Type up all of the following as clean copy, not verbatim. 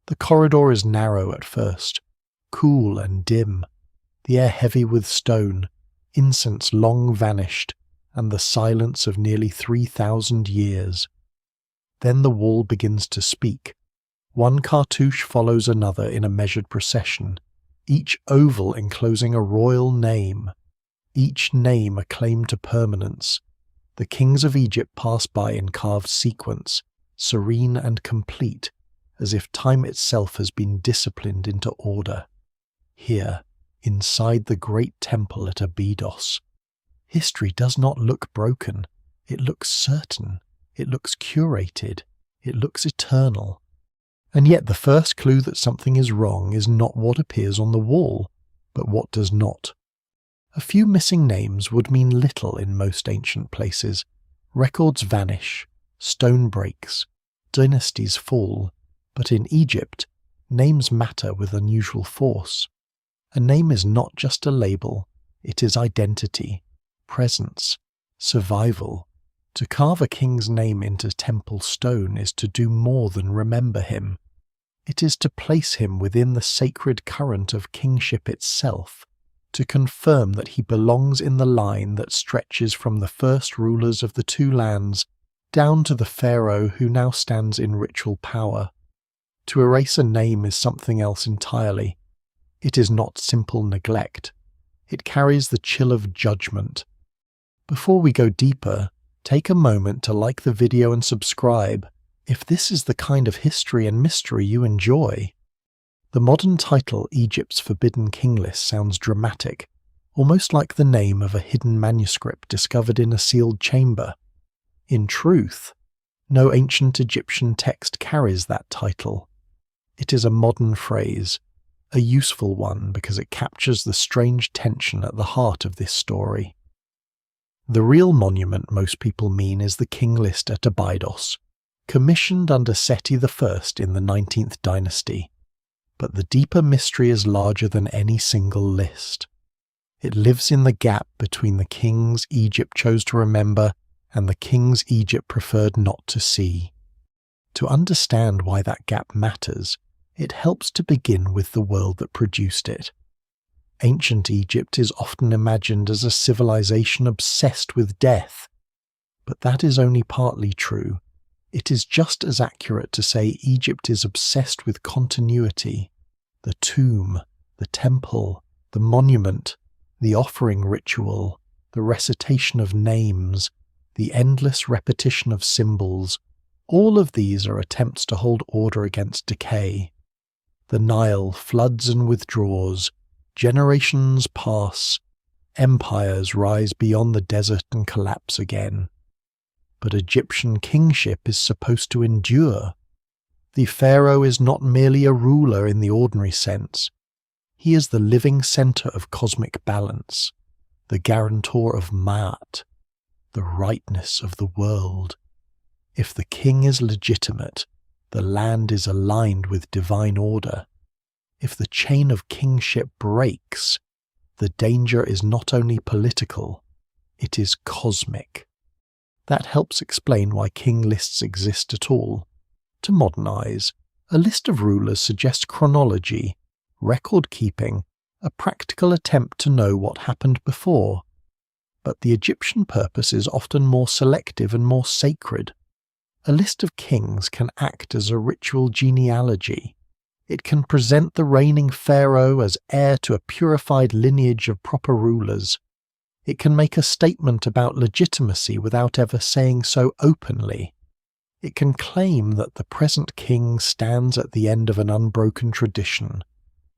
The corridor is narrow at first, cool and dim, the air heavy with stone, incense long vanished, and the silence of nearly 3,000 years. Then the wall begins to speak. One cartouche follows another in a measured procession, each oval enclosing a royal name, each name a claim to permanence. The kings of Egypt pass by in carved sequence, serene and complete, as if time itself has been disciplined into order. Here, inside the great temple at Abydos, history does not look broken. It looks certain. It looks curated. It looks eternal. And yet the first clue that something is wrong is not what appears on the wall, but what does not. A few missing names would mean little in most ancient places. Records vanish, stone breaks, dynasties fall, but in Egypt, names matter with unusual force. A name is not just a label, it is identity, presence, survival. To carve a king's name into temple stone is to do more than remember him. It is to place him within the sacred current of kingship itself, to confirm that he belongs in the line that stretches from the first rulers of the two lands down to the pharaoh who now stands in ritual power. To erase a name is something else entirely. It is not simple neglect. It carries the chill of judgment. Before we go deeper, take a moment to like the video and subscribe if this is the kind of history and mystery you enjoy. The modern title Egypt's Forbidden King List sounds dramatic, almost like the name of a hidden manuscript discovered in a sealed chamber. In truth, no ancient Egyptian text carries that title. It is a modern phrase, a useful one because it captures the strange tension at the heart of this story. The real monument most people mean is the King List at Abydos, commissioned under Seti I in the 19th dynasty. But the deeper mystery is larger than any single list. It lives in the gap between the kings Egypt chose to remember and the kings Egypt preferred not to see. To understand why that gap matters, it helps to begin with the world that produced it. Ancient Egypt is often imagined as a civilization obsessed with death, but that is only partly true. It is just as accurate to say Egypt is obsessed with continuity. The tomb, the temple, the monument, the offering ritual, the recitation of names, the endless repetition of symbols, all of these are attempts to hold order against decay. The Nile floods and withdraws, generations pass, empires rise beyond the desert and collapse again. But Egyptian kingship is supposed to endure. The pharaoh is not merely a ruler in the ordinary sense. He is the living center of cosmic balance, the guarantor of Ma'at, the rightness of the world. If the king is legitimate, the land is aligned with divine order. If the chain of kingship breaks, the danger is not only political, it is cosmic. That helps explain why king lists exist at all. To modern eyes, a list of rulers suggests chronology, record-keeping, a practical attempt to know what happened before. But the Egyptian purpose is often more selective and more sacred. A list of kings can act as a ritual genealogy. It can present the reigning pharaoh as heir to a purified lineage of proper rulers. It can make a statement about legitimacy without ever saying so openly. It can claim that the present king stands at the end of an unbroken tradition,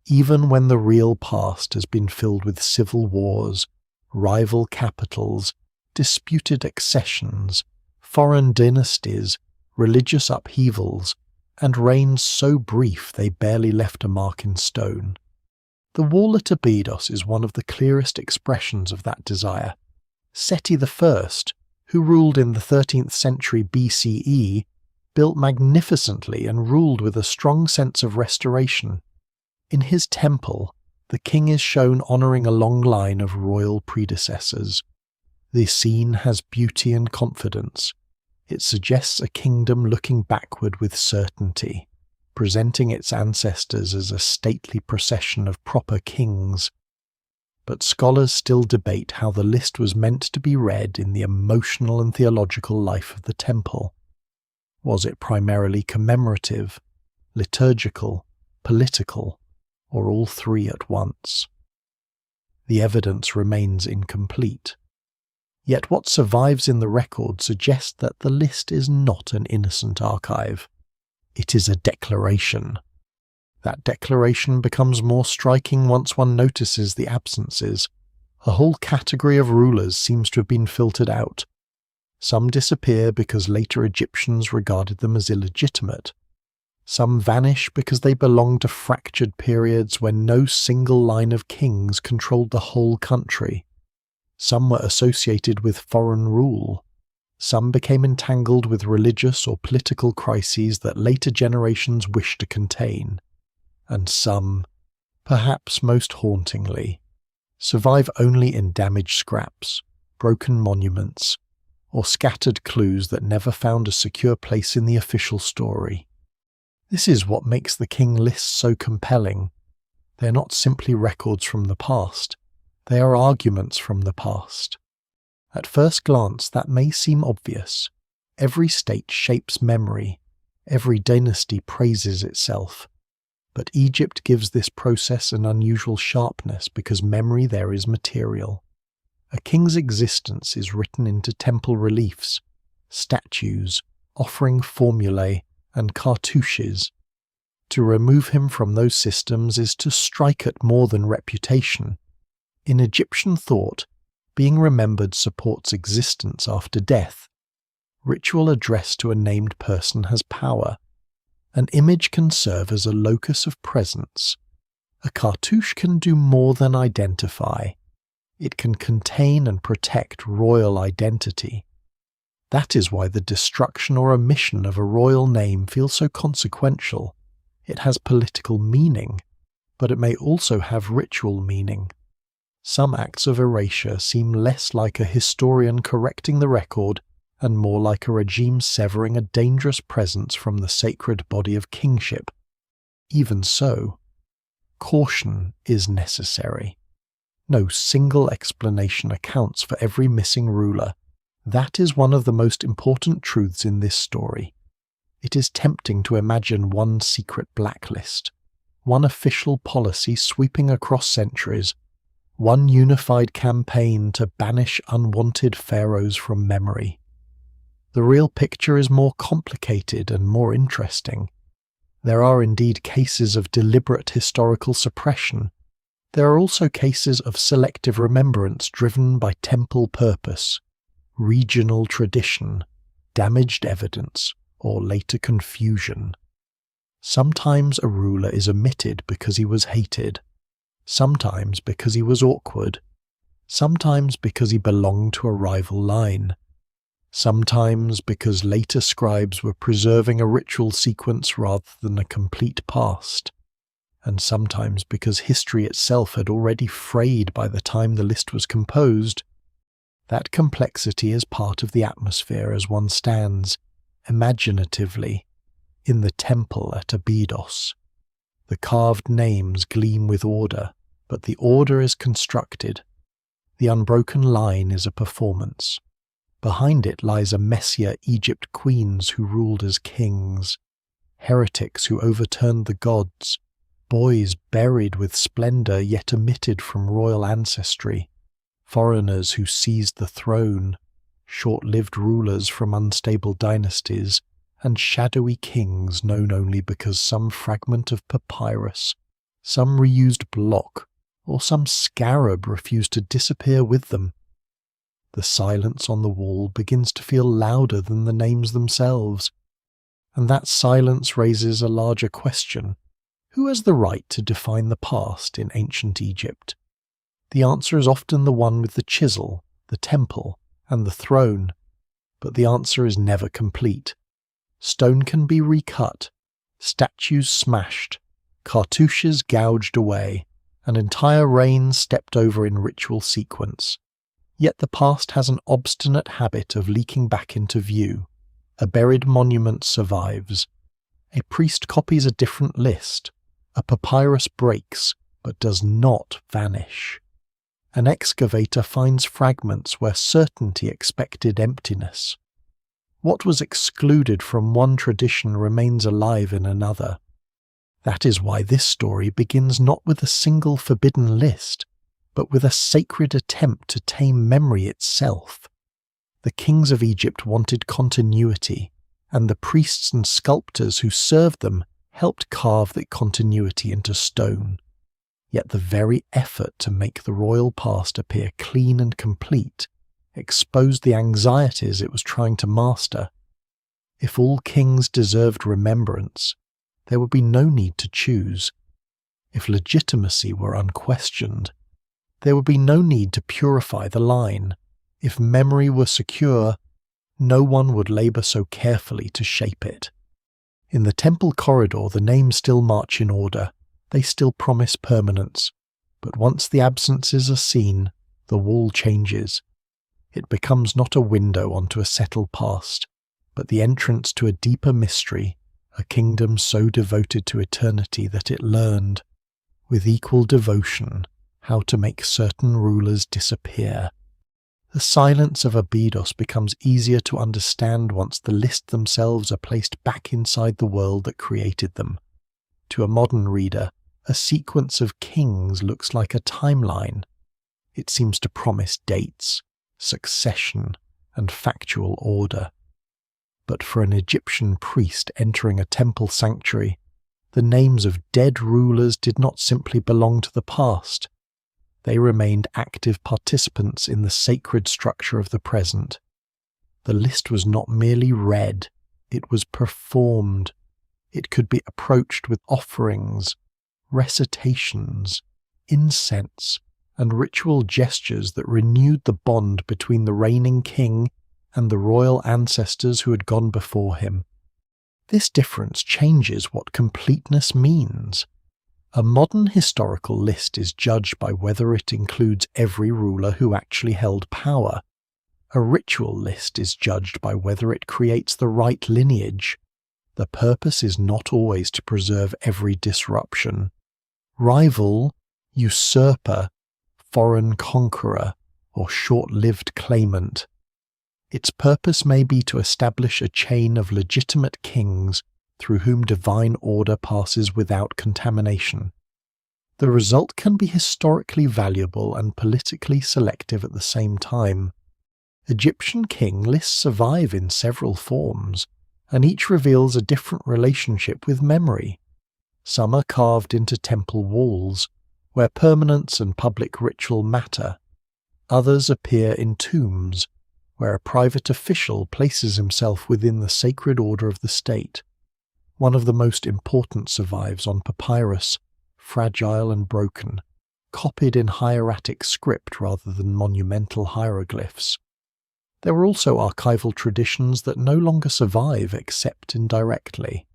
even when the real past has been filled with civil wars, rival capitals, disputed accessions, foreign dynasties, religious upheavals, and reigns so brief they barely left a mark in stone. The wall at Abydos is one of the clearest expressions of that desire. Seti I, who ruled in the 13th century BCE, built magnificently and ruled with a strong sense of restoration. In his temple, the king is shown honouring a long line of royal predecessors. The scene has beauty and confidence. It suggests a kingdom looking backward with certainty. presenting its ancestors as a stately procession of proper kings. But scholars still debate how the list was meant to be read in the emotional and theological life of the temple. Was it primarily commemorative, liturgical, political, or all three at once? The evidence remains incomplete. Yet what survives in the record suggests that the list is not an innocent archive. It is a declaration. That declaration becomes more striking once one notices the absences. A whole category of rulers seems to have been filtered out. Some disappear because later Egyptians regarded them as illegitimate. Some vanish because they belong to fractured periods when no single line of kings controlled the whole country. Some were associated with foreign rule. Some became entangled with religious or political crises that later generations wished to contain. And some, perhaps most hauntingly, survive only in damaged scraps, broken monuments, or scattered clues that never found a secure place in the official story. This is what makes the King Lists so compelling. They are not simply records from the past, they are arguments from the past. At first glance, that may seem obvious. Every state shapes memory, every dynasty praises itself. But Egypt gives this process an unusual sharpness because memory there is material. A king's existence is written into temple reliefs, statues, offering formulae, and cartouches. To remove him from those systems is to strike at more than reputation. In Egyptian thought, being remembered supports existence after death. Ritual addressed to a named person has power. An image can serve as a locus of presence. A cartouche can do more than identify. It can contain and protect royal identity. That is why the destruction or omission of a royal name feels so consequential. It has political meaning, but it may also have ritual meaning. Some acts of erasure seem less like a historian correcting the record and more like a regime severing a dangerous presence from the sacred body of kingship. Even so, caution is necessary. No single explanation accounts for every missing ruler. That is one of the most important truths in this story. It is tempting to imagine one secret blacklist, one official policy sweeping across centuries, one unified campaign to banish unwanted pharaohs from memory. The real picture is more complicated and more interesting. There are indeed cases of deliberate historical suppression. There are also cases of selective remembrance driven by temple purpose, regional tradition, damaged evidence, or later confusion. Sometimes a ruler is omitted because he was hated, sometimes because he was awkward, sometimes because he belonged to a rival line, sometimes because later scribes were preserving a ritual sequence rather than a complete past, and sometimes because history itself had already frayed by the time the list was composed. That complexity is part of the atmosphere as one stands, imaginatively, in the temple at Abydos. The carved names gleam with order, but the order is constructed. The unbroken line is a performance. Behind it lies a messier Egypt queens who ruled as kings, heretics who overturned the gods, boys buried with splendor yet omitted from royal ancestry, foreigners who seized the throne, short-lived rulers from unstable dynasties, and shadowy kings known only because some fragment of papyrus, some reused block, or some scarab refused to disappear with them. The silence on the wall begins to feel louder than the names themselves, and that silence raises a larger question. Who has the right to define the past in ancient Egypt? The answer is often the one with the chisel, the temple, and the throne, but the answer is never complete. Stone can be recut, statues smashed, cartouches gouged away, and entire reigns stepped over in ritual sequence. Yet the past has an obstinate habit of leaking back into view. A buried monument survives. A priest copies a different list. A papyrus breaks, but does not vanish. An excavator finds fragments where certainty expected emptiness. What was excluded from one tradition remains alive in another. That is why this story begins not with a single forbidden list, but with a sacred attempt to tame memory itself. The kings of Egypt wanted continuity, and the priests and sculptors who served them helped carve that continuity into stone. Yet the very effort to make the royal past appear clean and complete exposed the anxieties it was trying to master. If all kings deserved remembrance, there would be no need to choose. If legitimacy were unquestioned, there would be no need to purify the line. If memory were secure, no one would labour so carefully to shape it. In the temple corridor, the names still march in order. They still promise permanence. But once the absences are seen, the wall changes. It becomes not a window onto a settled past, but the entrance to a deeper mystery, a kingdom so devoted to eternity that it learned, with equal devotion, how to make certain rulers disappear. The silence of Abydos becomes easier to understand once the lists themselves are placed back inside the world that created them. To a modern reader, a sequence of kings looks like a timeline. It seems to promise dates, succession, and factual order. But for an Egyptian priest entering a temple sanctuary, the names of dead rulers did not simply belong to the past. They remained active participants in the sacred structure of the present. The list was not merely read, it was performed. It could be approached with offerings, recitations, incense, and ritual gestures that renewed the bond between the reigning king and the royal ancestors who had gone before him. This difference changes what completeness means. A modern historical list is judged by whether it includes every ruler who actually held power. A ritual list is judged by whether it creates the right lineage. The purpose is not always to preserve every disruption. Rival, usurper, foreign conqueror, or short-lived claimant. Its purpose may be to establish a chain of legitimate kings through whom divine order passes without contamination. The result can be historically valuable and politically selective at the same time. Egyptian king lists survive in several forms, and each reveals a different relationship with memory. Some are carved into temple walls, where permanence and public ritual matter. Others appear in tombs, where a private official places himself within the sacred order of the state. One of the most important survives on papyrus, fragile and broken, copied in hieratic script rather than monumental hieroglyphs. There are also archival traditions that no longer survive except indirectly.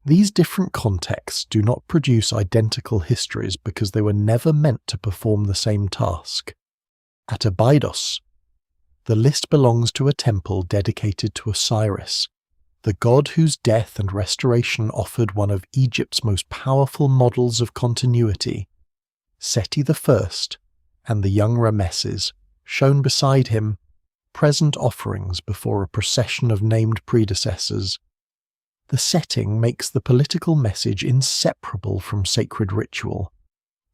These different contexts do not produce identical histories because they were never meant to perform the same task. At Abydos, the list belongs to a temple dedicated to Osiris, the god whose death and restoration offered one of Egypt's most powerful models of continuity. Seti I and the young Rameses, shown beside him, present offerings before a procession of named predecessors. The setting makes the political message inseparable from sacred ritual.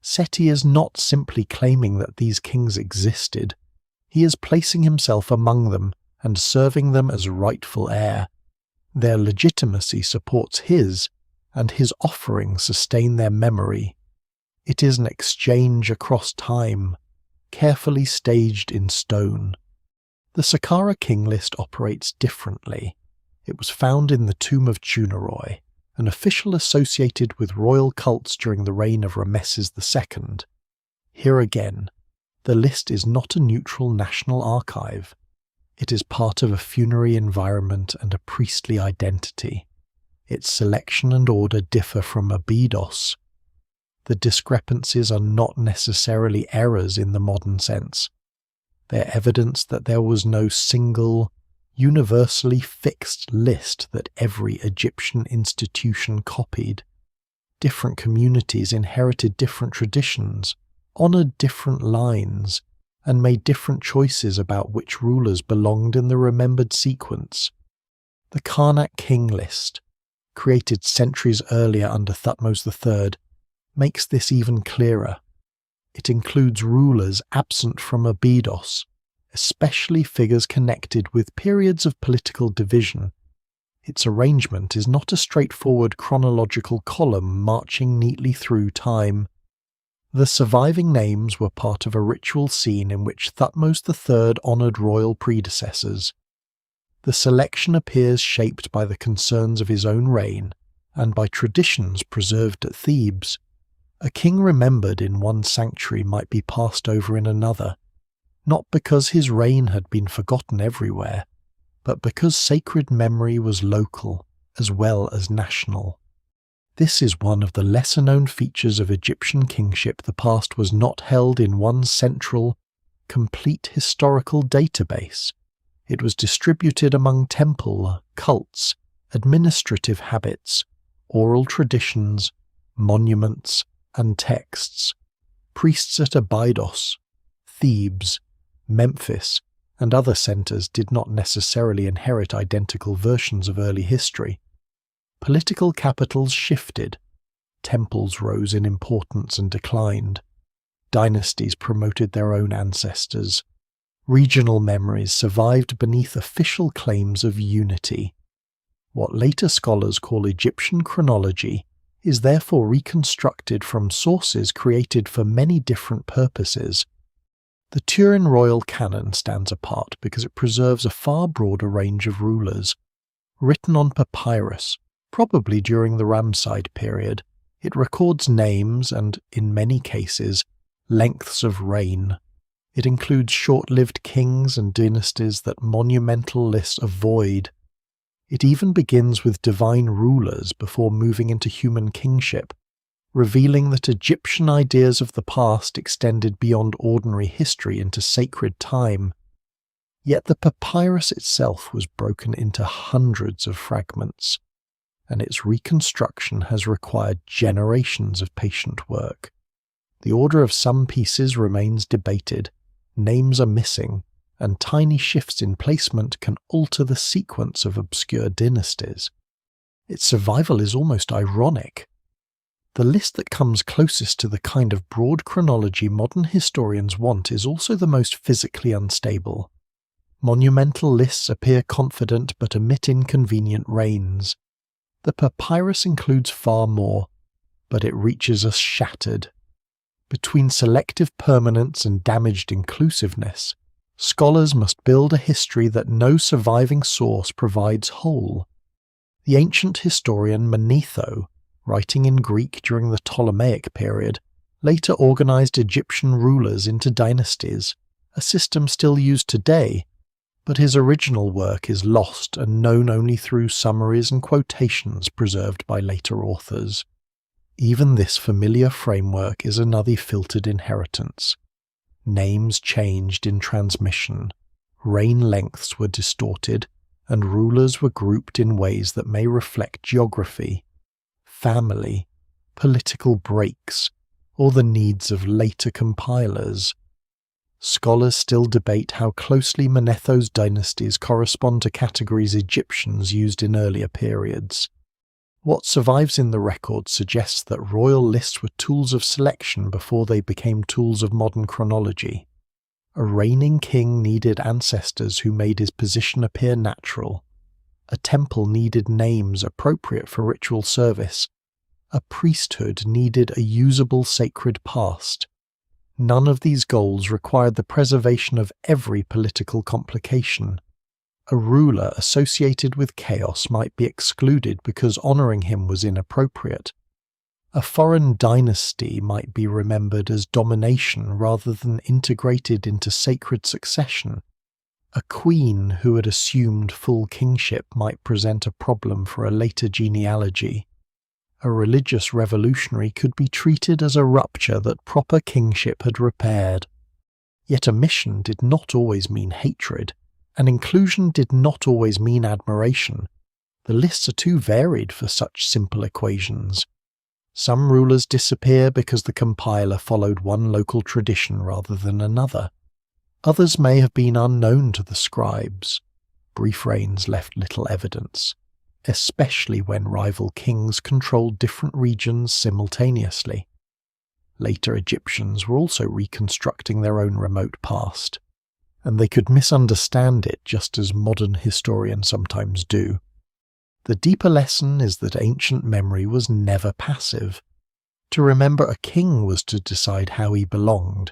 Seti is not simply claiming that these kings existed. He is placing himself among them and serving them as rightful heir. Their legitimacy supports his, and his offerings sustain their memory. It is an exchange across time, carefully staged in stone. The Saqqara King List operates differently. It was found in the tomb of Turin, an official associated with royal cults during the reign of Rameses II. Here again, the list is not a neutral national archive. It is part of a funerary environment and a priestly identity. Its selection and order differ from Abydos. The discrepancies are not necessarily errors in the modern sense. They're evidence that there was no single, universally fixed list that every Egyptian institution copied. Different communities inherited different traditions, honoured different lines, and made different choices about which rulers belonged in the remembered sequence. The Saqqara King List, created centuries earlier under Thutmose III, makes this even clearer. It includes rulers absent from Abydos, especially figures connected with periods of political division. Its arrangement is not a straightforward chronological column marching neatly through time. The surviving names were part of a ritual scene in which Thutmose III honoured royal predecessors. The selection appears shaped by the concerns of his own reign and by traditions preserved at Thebes. A king remembered in one sanctuary might be passed over in another, not because his reign had been forgotten everywhere, but because sacred memory was local as well as national. This is one of the lesser-known features of Egyptian kingship. The past was not held in one central, complete historical database. It was distributed among temple, cults, administrative habits, oral traditions, monuments, and texts. Priests at Abydos, Thebes, Memphis, and other centres did not necessarily inherit identical versions of early history. Political capitals shifted, temples rose in importance and declined, dynasties promoted their own ancestors, regional memories survived beneath official claims of unity. What later scholars call Egyptian chronology is therefore reconstructed from sources created for many different purposes. The Turin Royal Canon stands apart because it preserves a far broader range of rulers. Written on papyrus, probably during the Ramesside period, it records names and, in many cases, lengths of reign. It includes short-lived kings and dynasties that monumental lists avoid. It even begins with divine rulers before moving into human kingship, revealing that Egyptian ideas of the past extended beyond ordinary history into sacred time. Yet the papyrus itself was broken into hundreds of fragments, and its reconstruction has required generations of patient work. The order of some pieces remains debated, names are missing, and tiny shifts in placement can alter the sequence of obscure dynasties. Its survival is almost ironic. The list that comes closest to the kind of broad chronology modern historians want is also the most physically unstable. Monumental lists appear confident but omit inconvenient reigns. The papyrus includes far more, but it reaches us shattered. Between selective permanence and damaged inclusiveness, scholars must build a history that no surviving source provides whole. The ancient historian Manetho, writing in Greek during the Ptolemaic period, later organized Egyptian rulers into dynasties, a system still used today, but his original work is lost and known only through summaries and quotations preserved by later authors. Even this familiar framework is another filtered inheritance. Names changed in transmission, reign lengths were distorted, and rulers were grouped in ways that may reflect geography, family, political breaks, or the needs of later compilers. Scholars still debate how closely Manetho's dynasties correspond to categories Egyptians used in earlier periods. What survives in the record suggests that royal lists were tools of selection before they became tools of modern chronology. A reigning king needed ancestors who made his position appear natural. A temple needed names appropriate for ritual service. A priesthood needed a usable sacred past. None of these goals required the preservation of every political complication. A ruler associated with chaos might be excluded because honouring him was inappropriate. A foreign dynasty might be remembered as domination rather than integrated into sacred succession. A queen who had assumed full kingship might present a problem for a later genealogy. A religious revolutionary could be treated as a rupture that proper kingship had repaired. Yet omission did not always mean hatred, and inclusion did not always mean admiration. The lists are too varied for such simple equations. Some rulers disappear because the compiler followed one local tradition rather than another. Others may have been unknown to the scribes. Brief reigns left little evidence, especially when rival kings controlled different regions simultaneously. Later Egyptians were also reconstructing their own remote past, and they could misunderstand it just as modern historians sometimes do. The deeper lesson is that ancient memory was never passive. To remember a king was to decide how he belonged.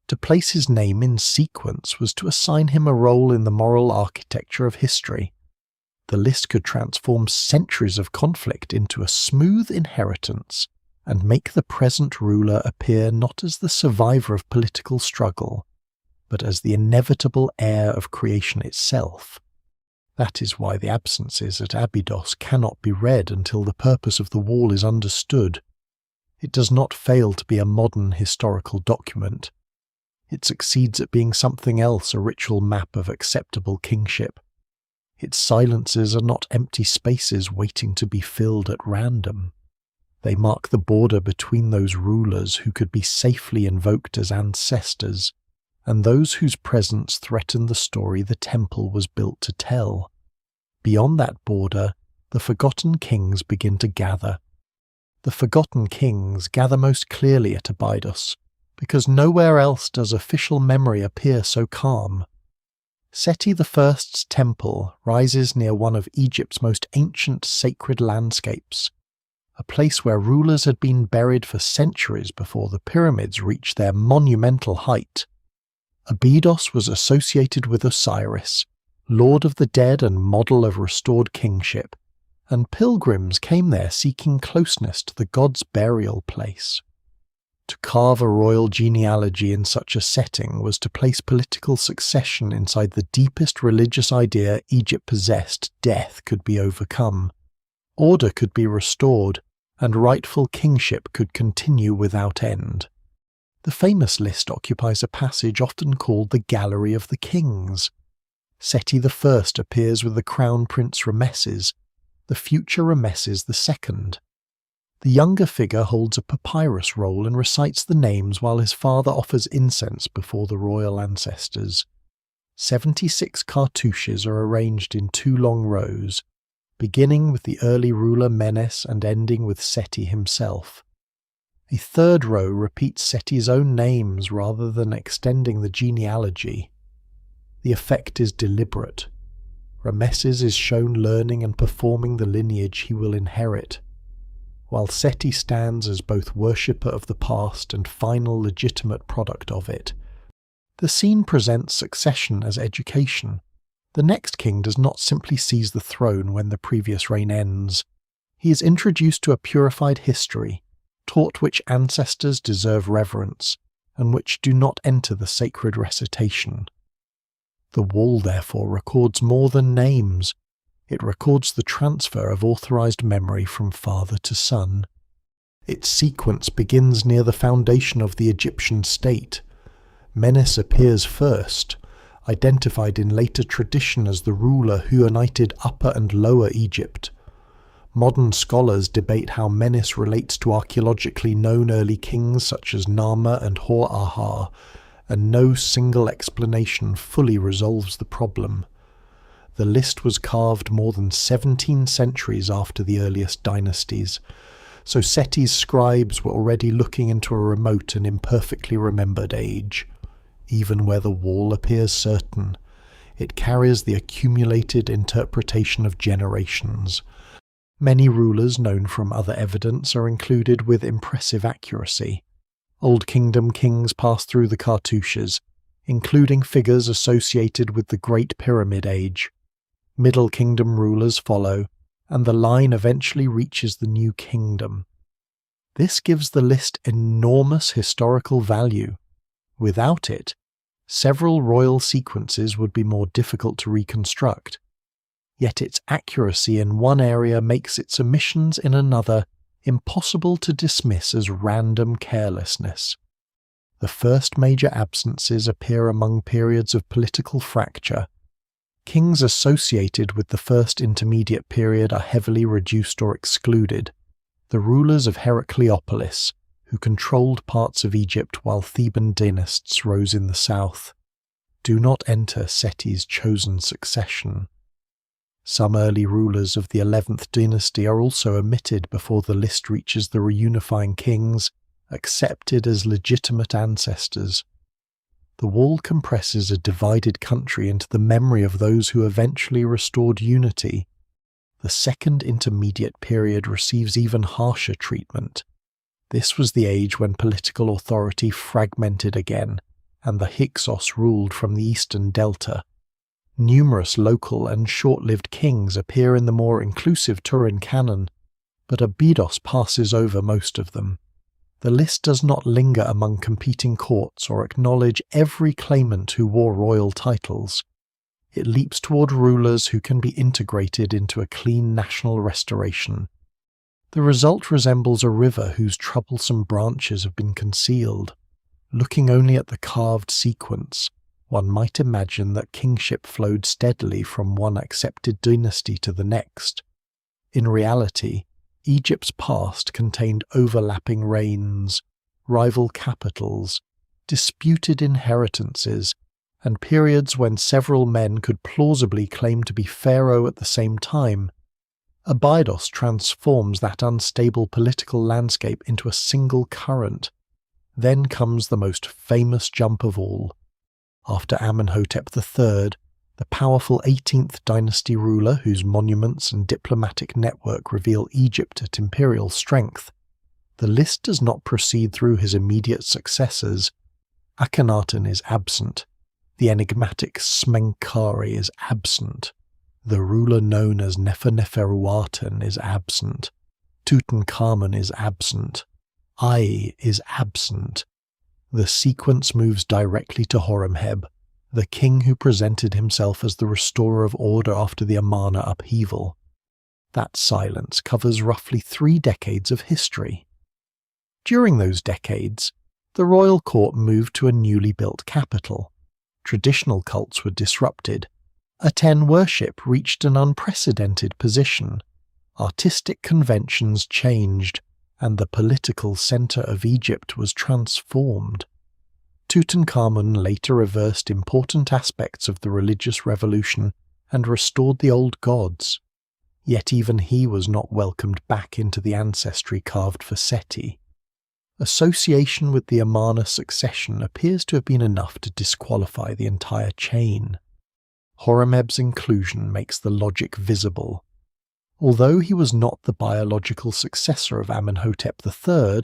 To place his name in sequence was to assign him a role in the moral architecture of history. The list could transform centuries of conflict into a smooth inheritance and make the present ruler appear not as the survivor of political struggle, but as the inevitable heir of creation itself. That is why the absences at Abydos cannot be read until the purpose of the wall is understood. It does not fail to be a modern historical document. It succeeds at being something else, a ritual map of acceptable kingship. Its silences are not empty spaces waiting to be filled at random. They mark the border between those rulers who could be safely invoked as ancestors, and those whose presence threatened the story the temple was built to tell. Beyond that border, the forgotten kings begin to gather. The forgotten kings gather most clearly at Abydos, because nowhere else does official memory appear so calm. Seti I's temple rises near one of Egypt's most ancient sacred landscapes, a place where rulers had been buried for centuries before the pyramids reached their monumental height. Abydos was associated with Osiris, lord of the dead and model of restored kingship, and pilgrims came there seeking closeness to the god's burial place. To carve a royal genealogy in such a setting was to place political succession inside the deepest religious idea Egypt possessed. Death could be overcome, order could be restored, and rightful kingship could continue without end. The famous list occupies a passage often called the Gallery of the Kings. Seti I appears with the crown prince Rameses, the future Rameses II. The younger figure holds a papyrus roll and recites the names while his father offers incense before the royal ancestors. 76 cartouches are arranged in 2 long rows, beginning with the early ruler Menes and ending with Seti himself. A 3rd row repeats Seti's own names rather than extending the genealogy. The effect is deliberate. Rameses is shown learning and performing the lineage he will inherit, while Seti stands as both worshipper of the past and final legitimate product of it. The scene presents succession as education. The next king does not simply seize the throne when the previous reign ends. He is introduced to a purified history, taught which ancestors deserve reverence, and which do not enter the sacred recitation. The wall, therefore, records more than names. It records the transfer of authorized memory from father to son. Its sequence begins near the foundation of the Egyptian state. Menes appears first, identified in later tradition as the ruler who united Upper and Lower Egypt. Modern scholars debate how Menes relates to archaeologically known early kings such as Narmer and Hor-Ahar, and no single explanation fully resolves the problem. The list was carved more than 17 centuries after the earliest dynasties, so Seti's scribes were already looking into a remote and imperfectly remembered age. Even where the wall appears certain, it carries the accumulated interpretation of generations. Many rulers known from other evidence are included with impressive accuracy. Old Kingdom kings pass through the cartouches, including figures associated with the Great Pyramid Age. Middle Kingdom rulers follow, and the line eventually reaches the New Kingdom. This gives the list enormous historical value. Without it, several royal sequences would be more difficult to reconstruct. Yet its accuracy in one area makes its omissions in another impossible to dismiss as random carelessness. The first major absences appear among periods of political fracture. Kings associated with the first intermediate period are heavily reduced or excluded. The rulers of Heracleopolis, who controlled parts of Egypt while Theban dynasts rose in the south, do not enter Seti's chosen succession. Some early rulers of the 11th dynasty are also omitted before the list reaches the reunifying kings, accepted as legitimate ancestors. The wall compresses a divided country into the memory of those who eventually restored unity. The second intermediate period receives even harsher treatment. This was the age when political authority fragmented again, and the Hyksos ruled from the eastern delta. Numerous local and short-lived kings appear in the more inclusive Turin Canon, but Abydos passes over most of them. The list does not linger among competing courts or acknowledge every claimant who wore royal titles. It leaps toward rulers who can be integrated into a clean national restoration. The result resembles a river whose troublesome branches have been concealed. Looking only at the carved sequence, one might imagine that kingship flowed steadily from one accepted dynasty to the next. In reality, Egypt's past contained overlapping reigns, rival capitals, disputed inheritances, and periods when several men could plausibly claim to be pharaoh at the same time. Abydos transforms that unstable political landscape into a single current. Then comes the most famous jump of all. After Amenhotep III, the powerful 18th dynasty ruler whose monuments and diplomatic network reveal Egypt at imperial strength, the list does not proceed through his immediate successors. Akhenaten is absent. The enigmatic Smenkhkare is absent. The ruler known as Neferneferuaten is absent. Tutankhamun is absent. I is absent. The sequence moves directly to Horemheb, the king who presented himself as the restorer of order after the Amarna upheaval. That silence covers roughly 3 decades of history. During those decades, the royal court moved to a newly built capital. Traditional cults were disrupted. Aten worship reached an unprecedented position. Artistic conventions changed, and the political centre of Egypt was transformed. Tutankhamun later reversed important aspects of the religious revolution and restored the old gods. Yet even he was not welcomed back into the ancestry carved for Seti. Association with the Amarna succession appears to have been enough to disqualify the entire chain. Horemheb's inclusion makes the logic visible. Although he was not the biological successor of Amenhotep III,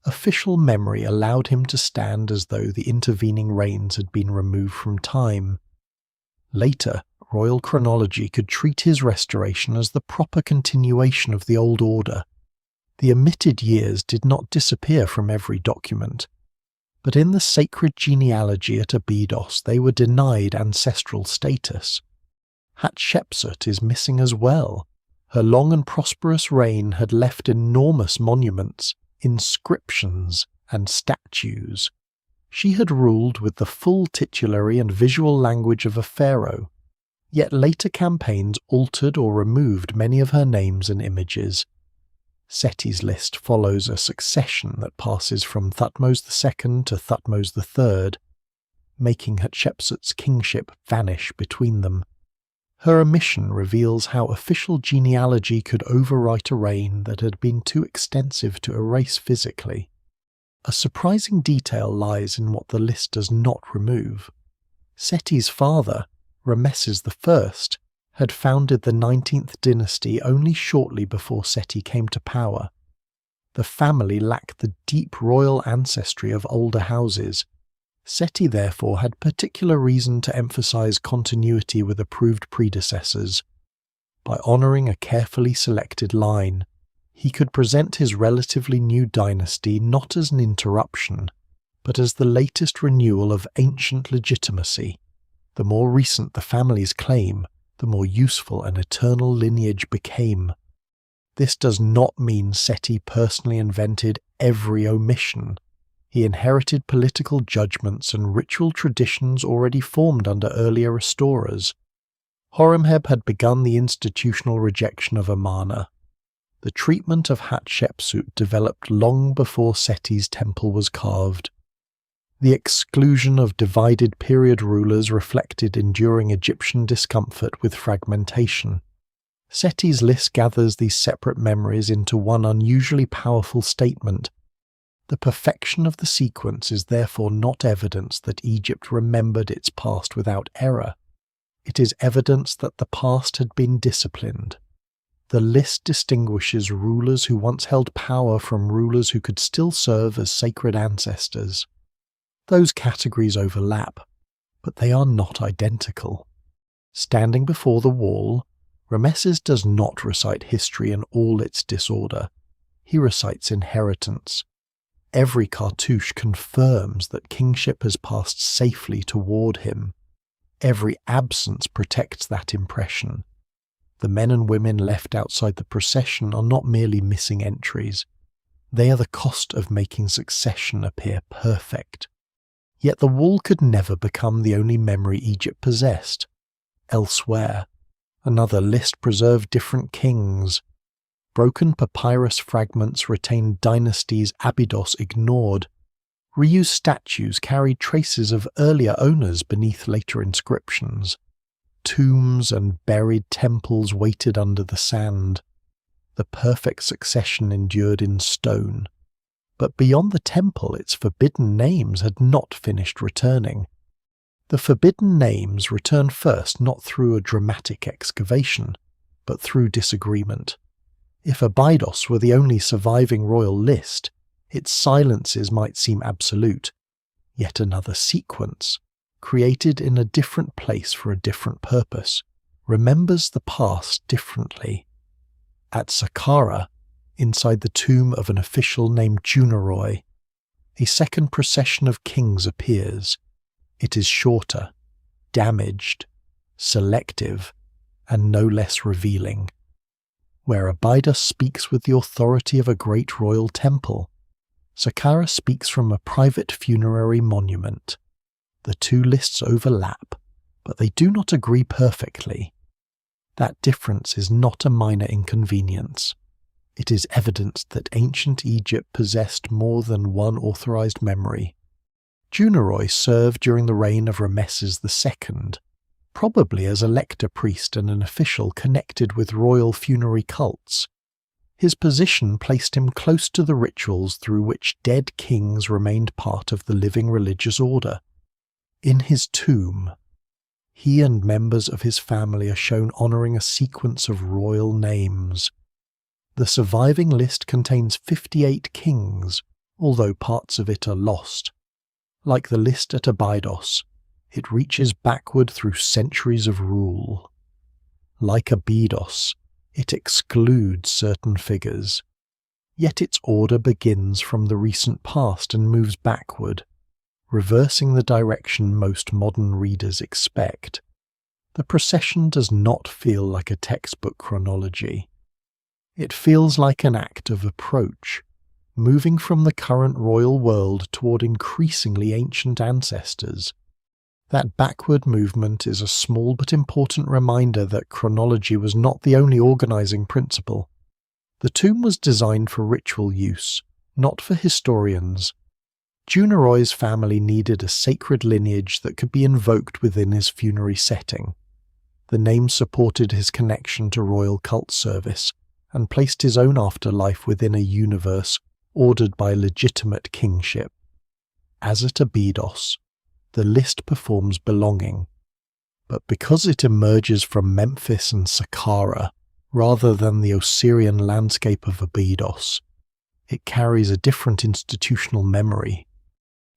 official memory allowed him to stand as though the intervening reigns had been removed from time. Later, royal chronology could treat his restoration as the proper continuation of the old order. The omitted years did not disappear from every document, but in the sacred genealogy at Abydos they were denied ancestral status. Hatshepsut is missing as well. Her long and prosperous reign had left enormous monuments, inscriptions, and statues. She had ruled with the full titulary and visual language of a pharaoh, yet later campaigns altered or removed many of her names and images. Seti's list follows a succession that passes from Thutmose II to Thutmose III, making Hatshepsut's kingship vanish between them. Her omission reveals how official genealogy could overwrite a reign that had been too extensive to erase physically. A surprising detail lies in what the list does not remove. Seti's father, Rameses I, had founded the 19th dynasty only shortly before Seti came to power. The family lacked the deep royal ancestry of older houses. Seti therefore had particular reason to emphasize continuity with approved predecessors. By honoring a carefully selected line, he could present his relatively new dynasty not as an interruption, but as the latest renewal of ancient legitimacy. The more recent the family's claim, the more useful an eternal lineage became. This does not mean Seti personally invented every omission. He inherited political judgments and ritual traditions already formed under earlier restorers. Horemheb had begun the institutional rejection of Amana. The treatment of Hatshepsut developed long before Seti's temple was carved. The exclusion of divided period rulers reflected enduring Egyptian discomfort with fragmentation. Seti's list gathers these separate memories into one unusually powerful statement. The perfection of the sequence is therefore not evidence that Egypt remembered its past without error. It is evidence that the past had been disciplined. The list distinguishes rulers who once held power from rulers who could still serve as sacred ancestors. Those categories overlap, but they are not identical. Standing before the wall, Rameses does not recite history in all its disorder. He recites inheritance. Every cartouche confirms that kingship has passed safely toward him. Every absence protects that impression. The men and women left outside the procession are not merely missing entries. They are the cost of making succession appear perfect. Yet the wall could never become the only memory Egypt possessed. Elsewhere, another list preserved different kings. Broken papyrus fragments retained dynasties Abydos ignored. Reused statues carried traces of earlier owners beneath later inscriptions. Tombs and buried temples waited under the sand. The perfect succession endured in stone. But beyond the temple, its forbidden names had not finished returning. The forbidden names returned first not through a dramatic excavation, but through disagreement. If Abydos were the only surviving royal list, its silences might seem absolute. Yet another sequence, created in a different place for a different purpose, remembers the past differently. At Saqqara, inside the tomb of an official named Junoroi, a second procession of kings appears. It is shorter, damaged, selective, and no less revealing. Where Abydos speaks with the authority of a great royal temple, Saqqara speaks from a private funerary monument. The two lists overlap, but they do not agree perfectly. That difference is not a minor inconvenience. It is evidence that ancient Egypt possessed more than one authorized memory. Junoroi served during the reign of Rameses II, probably as a lector priest and an official connected with royal funerary cults. His position placed him close to the rituals through which dead kings remained part of the living religious order. In his tomb, he and members of his family are shown honoring a sequence of royal names. The surviving list contains 58 kings, although parts of it are lost. Like the list at Abydos, it reaches backward through centuries of rule. Like Abydos, it excludes certain figures. Yet its order begins from the recent past and moves backward, reversing the direction most modern readers expect. The procession does not feel like a textbook chronology. It feels like an act of approach, moving from the current royal world toward increasingly ancient ancestors. That backward movement is a small but important reminder that chronology was not the only organizing principle. The tomb was designed for ritual use, not for historians. Junoroi's family needed a sacred lineage that could be invoked within his funerary setting. The name supported his connection to royal cult service, and placed his own afterlife within a universe ordered by legitimate kingship. As at Abydos, the list performs belonging, but because it emerges from Memphis and Saqqara rather than the Osirian landscape of Abydos, it carries a different institutional memory.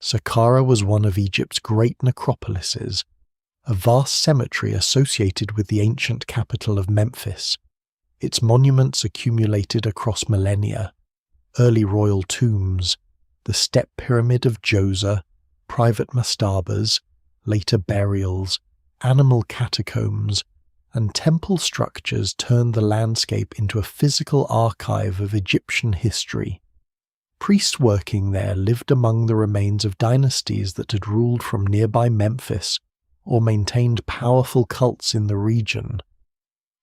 Saqqara was one of Egypt's great necropolises, a vast cemetery associated with the ancient capital of Memphis. Its monuments accumulated across millennia: early royal tombs, the step pyramid of Djoser, private mastabas, later burials, animal catacombs, and temple structures turned the landscape into a physical archive of Egyptian history. Priests working there lived among the remains of dynasties that had ruled from nearby Memphis or maintained powerful cults in the region.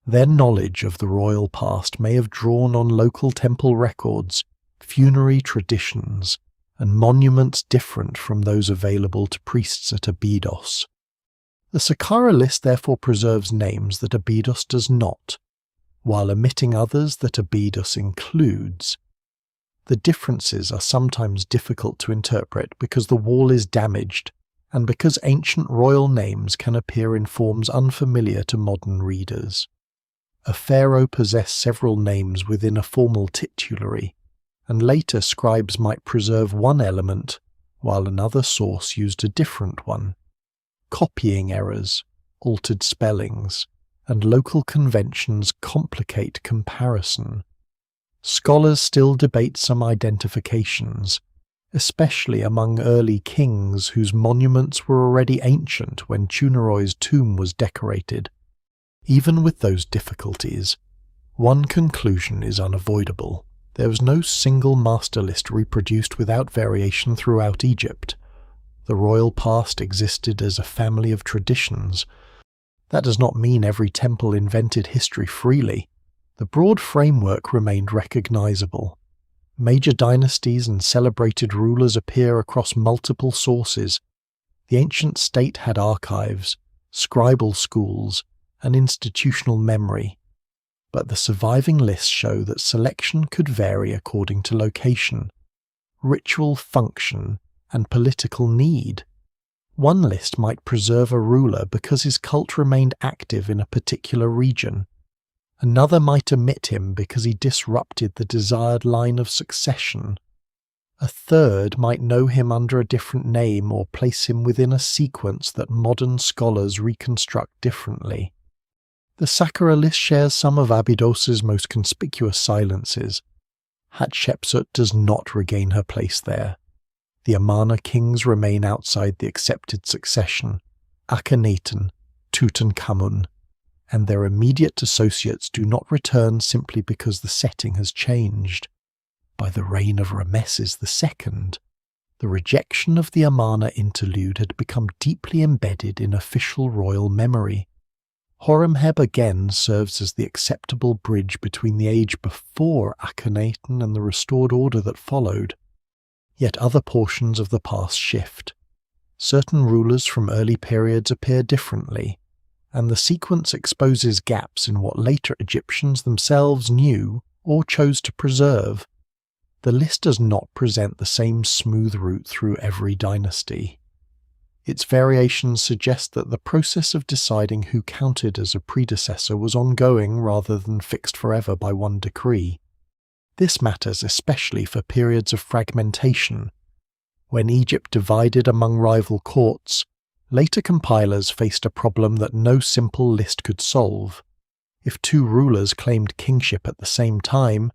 Their knowledge of the royal past may have drawn on local temple records, funerary traditions, and monuments different from those available to priests at Abydos. The Saqqara list therefore preserves names that Abydos does not, while omitting others that Abydos includes. The differences are sometimes difficult to interpret because the wall is damaged, and because ancient royal names can appear in forms unfamiliar to modern readers. A pharaoh possessed several names within a formal titulary, and later scribes might preserve one element while another source used a different one. Copying errors, altered spellings, and local conventions complicate comparison. Scholars still debate some identifications, especially among early kings whose monuments were already ancient when Turin tomb was decorated. Even with those difficulties, one conclusion is unavoidable. There was no single master list reproduced without variation throughout Egypt. The royal past existed as a family of traditions. That does not mean every temple invented history freely. The broad framework remained recognizable. Major dynasties and celebrated rulers appear across multiple sources. The ancient state had archives, scribal schools, and institutional memory, but the surviving lists show that selection could vary according to location, ritual function, and political need. One list might preserve a ruler because his cult remained active in a particular region. Another might omit him because he disrupted the desired line of succession. A third might know him under a different name or place him within a sequence that modern scholars reconstruct differently. The Saqqara list shares some of Abydos's most conspicuous silences. Hatshepsut does not regain her place there. The Amarna kings remain outside the accepted succession, Akhenaten, Tutankhamun, and their immediate associates do not return simply because the setting has changed. By the reign of Ramesses II, the rejection of the Amarna interlude had become deeply embedded in official royal memory. Horemheb again serves as the acceptable bridge between the age before Akhenaten and the restored order that followed. Yet other portions of the past shift. Certain rulers from early periods appear differently, and the sequence exposes gaps in what later Egyptians themselves knew or chose to preserve. The list does not present the same smooth route through every dynasty. Its variations suggest that the process of deciding who counted as a predecessor was ongoing rather than fixed forever by one decree. This matters especially for periods of fragmentation. When Egypt divided among rival courts, later compilers faced a problem that no simple list could solve. If two rulers claimed kingship at the same time,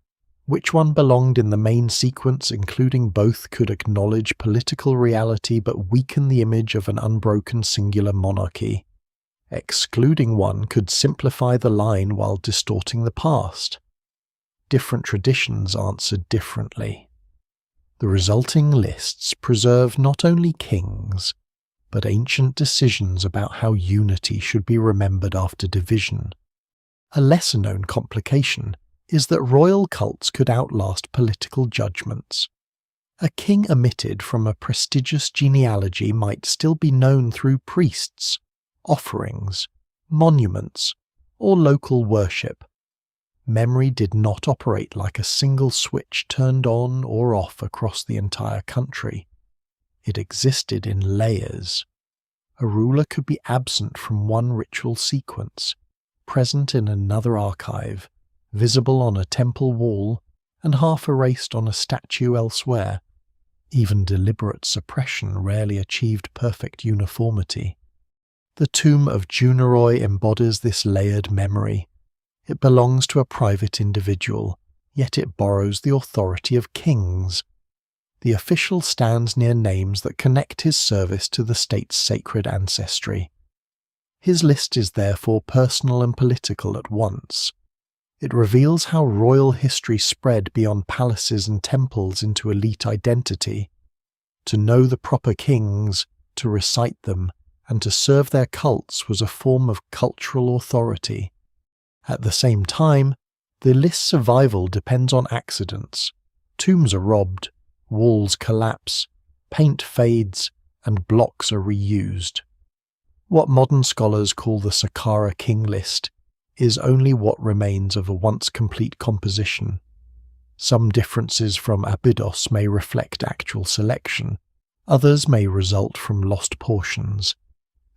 which one belonged in the main sequence, including both, could acknowledge political reality but weaken the image of an unbroken singular monarchy. Excluding one could simplify the line while distorting the past. Different traditions answered differently. The resulting lists preserve not only kings, but ancient decisions about how unity should be remembered after division. A lesser-known complication is that royal cults could outlast political judgments. A king omitted from a prestigious genealogy might still be known through priests, offerings, monuments, or local worship. Memory did not operate like a single switch turned on or off across the entire country. It existed in layers. A ruler could be absent from one ritual sequence, present in another archive, visible on a temple wall, and half erased on a statue elsewhere. Even deliberate suppression rarely achieved perfect uniformity. The tomb of Juniroi embodies this layered memory. It belongs to a private individual, yet it borrows the authority of kings. The official stands near names that connect his service to the state's sacred ancestry. His list is therefore personal and political at once. It reveals how royal history spread beyond palaces and temples into elite identity. To know the proper kings, to recite them, and to serve their cults was a form of cultural authority. At the same time, the list's survival depends on accidents. Tombs are robbed, walls collapse, paint fades, and blocks are reused. What modern scholars call the Saqqara King List is only what remains of a once complete composition. Some differences from Abydos may reflect actual selection, others may result from lost portions.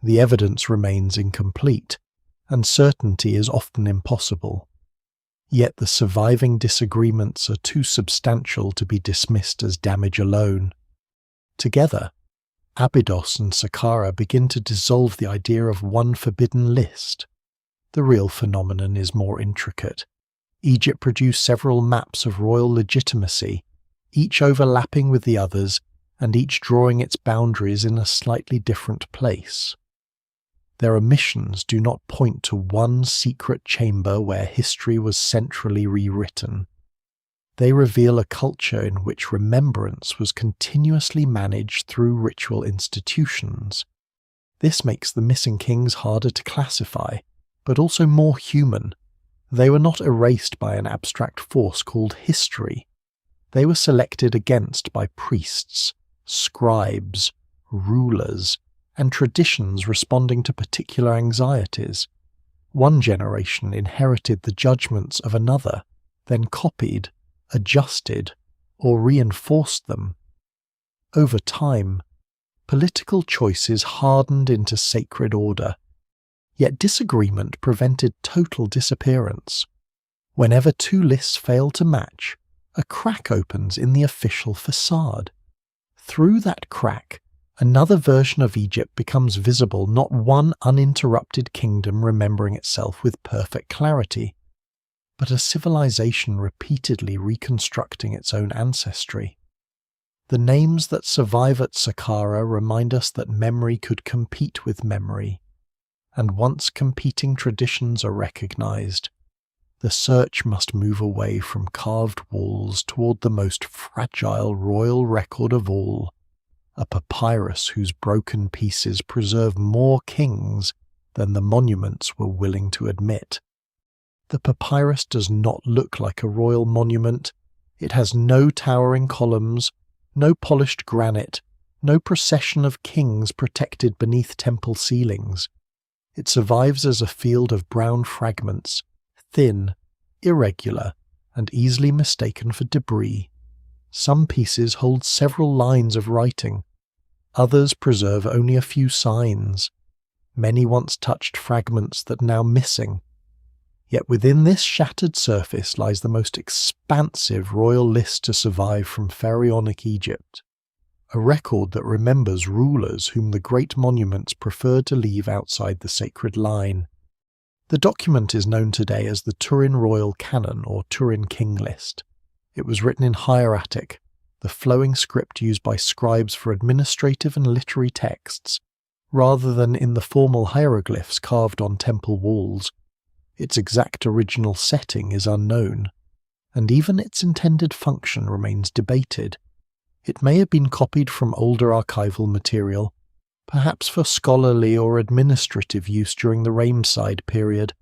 The evidence remains incomplete, and certainty is often impossible. Yet the surviving disagreements are too substantial to be dismissed as damage alone. Together, Abydos and Saqqara begin to dissolve the idea of one forbidden list. The real phenomenon is more intricate. Egypt produced several maps of royal legitimacy, each overlapping with the others and each drawing its boundaries in a slightly different place. Their omissions do not point to one secret chamber where history was centrally rewritten. They reveal a culture in which remembrance was continuously managed through ritual institutions. This makes the missing kings harder to classify, but also more human. They were not erased by an abstract force called history. They were selected against by priests, scribes, rulers, and traditions responding to particular anxieties. One generation inherited the judgments of another, then copied, adjusted, or reinforced them. Over time, political choices hardened into sacred order, yet disagreement prevented total disappearance. Whenever two lists fail to match, a crack opens in the official facade. Through that crack, another version of Egypt becomes visible, not one uninterrupted kingdom remembering itself with perfect clarity, but a civilization repeatedly reconstructing its own ancestry. The names that survive at Saqqara remind us that memory could compete with memory, and once competing traditions are recognized, the search must move away from carved walls toward the most fragile royal record of all, a papyrus whose broken pieces preserve more kings than the monuments were willing to admit. The papyrus does not look like a royal monument. It has no towering columns, no polished granite, no procession of kings protected beneath temple ceilings. It survives as a field of brown fragments, thin, irregular, and easily mistaken for debris. Some pieces hold several lines of writing. Others preserve only a few signs. Many once touched fragments that are now missing. Yet within this shattered surface lies the most expansive royal list to survive from pharaonic Egypt, a record that remembers rulers whom the great monuments preferred to leave outside the sacred line. The document is known today as the Turin Royal Canon or Turin King List. It was written in hieratic, the flowing script used by scribes for administrative and literary texts, rather than in the formal hieroglyphs carved on temple walls. Its exact original setting is unknown, and even its intended function remains debated. It may have been copied from older archival material, perhaps for scholarly or administrative use during the Ramesside period.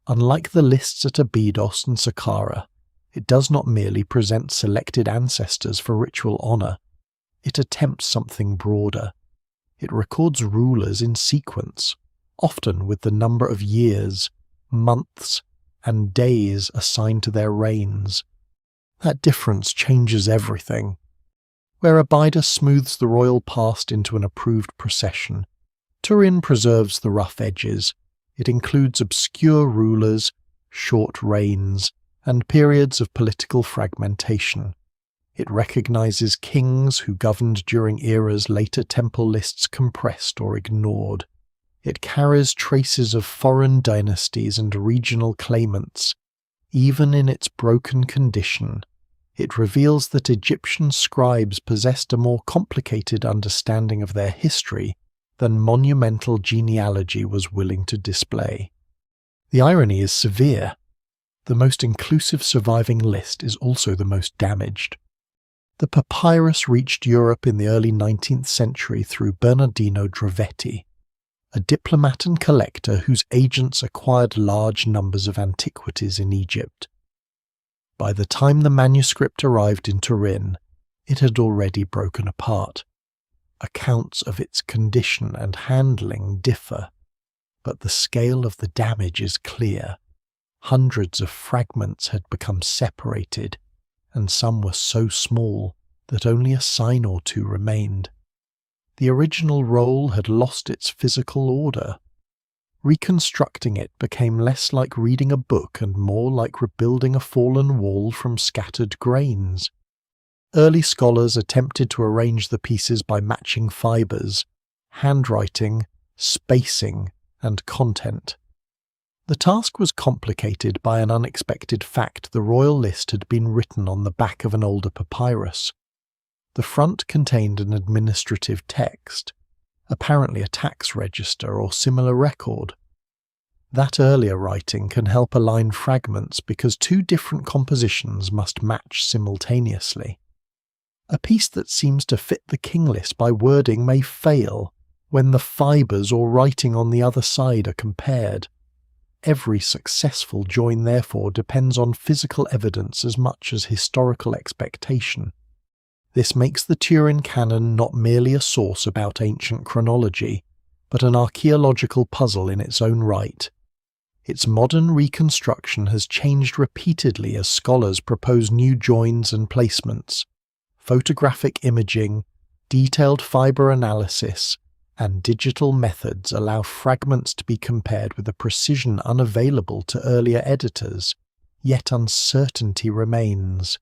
Unlike the lists at Abydos and Saqqara, it does not merely present selected ancestors for ritual honor. It attempts something broader. It records rulers in sequence, often with the number of years, months, and days assigned to their reigns. That difference changes everything. Where Abydos smooths the royal past into an approved procession, Turin preserves the rough edges. It includes obscure rulers, short reigns, and periods of political fragmentation. It recognizes kings who governed during eras later temple lists compressed or ignored. It carries traces of foreign dynasties and regional claimants. Even in its broken condition, it reveals that Egyptian scribes possessed a more complicated understanding of their history than monumental genealogy was willing to display. The irony is severe. The most inclusive surviving list is also the most damaged. The papyrus reached Europe in the early 19th century through Bernardino Drovetti. a diplomat and collector whose agents acquired large numbers of antiquities in Egypt. By the time the manuscript arrived in Turin, it had already broken apart. Accounts of its condition and handling differ, but the scale of the damage is clear. Hundreds of fragments had become separated, and some were so small that only a sign or two remained. The original roll had lost its physical order. Reconstructing it became less like reading a book and more like rebuilding a fallen wall from scattered grains. Early scholars attempted to arrange the pieces by matching fibers, handwriting, spacing, and content. The task was complicated by an unexpected fact: the royal list had been written on the back of an older papyrus. The front contained an administrative text, apparently a tax register or similar record. That earlier writing can help align fragments because two different compositions must match simultaneously. A piece that seems to fit the king list by wording may fail when the fibers or writing on the other side are compared. Every successful join, therefore, depends on physical evidence as much as historical expectation. This makes the Turin Canon not merely a source about ancient chronology, but an archaeological puzzle in its own right. Its modern reconstruction has changed repeatedly as scholars propose new joins and placements. Photographic imaging, detailed fiber analysis, and digital methods allow fragments to be compared with a precision unavailable to earlier editors, yet uncertainty remains.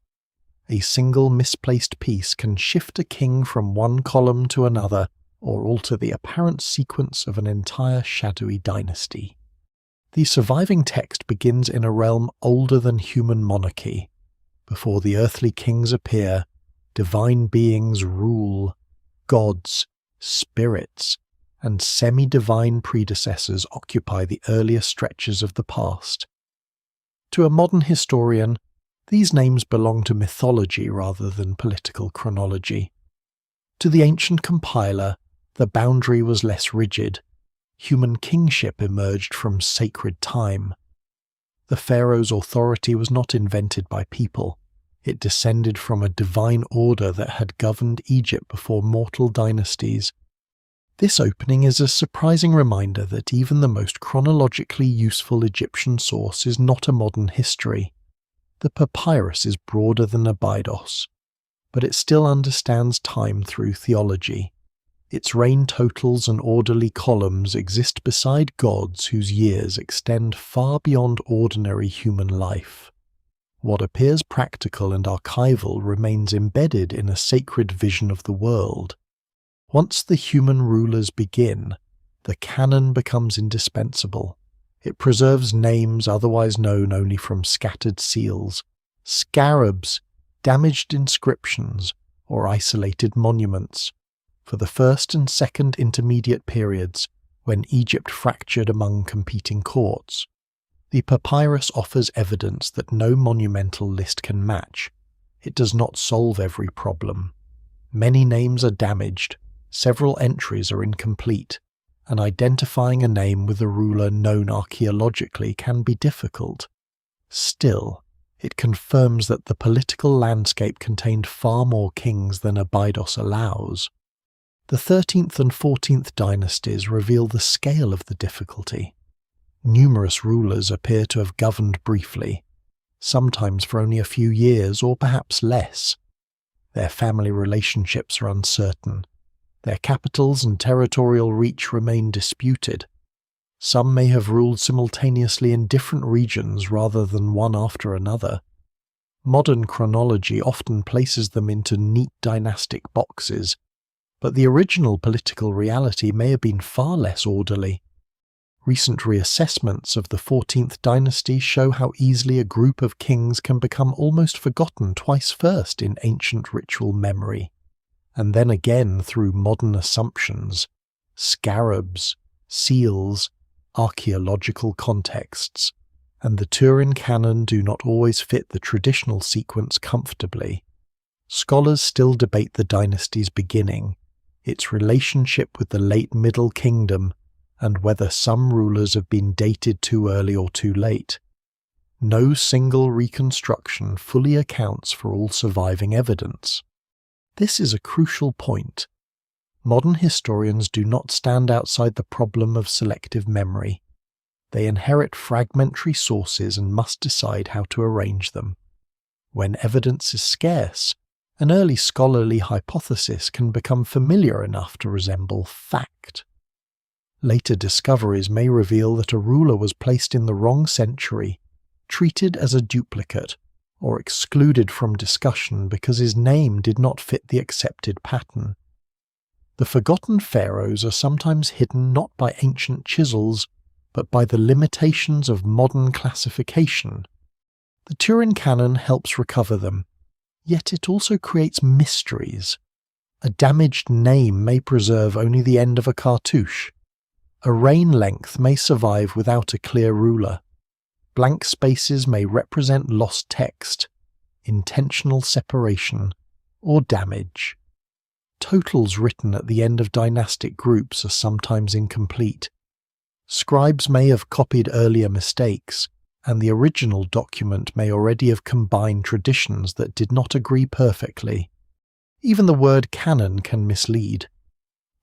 A single misplaced piece can shift a king from one column to another, or alter the apparent sequence of an entire shadowy dynasty. The surviving text begins in a realm older than human monarchy. Before the earthly kings appear, divine beings rule. Gods, spirits, and semi-divine predecessors occupy the earlier stretches of the past. To a modern historian, these names belong to mythology rather than political chronology. To the ancient compiler, the boundary was less rigid. Human kingship emerged from sacred time. The pharaoh's authority was not invented by people. It descended from a divine order that had governed Egypt before mortal dynasties. This opening is a surprising reminder that even the most chronologically useful Egyptian source is not a modern history. The papyrus is broader than Abydos, but it still understands time through theology. Its reign totals and orderly columns exist beside gods whose years extend far beyond ordinary human life. What appears practical and archival remains embedded in a sacred vision of the world. Once the human rulers begin, the canon becomes indispensable. It preserves names otherwise known only from scattered seals, scarabs, damaged inscriptions, or isolated monuments. For the first and second intermediate periods, when Egypt fractured among competing courts, the papyrus offers evidence that no monumental list can match. It does not solve every problem. Many names are damaged, several entries are incomplete, and identifying a name with a ruler known archaeologically can be difficult. Still, it confirms that the political landscape contained far more kings than Abydos allows. The 13th and 14th dynasties reveal the scale of the difficulty. Numerous rulers appear to have governed briefly, sometimes for only a few years or perhaps less. Their family relationships are uncertain. Their capitals and territorial reach remain disputed. Some may have ruled simultaneously in different regions rather than one after another. Modern chronology often places them into neat dynastic boxes, but the original political reality may have been far less orderly. Recent reassessments of the 14th dynasty show how easily a group of kings can become almost forgotten twice first in ancient ritual memory, and then again through modern assumptions, scarabs, seals, archaeological contexts, and the Turin Canon do not always fit the traditional sequence comfortably. Scholars still debate the dynasty's beginning, its relationship with the late Middle Kingdom, and whether some rulers have been dated too early or too late. No single reconstruction fully accounts for all surviving evidence. This is a crucial point. Modern historians do not stand outside the problem of selective memory. They inherit fragmentary sources and must decide how to arrange them. When evidence is scarce, an early scholarly hypothesis can become familiar enough to resemble fact. Later discoveries may reveal that a ruler was placed in the wrong century, treated as a duplicate, or excluded from discussion because his name did not fit the accepted pattern. The forgotten pharaohs are sometimes hidden not by ancient chisels, but by the limitations of modern classification. The Turin Canon helps recover them, yet it also creates mysteries. A damaged name may preserve only the end of a cartouche. A reign length may survive without a clear ruler. Blank spaces may represent lost text, intentional separation, or damage. Totals written at the end of dynastic groups are sometimes incomplete. Scribes may have copied earlier mistakes, and the original document may already have combined traditions that did not agree perfectly. Even the word canon can mislead.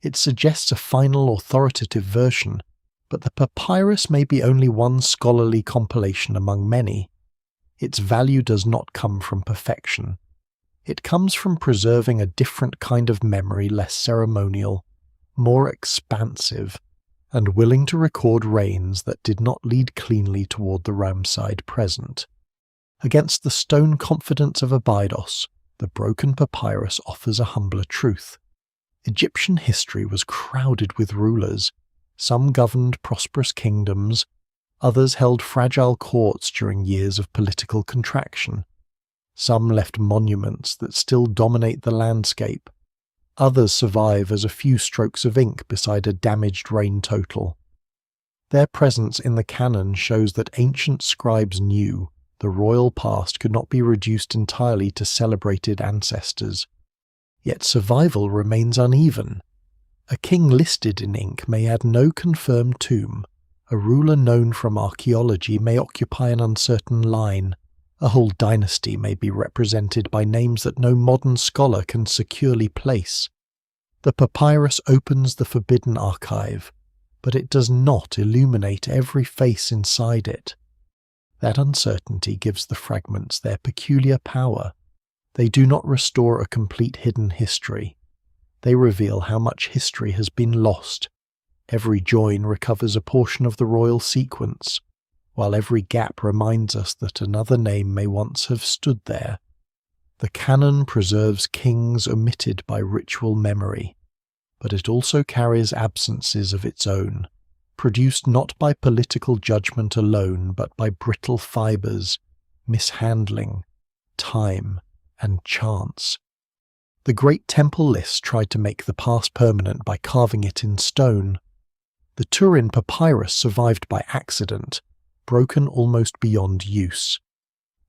It suggests a final authoritative version, but the papyrus may be only one scholarly compilation among many. Its value does not come from perfection. It comes from preserving a different kind of memory, less ceremonial, more expansive, and willing to record reigns that did not lead cleanly toward the Ramesside present. Against the stone confidence of Abydos, the broken papyrus offers a humbler truth. Egyptian history was crowded with rulers. Some governed prosperous kingdoms, others held fragile courts during years of political contraction. Some left monuments that still dominate the landscape. Others survive as a few strokes of ink beside a damaged reign total. Their presence in the canon shows that ancient scribes knew the royal past could not be reduced entirely to celebrated ancestors. Yet survival remains uneven. A king listed in ink may add no confirmed tomb. A ruler known from archaeology may occupy an uncertain line. A whole dynasty may be represented by names that no modern scholar can securely place. The papyrus opens the forbidden archive, but it does not illuminate every face inside it. That uncertainty gives the fragments their peculiar power. They do not restore a complete hidden history. They reveal how much history has been lost. Every join recovers a portion of the royal sequence, while every gap reminds us that another name may once have stood there. The canon preserves kings omitted by ritual memory, but it also carries absences of its own, produced not by political judgment alone but by brittle fibres, mishandling, time, and chance. The great Temple List tried to make the past permanent by carving it in stone. The Turin papyrus survived by accident, broken almost beyond use.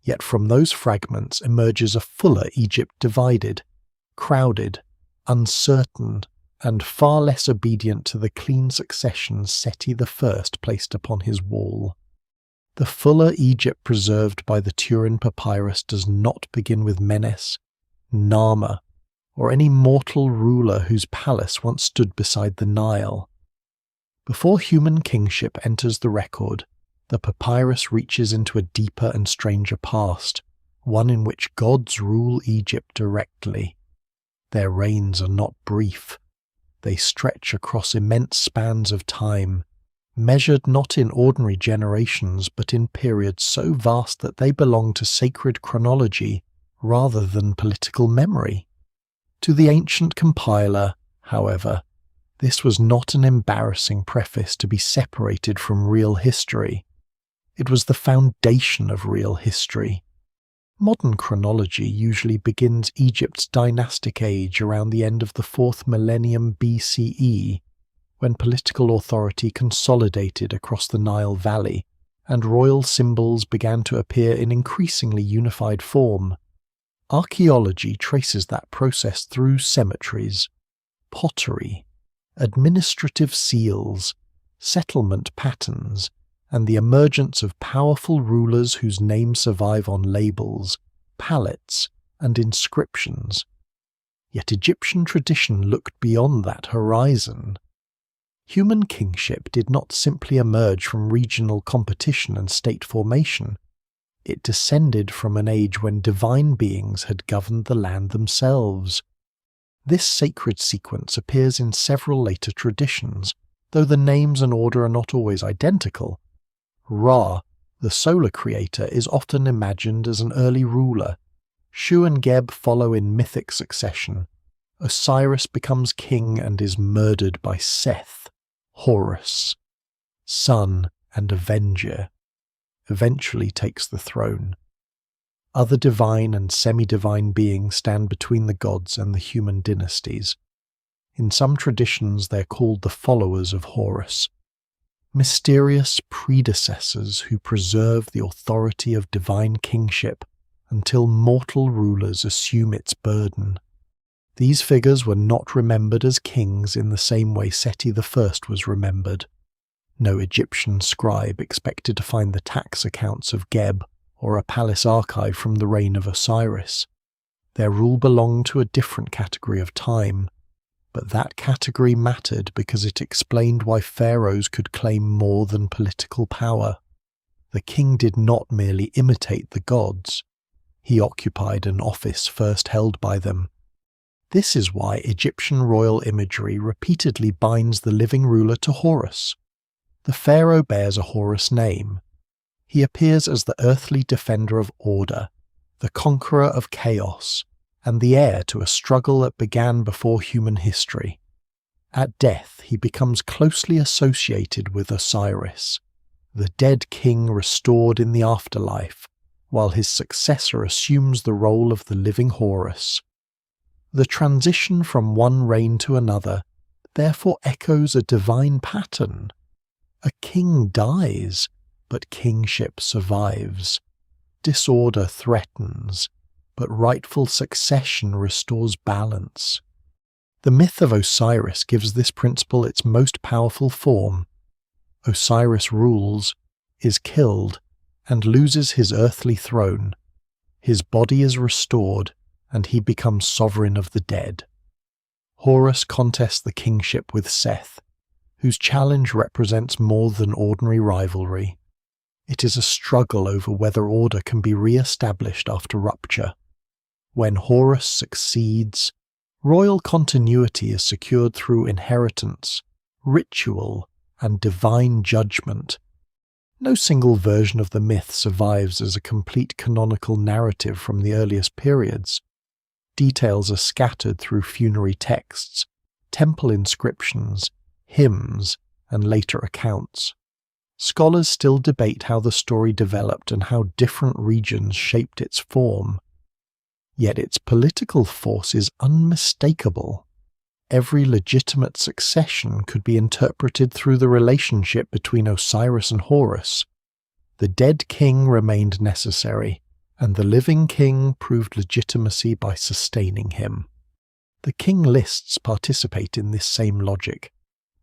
Yet from those fragments emerges a fuller Egypt divided, crowded, uncertain, and far less obedient to the clean succession Seti I placed upon his wall. The fuller Egypt preserved by the Turin papyrus does not begin with Menes, Narmer, or any mortal ruler whose palace once stood beside the Nile. Before human kingship enters the record, the papyrus reaches into a deeper and stranger past, one in which gods rule Egypt directly. Their reigns are not brief. They stretch across immense spans of time, measured not in ordinary generations but in periods so vast that they belong to sacred chronology rather than political memory. To the ancient compiler, however, this was not an embarrassing preface to be separated from real history. It was the foundation of real history. Modern chronology usually begins Egypt's dynastic age around the end of the 4th millennium BCE, when political authority consolidated across the Nile Valley, and royal symbols began to appear in increasingly unified form. Archaeology traces that process through cemeteries, pottery, administrative seals, settlement patterns, and the emergence of powerful rulers whose names survive on labels, palettes, and inscriptions. Yet Egyptian tradition looked beyond that horizon. Human kingship did not simply emerge from regional competition and state formation. It descended from an age when divine beings had governed the land themselves. This sacred sequence appears in several later traditions, though the names and order are not always identical. Ra, the solar creator, is often imagined as an early ruler. Shu and Geb follow in mythic succession. Osiris becomes king and is murdered by Seth, Horus, son and avenger, eventually takes the throne. Other divine and semi-divine beings stand between the gods and the human dynasties. In some traditions they are called the followers of Horus, mysterious predecessors who preserve the authority of divine kingship until mortal rulers assume its burden. These figures were not remembered as kings in the same way Seti I was remembered. No Egyptian scribe expected to find the tax accounts of Geb or a palace archive from the reign of Osiris. Their rule belonged to a different category of time, but that category mattered because it explained why pharaohs could claim more than political power. The king did not merely imitate the gods. He occupied an office first held by them. This is why Egyptian royal imagery repeatedly binds the living ruler to Horus. The pharaoh bears a Horus name. He appears as the earthly defender of order, the conqueror of chaos, and the heir to a struggle that began before human history. At death, he becomes closely associated with Osiris, the dead king restored in the afterlife, while his successor assumes the role of the living Horus. The transition from one reign to another therefore echoes a divine pattern. A king dies, but kingship survives. Disorder threatens, but rightful succession restores balance. The myth of Osiris gives this principle its most powerful form. Osiris rules, is killed, and loses his earthly throne. His body is restored, and he becomes sovereign of the dead. Horus contests the kingship with Seth, whose challenge represents more than ordinary rivalry. It is a struggle over whether order can be re-established after rupture. When Horus succeeds, royal continuity is secured through inheritance, ritual, and divine judgment. No single version of the myth survives as a complete canonical narrative from the earliest periods. Details are scattered through funerary texts, temple inscriptions, hymns, and later accounts. Scholars still debate how the story developed and how different regions shaped its form. Yet its political force is unmistakable. Every legitimate succession could be interpreted through the relationship between Osiris and Horus. The dead king remained necessary, and the living king proved legitimacy by sustaining him. The king lists participate in this same logic.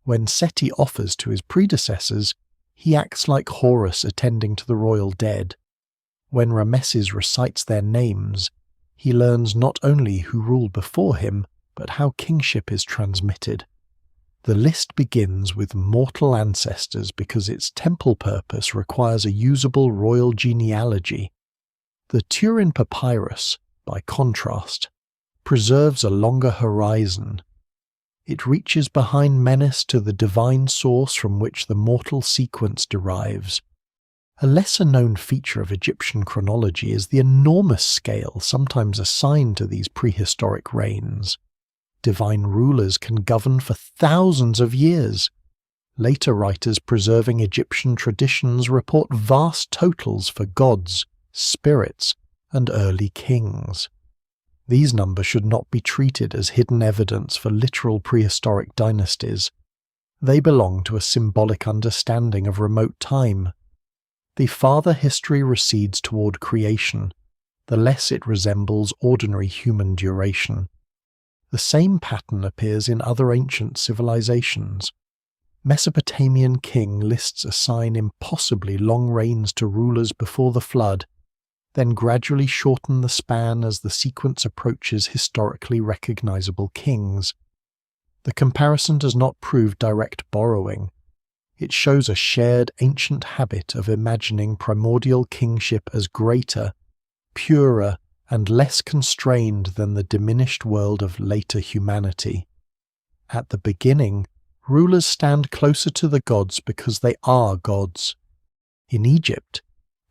When Seti offers to his predecessors, he acts like Horus attending to the royal dead. When Rameses recites their names, he learns not only who ruled before him, but how kingship is transmitted. The list begins with mortal ancestors because its temple purpose requires a usable royal genealogy. The Turin Papyrus, by contrast, preserves a longer horizon. It reaches behind Menes to the divine source from which the mortal sequence derives. A lesser-known feature of Egyptian chronology is the enormous scale sometimes assigned to these prehistoric reigns. Divine rulers can govern for thousands of years. Later writers preserving Egyptian traditions report vast totals for gods, spirits, and early kings. These numbers should not be treated as hidden evidence for literal prehistoric dynasties. They belong to a symbolic understanding of remote time. The farther history recedes toward creation, the less it resembles ordinary human duration. The same pattern appears in other ancient civilizations. Mesopotamian king lists assign impossibly long reigns to rulers before the flood, then gradually shorten the span as the sequence approaches historically recognizable kings. The comparison does not prove direct borrowing. It shows a shared ancient habit of imagining primordial kingship as greater, purer, and less constrained than the diminished world of later humanity. At the beginning, rulers stand closer to the gods because they are gods. In Egypt,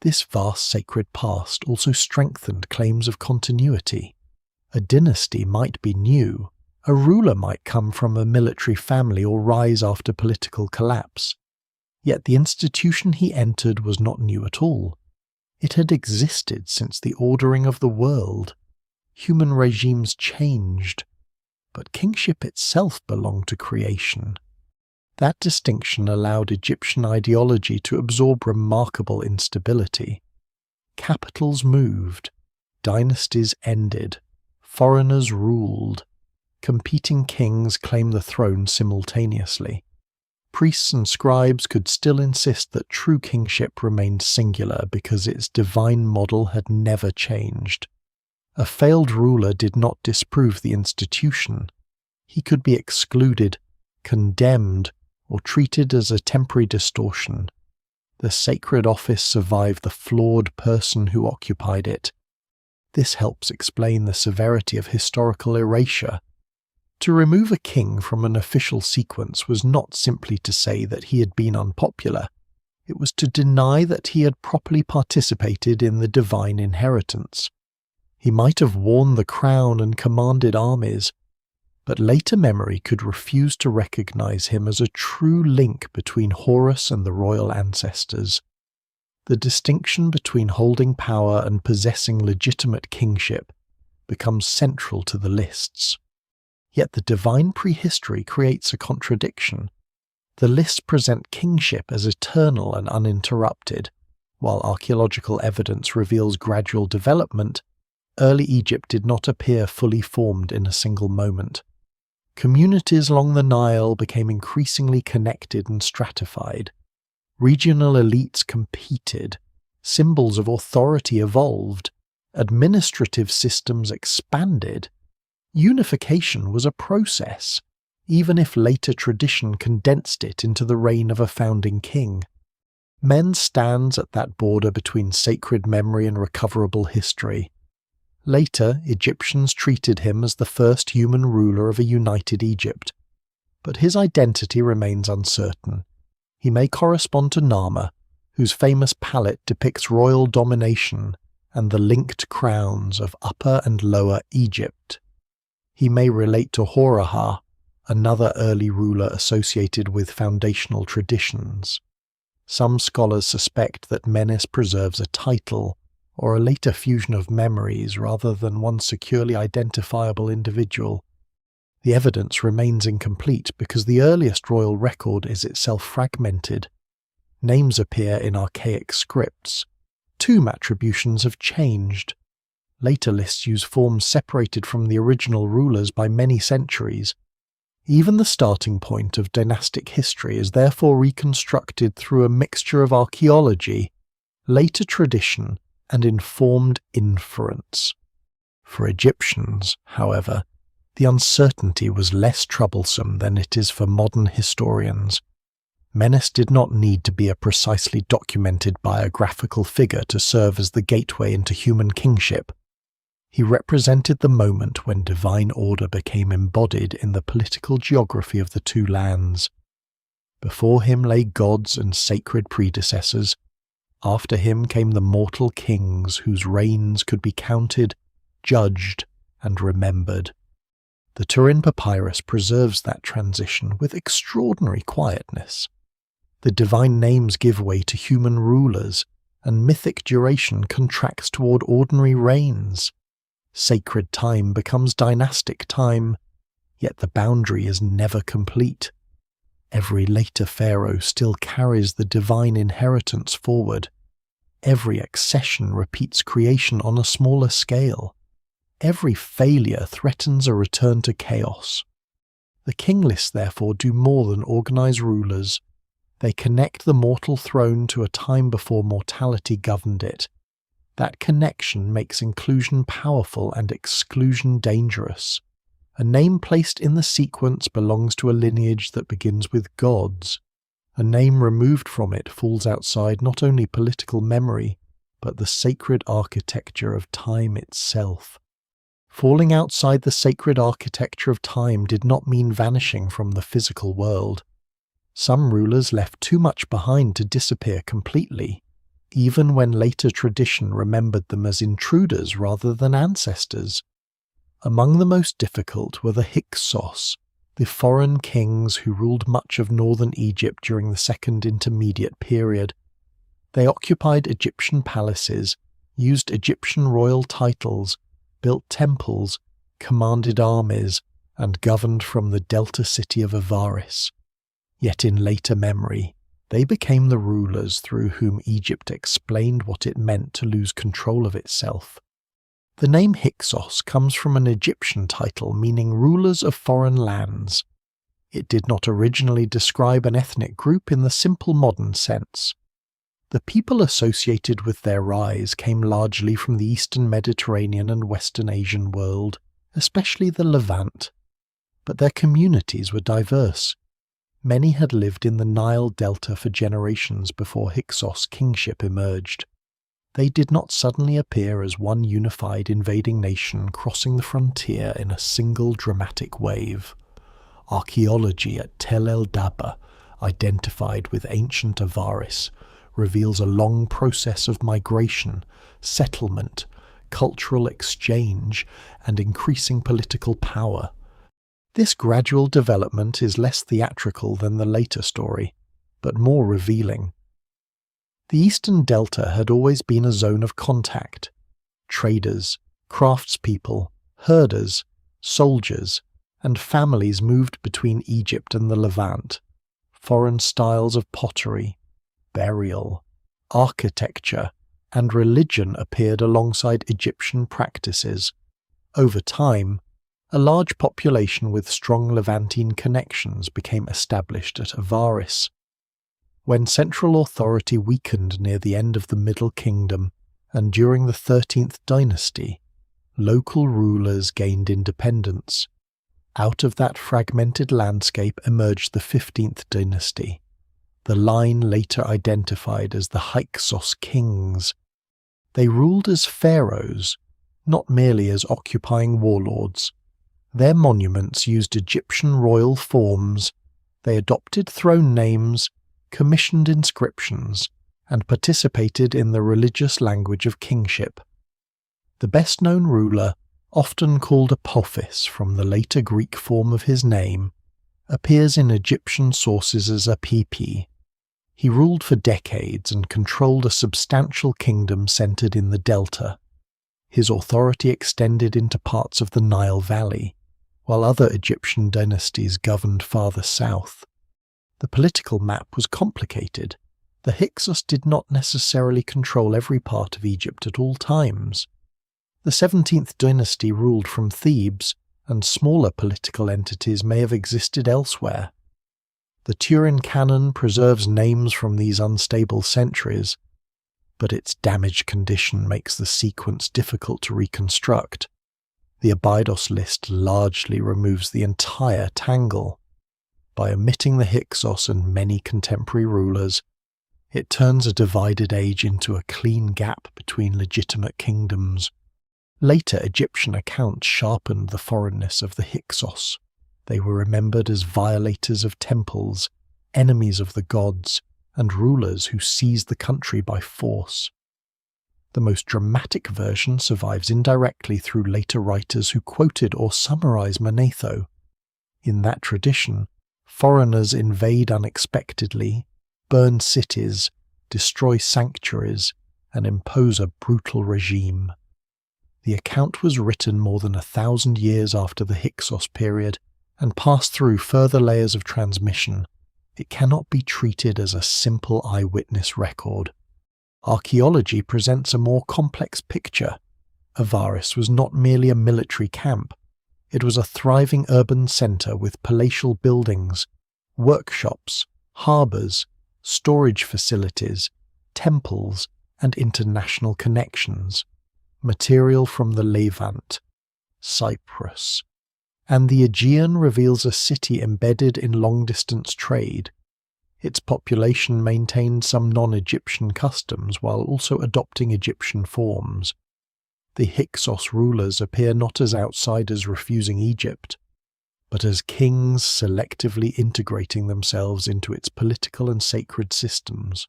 this vast sacred past also strengthened claims of continuity. A dynasty might be new, a ruler might come from a military family or rise after political collapse. Yet the institution he entered was not new at all. It had existed since the ordering of the world. Human regimes changed, but kingship itself belonged to creation. That distinction allowed Egyptian ideology to absorb remarkable instability. Capitals moved, dynasties ended, foreigners ruled, competing kings claimed the throne simultaneously. Priests and scribes could still insist that true kingship remained singular because its divine model had never changed. A failed ruler did not disprove the institution. He could be excluded, condemned, or treated as a temporary distortion. The sacred office survived the flawed person who occupied it. This helps explain the severity of historical erasure. To remove a king from an official sequence was not simply to say that he had been unpopular. It was to deny that he had properly participated in the divine inheritance. He might have worn the crown and commanded armies, but later memory could refuse to recognize him as a true link between Horus and the royal ancestors. The distinction between holding power and possessing legitimate kingship becomes central to the lists. Yet the divine prehistory creates a contradiction. The lists present kingship as eternal and uninterrupted, while archaeological evidence reveals gradual development. Early Egypt did not appear fully formed in a single moment. Communities along the Nile became increasingly connected and stratified. Regional elites competed. Symbols of authority evolved. Administrative systems expanded. Unification was a process, even if later tradition condensed it into the reign of a founding king. Men stands at that border between sacred memory and recoverable history. Later, Egyptians treated him as the first human ruler of a united Egypt, but his identity remains uncertain. He may correspond to Narmer, whose famous palette depicts royal domination and the linked crowns of Upper and Lower Egypt. He may relate to Horaha, another early ruler associated with foundational traditions. Some scholars suspect that Menes preserves a title, or a later fusion of memories rather than one securely identifiable individual. The evidence remains incomplete because the earliest royal record is itself fragmented. Names appear in archaic scripts. Tomb attributions have changed. Later lists use forms separated from the original rulers by many centuries. Even the starting point of dynastic history is therefore reconstructed through a mixture of archaeology, later tradition, and informed inference. For Egyptians, however, the uncertainty was less troublesome than it is for modern historians. Menes did not need to be a precisely documented biographical figure to serve as the gateway into human kingship. He represented the moment when divine order became embodied in the political geography of the two lands. Before him lay gods and sacred predecessors. After him came the mortal kings whose reigns could be counted, judged, and remembered. The Turin Papyrus preserves that transition with extraordinary quietness. The divine names give way to human rulers, and mythic duration contracts toward ordinary reigns. Sacred time becomes dynastic time, yet the boundary is never complete. Every later pharaoh still carries the divine inheritance forward. Every accession repeats creation on a smaller scale. Every failure threatens a return to chaos. The king lists therefore do more than organise rulers. They connect the mortal throne to a time before mortality governed it. That connection makes inclusion powerful and exclusion dangerous. A name placed in the sequence belongs to a lineage that begins with gods. A name removed from it falls outside not only political memory, but the sacred architecture of time itself. Falling outside the sacred architecture of time did not mean vanishing from the physical world. Some rulers left too much behind to disappear completely, even when later tradition remembered them as intruders rather than ancestors. Among the most difficult were the Hyksos, the foreign kings who ruled much of northern Egypt during the Second Intermediate Period. They occupied Egyptian palaces, used Egyptian royal titles, built temples, commanded armies, and governed from the delta city of Avaris. Yet in later memory, they became the rulers through whom Egypt explained what it meant to lose control of itself. The name Hyksos comes from an Egyptian title meaning rulers of foreign lands. It did not originally describe an ethnic group in the simple modern sense. The people associated with their rise came largely from the Eastern Mediterranean and Western Asian world, especially the Levant. But their communities were diverse. Many had lived in the Nile Delta for generations before Hyksos kingship emerged. They did not suddenly appear as one unified invading nation crossing the frontier in a single dramatic wave. Archaeology at Tel El Dabba, identified with ancient Avaris, reveals a long process of migration, settlement, cultural exchange, and increasing political power. This gradual development is less theatrical than the later story, but more revealing. The Eastern Delta had always been a zone of contact. Traders, craftspeople, herders, soldiers, and families moved between Egypt and the Levant. Foreign styles of pottery, burial, architecture, and religion appeared alongside Egyptian practices. Over time, a large population with strong Levantine connections became established at Avaris. When central authority weakened near the end of the Middle Kingdom and during the 13th dynasty, local rulers gained independence. Out of that fragmented landscape emerged the 15th dynasty, the line later identified as the Hyksos kings. They ruled as pharaohs, not merely as occupying warlords. Their monuments used Egyptian royal forms. They adopted throne names, commissioned inscriptions, and participated in the religious language of kingship. The best-known ruler, often called Apophis from the later Greek form of his name, appears in Egyptian sources as Apipi. He ruled for decades and controlled a substantial kingdom centered in the delta. His authority extended into parts of the Nile Valley, while other Egyptian dynasties governed farther south. The political map was complicated. The Hyksos did not necessarily control every part of Egypt at all times. The 17th dynasty ruled from Thebes, and smaller political entities may have existed elsewhere. The Turin Canon preserves names from these unstable centuries, but its damaged condition makes the sequence difficult to reconstruct. The Abydos list largely removes the entire tangle. By omitting the Hyksos and many contemporary rulers, it turns a divided age into a clean gap between legitimate kingdoms. Later Egyptian accounts sharpened the foreignness of the Hyksos. They were remembered as violators of temples, enemies of the gods, and rulers who seized the country by force. The most dramatic version survives indirectly through later writers who quoted or summarized Manetho. In that tradition, foreigners invade unexpectedly, burn cities, destroy sanctuaries, and impose a brutal regime. The account was written more than 1,000 years after the Hyksos period and passed through further layers of transmission. It cannot be treated as a simple eyewitness record. Archaeology presents a more complex picture. Avaris was not merely a military camp. It was a thriving urban centre with palatial buildings, workshops, harbours, storage facilities, temples, and international connections, material from the Levant, Cyprus, and the Aegean reveals a city embedded in long-distance trade. Its population maintained some non-Egyptian customs while also adopting Egyptian forms. The Hyksos rulers appear not as outsiders refusing Egypt, but as kings selectively integrating themselves into its political and sacred systems.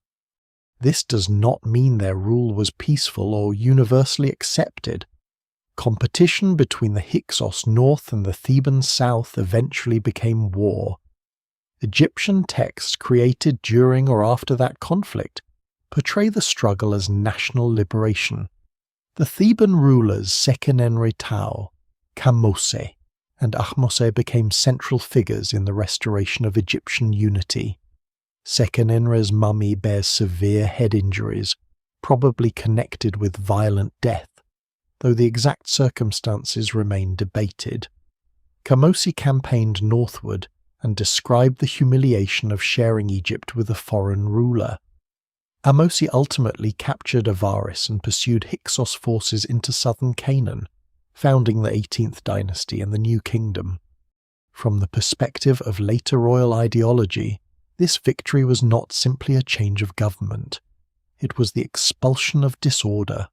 This does not mean their rule was peaceful or universally accepted. Competition between the Hyksos north and the Theban south eventually became war. Egyptian texts created during or after that conflict portray the struggle as national liberation. The Theban rulers Seqenenre Tao, Kamose, and Ahmose became central figures in the restoration of Egyptian unity. Seqenenre's mummy bears severe head injuries, probably connected with violent death, though the exact circumstances remain debated. Kamose campaigned northward and described the humiliation of sharing Egypt with a foreign ruler. Ahmose ultimately captured Avaris and pursued Hyksos forces into southern Canaan, founding the 18th dynasty and the New Kingdom. From the perspective of later royal ideology, this victory was not simply a change of government. It was the expulsion of disorder.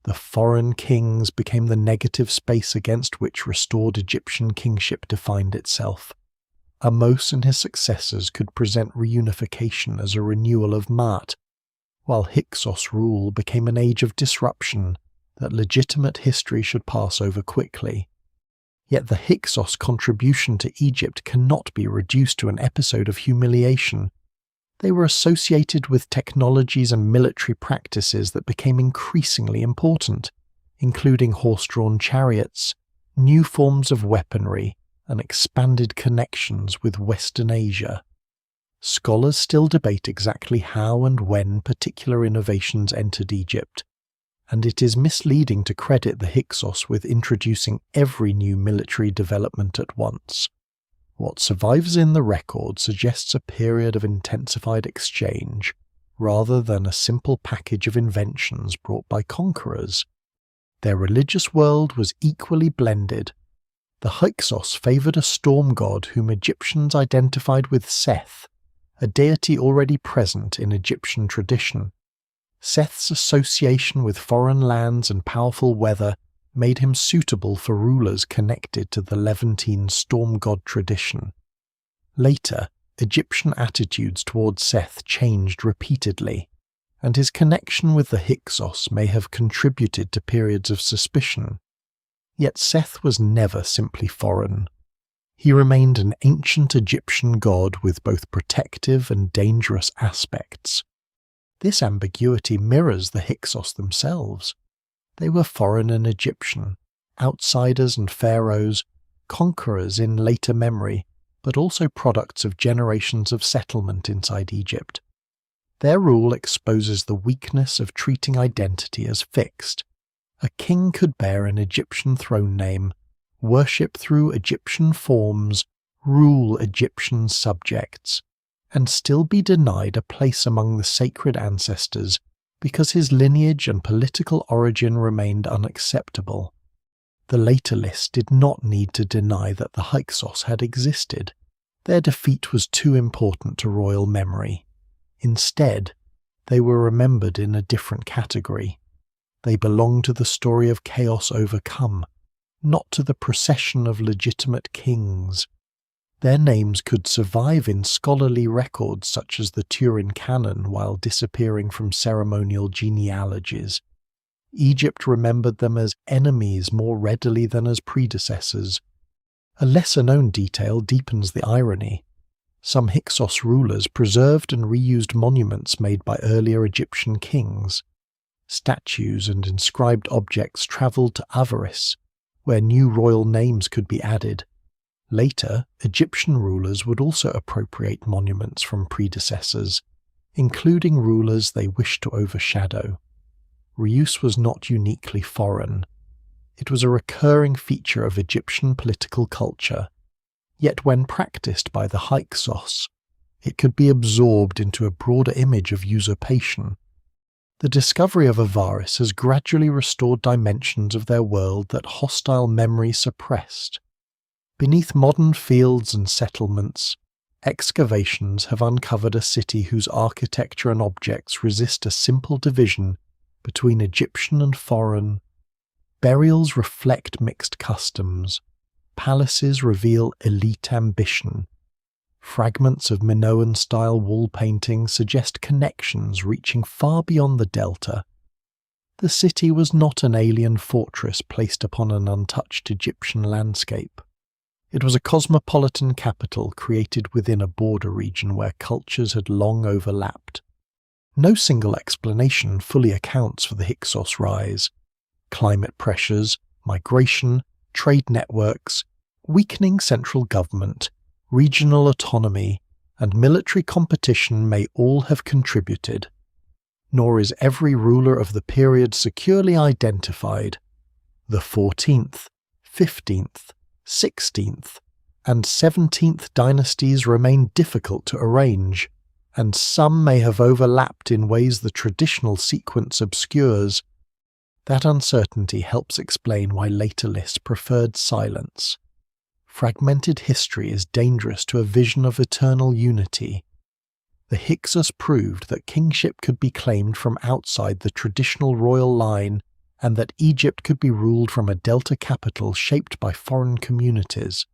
The foreign kings became the negative space against which restored Egyptian kingship defined itself. Ahmose and his successors could present reunification as a renewal of Maat, while Hyksos rule became an age of disruption that legitimate history should pass over quickly. Yet the Hyksos contribution to Egypt cannot be reduced to an episode of humiliation. They were associated with technologies and military practices that became increasingly important, including horse-drawn chariots, new forms of weaponry, and expanded connections with Western Asia. Scholars still debate exactly how and when particular innovations entered Egypt, and it is misleading to credit the Hyksos with introducing every new military development at once. What survives in the record suggests a period of intensified exchange, rather than a simple package of inventions brought by conquerors. Their religious world was equally blended. The Hyksos favoured a storm god whom Egyptians identified with Seth, a deity already present in Egyptian tradition. Seth's association with foreign lands and powerful weather made him suitable for rulers connected to the Levantine storm god tradition. Later, Egyptian attitudes towards Seth changed repeatedly, and his connection with the Hyksos may have contributed to periods of suspicion. Yet Seth was never simply foreign. He remained an ancient Egyptian god with both protective and dangerous aspects. This ambiguity mirrors the Hyksos themselves. They were foreign and Egyptian, outsiders and pharaohs, conquerors in later memory, but also products of generations of settlement inside Egypt. Their rule exposes the weakness of treating identity as fixed. A king could bear an Egyptian throne name, worship through Egyptian forms, rule Egyptian subjects, and still be denied a place among the sacred ancestors because his lineage and political origin remained unacceptable. The later list did not need to deny that the Hyksos had existed. Their defeat was too important to royal memory. Instead, they were remembered in a different category. They belong to the story of chaos overcome, not to the procession of legitimate kings. Their names could survive in scholarly records such as the Turin Canon while disappearing from ceremonial genealogies. Egypt remembered them as enemies more readily than as predecessors. A lesser-known detail deepens the irony. Some Hyksos rulers preserved and reused monuments made by earlier Egyptian kings. Statues and inscribed objects travelled to Avaris, where new royal names could be added. Later, Egyptian rulers would also appropriate monuments from predecessors, including rulers they wished to overshadow. Reuse was not uniquely foreign. It was a recurring feature of Egyptian political culture, yet when practiced by the Hyksos, it could be absorbed into a broader image of usurpation. The discovery of Avaris has gradually restored dimensions of their world that hostile memory suppressed. Beneath modern fields and settlements, excavations have uncovered a city whose architecture and objects resist a simple division between Egyptian and foreign. Burials reflect mixed customs. Palaces reveal elite ambition. Fragments of Minoan-style wall painting suggest connections reaching far beyond the delta. The city was not an alien fortress placed upon an untouched Egyptian landscape. It was a cosmopolitan capital created within a border region where cultures had long overlapped. No single explanation fully accounts for the Hyksos rise. Climate pressures, migration, trade networks, weakening central government, regional autonomy, and military competition may all have contributed. Nor is every ruler of the period securely identified. The 14th, 15th, 16th, and 17th dynasties remain difficult to arrange, and some may have overlapped in ways the traditional sequence obscures. That uncertainty helps explain why later lists preferred silence. Fragmented history is dangerous to a vision of eternal unity. The Hyksos proved that kingship could be claimed from outside the traditional royal line, and that Egypt could be ruled from a delta capital shaped by foreign communities.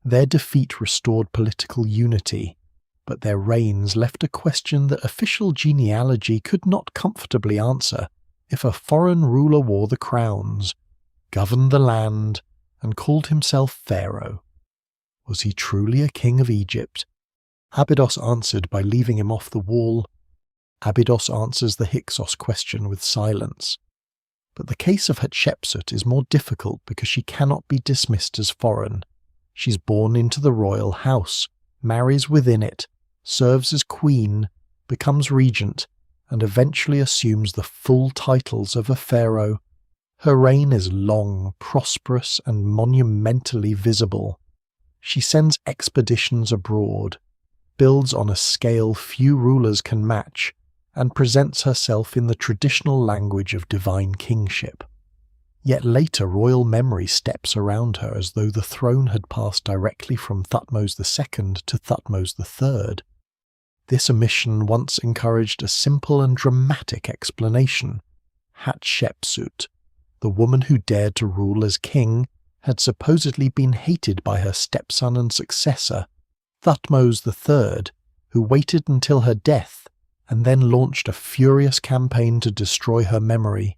Their defeat restored political unity, but their reigns left a question that official genealogy could not comfortably answer. If a foreign ruler wore the crowns, governed the land, and called himself Pharaoh, was he truly a king of Egypt? Abydos answered by leaving him off the wall. Abydos answers the Hyksos question with silence. But the case of Hatshepsut is more difficult because she cannot be dismissed as foreign. She's born into the royal house, marries within it, serves as queen, becomes regent, and eventually assumes the full titles of a pharaoh. Her reign is long, prosperous, and monumentally visible. She sends expeditions abroad, builds on a scale few rulers can match, and presents herself in the traditional language of divine kingship. Yet later royal memory steps around her as though the throne had passed directly from Thutmose II to Thutmose III. This omission once encouraged a simple and dramatic explanation. Hatshepsut, the woman who dared to rule as king, had supposedly been hated by her stepson and successor, Thutmose III, who waited until her death and then launched a furious campaign to destroy her memory.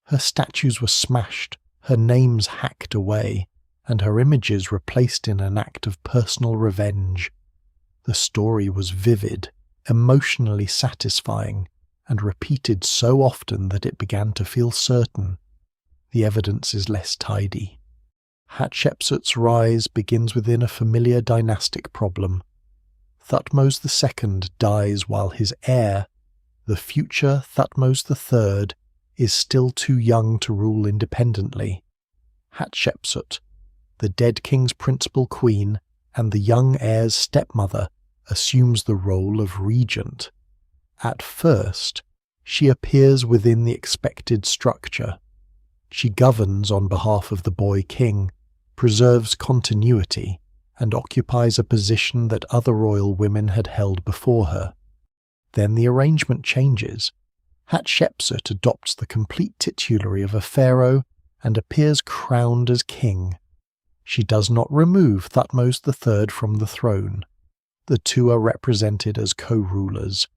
Her statues were smashed, her names hacked away, and her images replaced in an act of personal revenge. The story was vivid, emotionally satisfying, and repeated so often that it began to feel certain. The evidence is less tidy. Hatshepsut's rise begins within a familiar dynastic problem. Thutmose II dies while his heir, the future Thutmose III, is still too young to rule independently. Hatshepsut, the dead king's principal queen and the young heir's stepmother, assumes the role of regent. At first, she appears within the expected structure. She governs on behalf of the boy king, preserves continuity, and occupies a position that other royal women had held before her. Then the arrangement changes. Hatshepsut adopts the complete titulary of a pharaoh and appears crowned as king. She does not remove Thutmose III from the throne. The two are represented as co-rulers.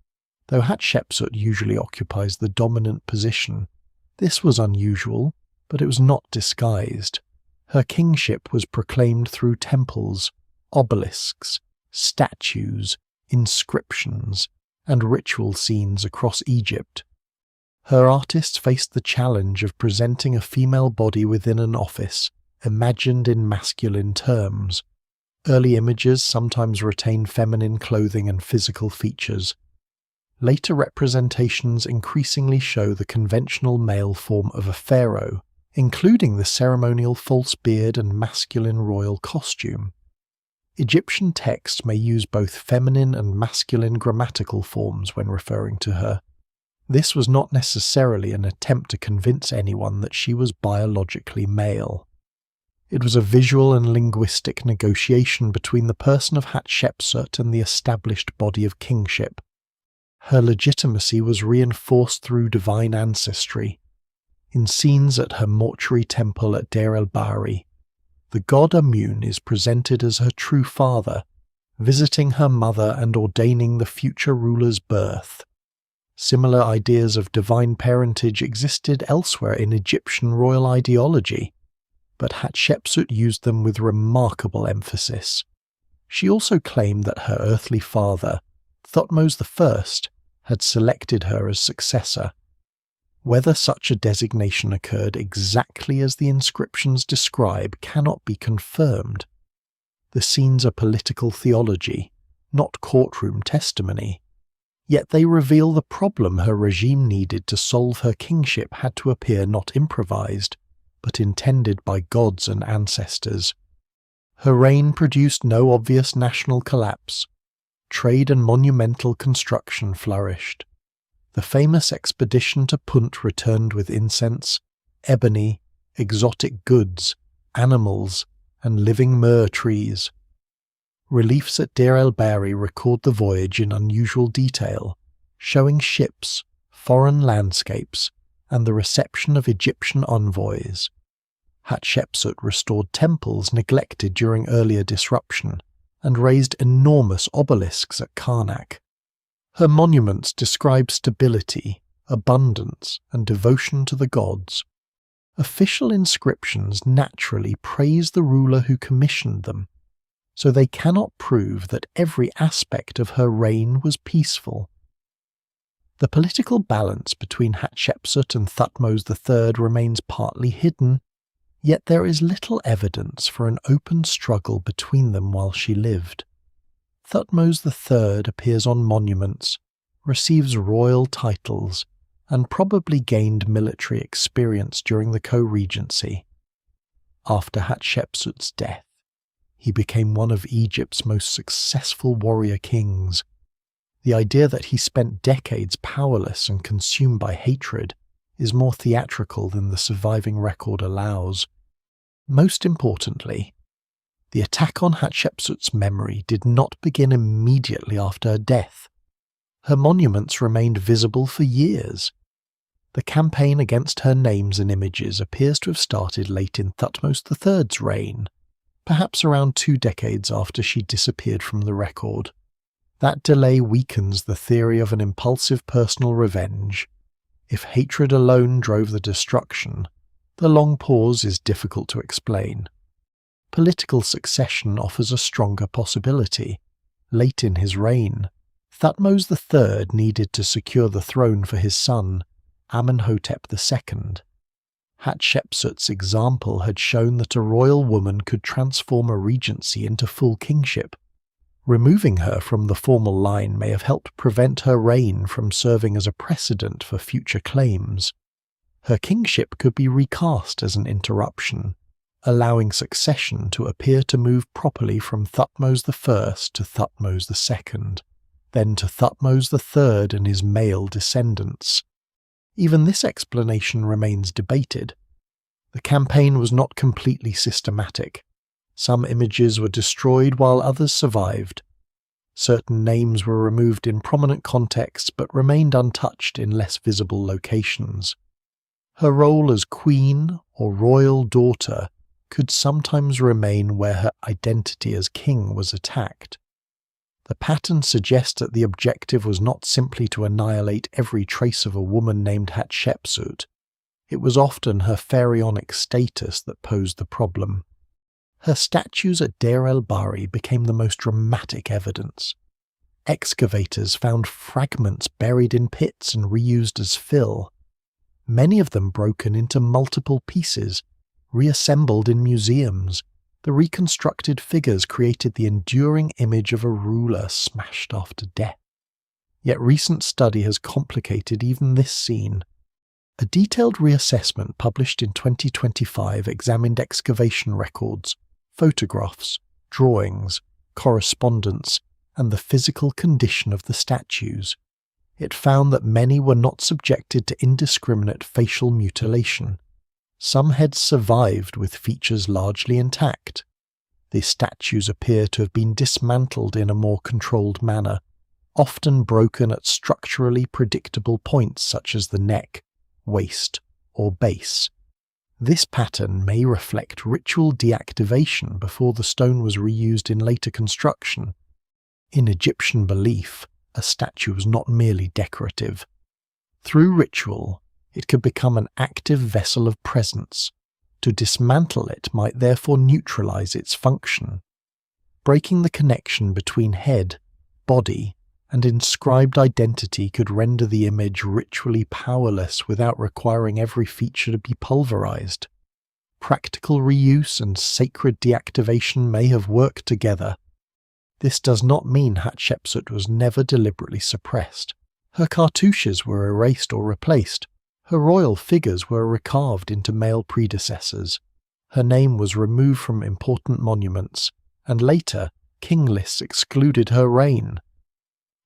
Though Hatshepsut usually occupies the dominant position, this was unusual, but it was not disguised. Her kingship was proclaimed through temples, obelisks, statues, inscriptions, and ritual scenes across Egypt. Her artists faced the challenge of presenting a female body within an office, imagined in masculine terms. Early images sometimes retain feminine clothing and physical features. Later representations increasingly show the conventional male form of a pharaoh, including the ceremonial false beard and masculine royal costume. Egyptian texts may use both feminine and masculine grammatical forms when referring to her. This was not necessarily an attempt to convince anyone that she was biologically male. It was a visual and linguistic negotiation between the person of Hatshepsut and the established body of kingship. Her legitimacy was reinforced through divine ancestry. In scenes at her mortuary temple at Deir el-Bahari, the god Amun is presented as her true father, visiting her mother and ordaining the future ruler's birth. Similar ideas of divine parentage existed elsewhere in Egyptian royal ideology, but Hatshepsut used them with remarkable emphasis. She also claimed that her earthly father, Thutmose I, had selected her as successor. Whether such a designation occurred exactly as the inscriptions describe cannot be confirmed. The scenes are political theology, not courtroom testimony. Yet they reveal the problem her regime needed to solve her kingship had to appear not improvised, but intended by gods and ancestors. Her reign produced no obvious national collapse. Trade and monumental construction flourished. The famous expedition to Punt returned with incense, ebony, exotic goods, animals, and living myrrh trees. Reliefs at Deir el-Bahari record the voyage in unusual detail, showing ships, foreign landscapes, and the reception of Egyptian envoys. Hatshepsut restored temples neglected during earlier disruption, and raised enormous obelisks at Karnak. Her monuments describe stability, abundance, and devotion to the gods. Official inscriptions naturally praise the ruler who commissioned them, so they cannot prove that every aspect of her reign was peaceful. The political balance between Hatshepsut and Thutmose III remains partly hidden, yet there is little evidence for an open struggle between them while she lived. Thutmose III appears on monuments, receives royal titles, and probably gained military experience during the co-regency. After Hatshepsut's death, he became one of Egypt's most successful warrior kings. The idea that he spent decades powerless and consumed by hatred is more theatrical than the surviving record allows. Most importantly, the attack on Hatshepsut's memory did not begin immediately after her death. Her monuments remained visible for years. The campaign against her names and images appears to have started late in Thutmose III's reign, perhaps around 2 decades after she disappeared from the record. That delay weakens the theory of an impulsive personal revenge. If hatred alone drove the destruction, the long pause is difficult to explain. Political succession offers a stronger possibility. Late in his reign, Thutmose III needed to secure the throne for his son, Amenhotep II. Hatshepsut's example had shown that a royal woman could transform a regency into full kingship. Removing her from the formal line may have helped prevent her reign from serving as a precedent for future claims. Her kingship could be recast as an interruption, allowing succession to appear to move properly from Thutmose I to Thutmose II, then to Thutmose III and his male descendants. Even this explanation remains debated. The campaign was not completely systematic. Some images were destroyed while others survived. Certain names were removed in prominent contexts but remained untouched in less visible locations. Her role as queen or royal daughter could sometimes remain where her identity as king was attacked. The pattern suggests that the objective was not simply to annihilate every trace of a woman named Hatshepsut. It was often her pharaonic status that posed the problem. Her statues at Deir el-Bahari became the most dramatic evidence. Excavators found fragments buried in pits and reused as fill, many of them broken into multiple pieces, reassembled in museums. The reconstructed figures created the enduring image of a ruler smashed after death. Yet recent study has complicated even this scene. A detailed reassessment published in 2025 examined excavation records, photographs, drawings, correspondence, and the physical condition of the statues. It found that many were not subjected to indiscriminate facial mutilation. Some heads survived with features largely intact. The statues appear to have been dismantled in a more controlled manner, often broken at structurally predictable points such as the neck, waist, or base. This pattern may reflect ritual deactivation before the stone was reused in later construction. In Egyptian belief, a statue was not merely decorative. Through ritual, it could become an active vessel of presence. To dismantle it might therefore neutralize its function. Breaking the connection between head, body, and inscribed identity could render the image ritually powerless without requiring every feature to be pulverized. Practical reuse and sacred deactivation may have worked together. This does not mean Hatshepsut was never deliberately suppressed. Her cartouches were erased or replaced. Her royal figures were recarved into male predecessors. Her name was removed from important monuments, and later, king lists excluded her reign.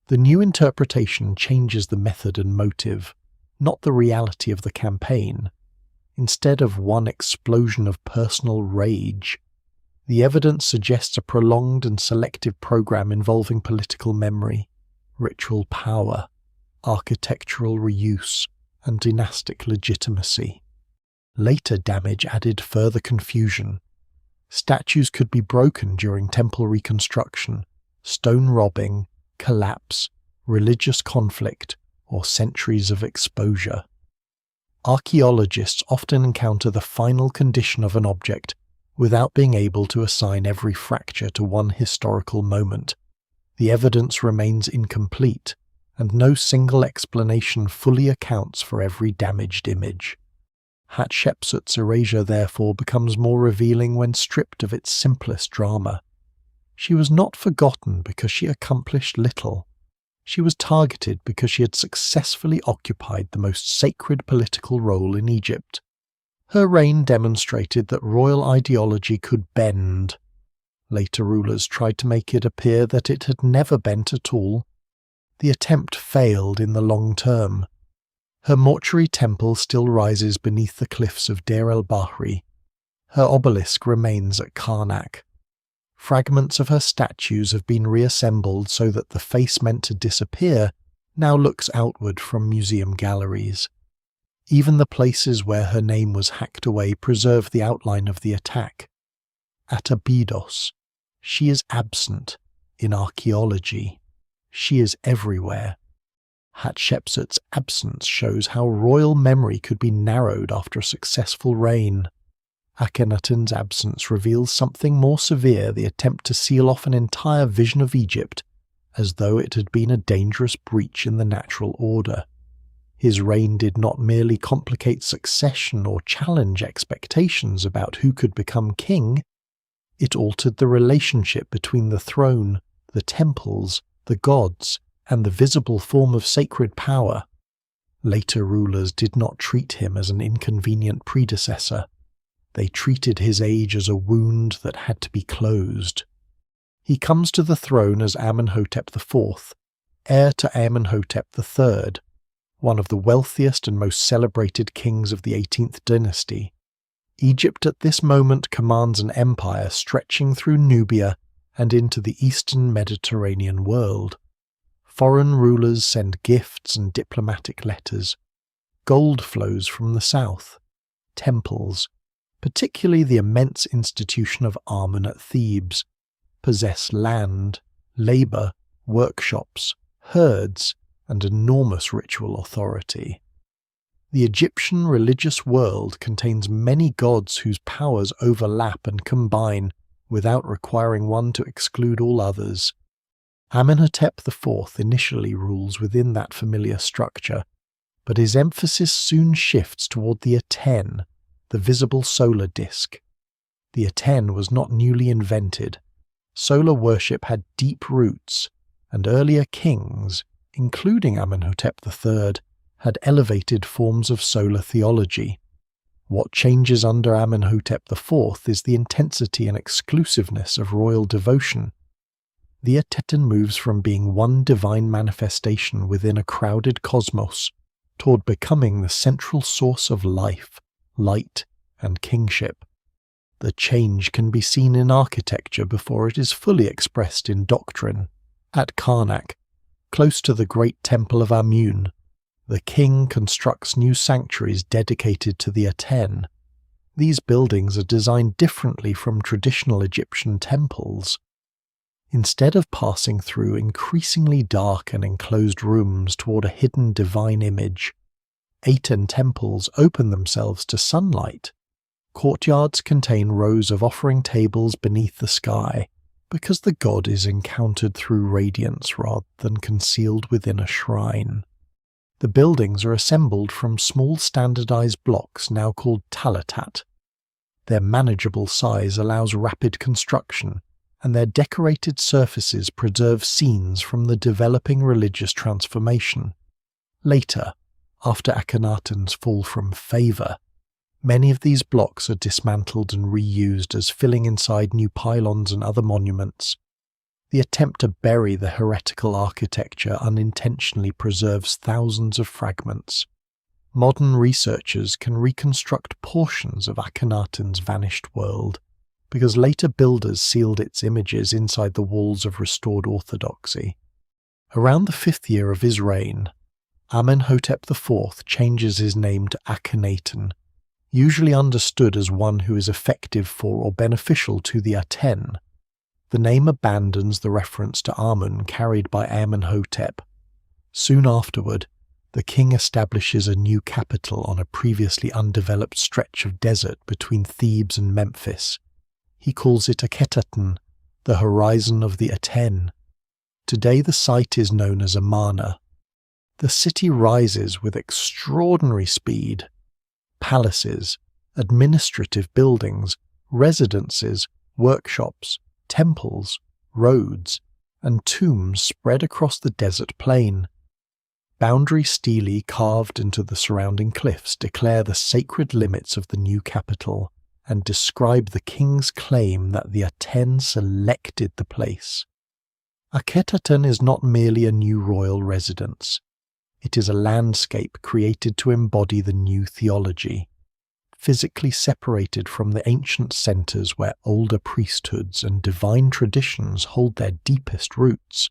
The new interpretation changes the method and motive, not the reality of the campaign. Instead of one explosion of personal rage, the evidence suggests a prolonged and selective program involving political memory, ritual power, architectural reuse, and dynastic legitimacy. Later damage added further confusion. Statues could be broken during temple reconstruction, stone robbing, collapse, religious conflict, or centuries of exposure. Archaeologists often encounter the final condition of an object without being able to assign every fracture to one historical moment. The evidence remains incomplete, and no single explanation fully accounts for every damaged image. Hatshepsut's erasure therefore becomes more revealing when stripped of its simplest drama. She was not forgotten because she accomplished little. She was targeted because she had successfully occupied the most sacred political role in Egypt. Her reign demonstrated that royal ideology could bend. Later rulers tried to make it appear that it had never bent at all. The attempt failed in the long term. Her mortuary temple still rises beneath the cliffs of Deir el-Bahri. Her obelisk remains at Karnak. Fragments of her statues have been reassembled so that the face meant to disappear now looks outward from museum galleries. Even the places where her name was hacked away preserve the outline of the attack. At Abydos, she is absent. In archaeology, she is everywhere. Hatshepsut's absence shows how royal memory could be narrowed after a successful reign. Akhenaten's absence reveals something more severe, the attempt to seal off an entire vision of Egypt as though it had been a dangerous breach in the natural order. His reign did not merely complicate succession or challenge expectations about who could become king, it altered the relationship between the throne, the temples, the gods, and the visible form of sacred power. Later rulers did not treat him as an inconvenient predecessor. They treated his age as a wound that had to be closed. He comes to the throne as Amenhotep IV, heir to Amenhotep III, one of the wealthiest and most celebrated kings of the 18th dynasty. Egypt at this moment commands an empire stretching through Nubia and into the eastern Mediterranean world. Foreign rulers send gifts and diplomatic letters. Gold flows from the south. Temples, particularly the immense institution of Amun at Thebes, possess land, labour, workshops, herds, and enormous ritual authority. The Egyptian religious world contains many gods whose powers overlap and combine without requiring one to exclude all others. Amenhotep IV initially rules within that familiar structure, but his emphasis soon shifts toward the Aten, the visible solar disk. The Aten was not newly invented. Solar worship had deep roots, and earlier kings, including Amenhotep III, had elevated forms of solar theology. What changes under Amenhotep IV is the intensity and exclusiveness of royal devotion. The Akhenaten moves from being one divine manifestation within a crowded cosmos toward becoming the central source of life, light, and kingship. The change can be seen in architecture before it is fully expressed in doctrine. At Karnak, close to the great Temple of Amun, the king constructs new sanctuaries dedicated to the Aten. These buildings are designed differently from traditional Egyptian temples. Instead of passing through increasingly dark and enclosed rooms toward a hidden divine image, Aten temples open themselves to sunlight. Courtyards contain rows of offering tables beneath the sky, because the god is encountered through radiance rather than concealed within a shrine. The buildings are assembled from small standardized blocks now called talatat. Their manageable size allows rapid construction, and their decorated surfaces preserve scenes from the developing religious transformation. Later, after Akhenaten's fall from favor, many of these blocks are dismantled and reused as filling inside new pylons and other monuments. The attempt to bury the heretical architecture unintentionally preserves thousands of fragments. Modern researchers can reconstruct portions of Akhenaten's vanished world, because later builders sealed its images inside the walls of restored orthodoxy. Around the 5th year of his reign, Amenhotep IV changes his name to Akhenaten, usually understood as one who is effective for or beneficial to the Aten. The name abandons the reference to Amun carried by Amenhotep. Soon afterward, the king establishes a new capital on a previously undeveloped stretch of desert between Thebes and Memphis. He calls it Akhenaten, the horizon of the Aten. Today the site is known as Amarna. The city rises with extraordinary speed. Palaces, administrative buildings, residences, workshops, temples, roads, and tombs spread across the desert plain. Boundary stelae carved into the surrounding cliffs declare the sacred limits of the new capital and describe the king's claim that the Aten selected the place. Akhenaten is not merely a new royal residence. It is a landscape created to embody the new theology, physically separated from the ancient centers where older priesthoods and divine traditions hold their deepest roots.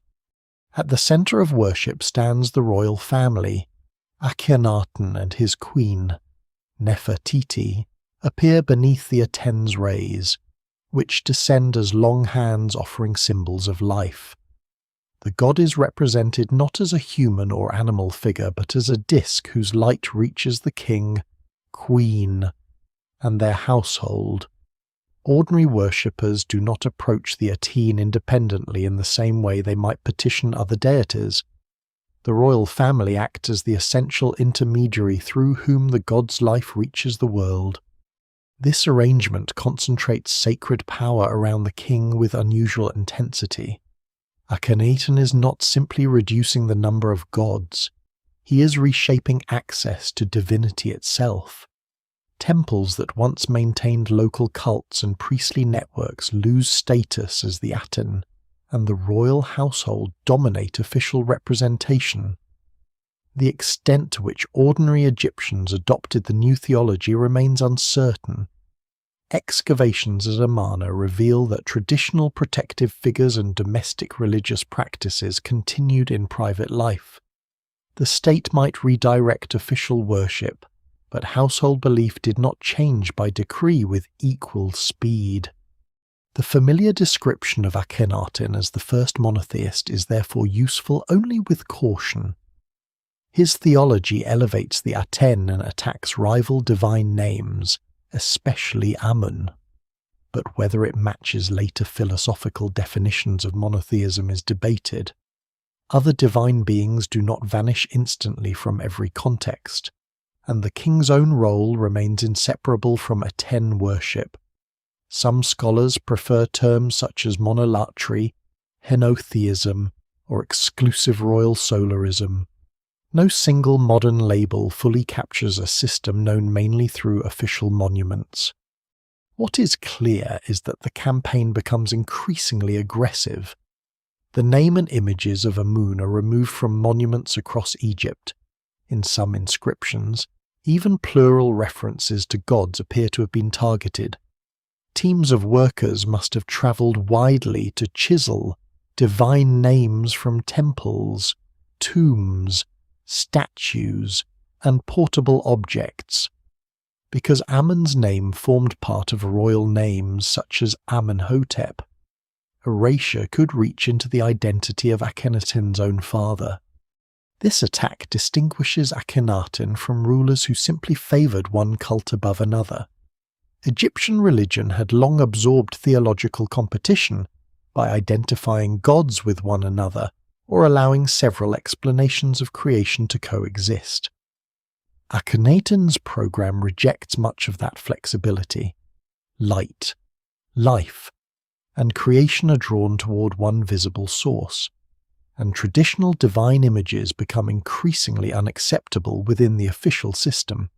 At the center of worship stands the royal family. Akhenaten and his queen, Nefertiti, appear beneath the Aten's rays, which descend as long hands offering symbols of life. The god is represented not as a human or animal figure, but as a disk whose light reaches the king, queen, and their household. Ordinary worshippers do not approach the Aten independently in the same way they might petition other deities. The royal family act as the essential intermediary through whom the god's life reaches the world. This arrangement concentrates sacred power around the king with unusual intensity. Akhenaten is not simply reducing the number of gods, he is reshaping access to divinity itself. Temples that once maintained local cults and priestly networks lose status as the Aten, and the royal household dominate official representation. The extent to which ordinary Egyptians adopted the new theology remains uncertain. Excavations at Amarna reveal that traditional protective figures and domestic religious practices continued in private life. The state might redirect official worship, but household belief did not change by decree with equal speed. The familiar description of Akhenaten as the first monotheist is therefore useful only with caution. His theology elevates the Aten and attacks rival divine names, especially Amun. But whether it matches later philosophical definitions of monotheism is debated. Other divine beings do not vanish instantly from every context, and the king's own role remains inseparable from Aten worship. Some scholars prefer terms such as monolatry, henotheism, or exclusive royal solarism. No single modern label fully captures a system known mainly through official monuments. What is clear is that the campaign becomes increasingly aggressive. The name and images of Amun are removed from monuments across Egypt. In some inscriptions, even plural references to gods appear to have been targeted. Teams of workers must have travelled widely to chisel divine names from temples, tombs, statues, and portable objects. Because Amun's name formed part of royal names such as Amenhotep, erasure could reach into the identity of Akhenaten's own father. This attack distinguishes Akhenaten from rulers who simply favoured one cult above another. Egyptian religion had long absorbed theological competition by identifying gods with one another or allowing several explanations of creation to coexist. Akhenaten's program rejects much of that flexibility. Light, life, and creation are drawn toward one visible source, and traditional divine images become increasingly unacceptable within the official system.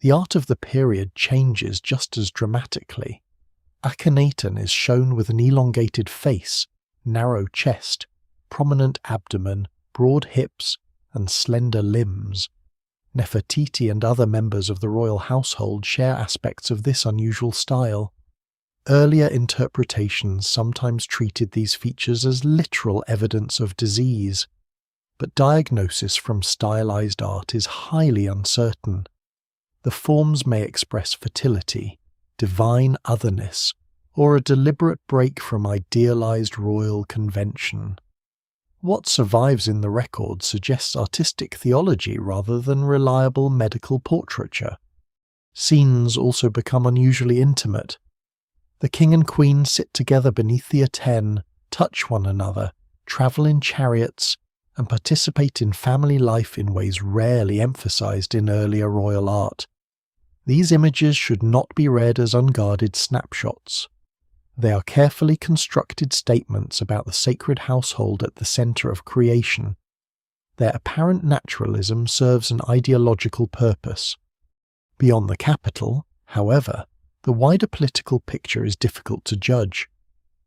The art of the period changes just as dramatically. Akhenaten is shown with an elongated face, narrow chest, prominent abdomen, broad hips, and slender limbs. Nefertiti and other members of the royal household share aspects of this unusual style. Earlier interpretations sometimes treated these features as literal evidence of disease, but diagnosis from stylized art is highly uncertain. The forms may express fertility, divine otherness, or a deliberate break from idealized royal convention. What survives in the record suggests artistic theology rather than reliable medical portraiture. Scenes also become unusually intimate. The king and queen sit together beneath the Aten, touch one another, travel in chariots, and participate in family life in ways rarely emphasized in earlier royal art. These images should not be read as unguarded snapshots. They are carefully constructed statements about the sacred household at the center of creation. Their apparent naturalism serves an ideological purpose. Beyond the capital, however, the wider political picture is difficult to judge.